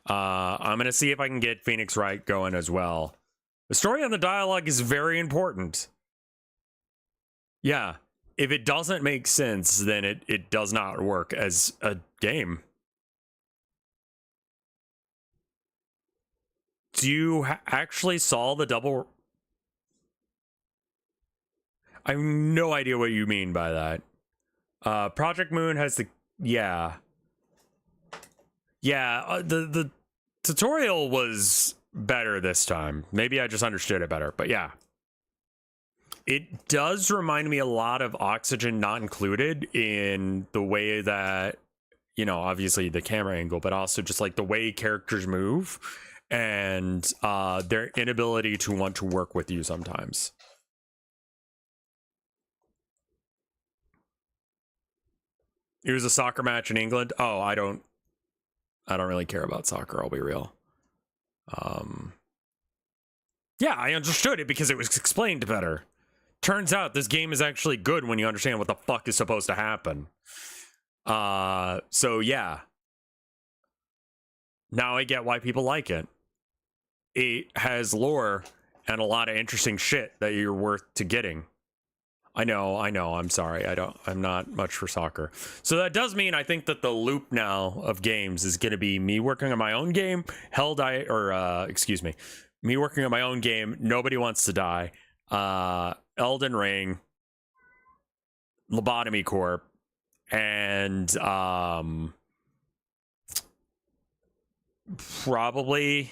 I'm gonna see if I can get Phoenix Wright going as well. The story and the dialogue is very important. Yeah, if it doesn't make sense, then it does not work as a game. Do you actually saw the double? I have no idea what you mean by that. Project Moon has the, yeah. Yeah, the tutorial was better this time. Maybe I just understood it better, but yeah. It does remind me a lot of Oxygen Not Included in the way that, you know, obviously the camera angle, but also just like the way characters move and their inability to want to work with you sometimes. It was a soccer match in England. Oh, I don't really care about soccer, I'll be real. Yeah, I understood it because it was explained better. Turns out this game is actually good when you understand what the fuck is supposed to happen. So yeah. Now I get why people like it. It has lore and a lot of interesting shit that you're worth to getting. I know, I'm sorry. I'm not much for soccer. So that does mean I think that the loop now of games is going to be me working on my own game, me working on my own game, Nobody Wants to Die, Elden Ring, Lobotomy Corp, and probably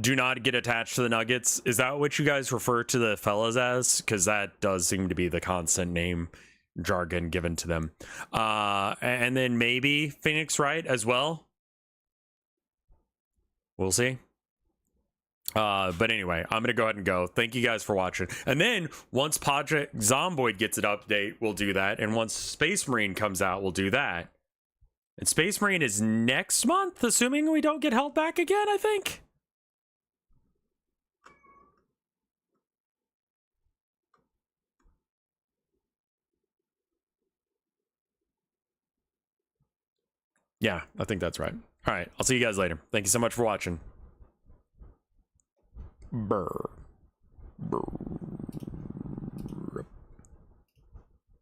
Do Not Get Attached to the Nuggets. Is that what you guys refer to the fellas as? Because that does seem to be the constant name jargon given to them. And then maybe Phoenix Wright as well. We'll see. But anyway, I'm gonna go ahead and go. Thank you guys for watching. And then once Project Zomboid gets an update, we'll do that. And once Space Marine comes out, we'll do that. And Space Marine is next month, assuming we don't get held back again, I think. Yeah, I think that's right. All right, I'll see you guys later. Thank you so much for watching. Brr. Brr.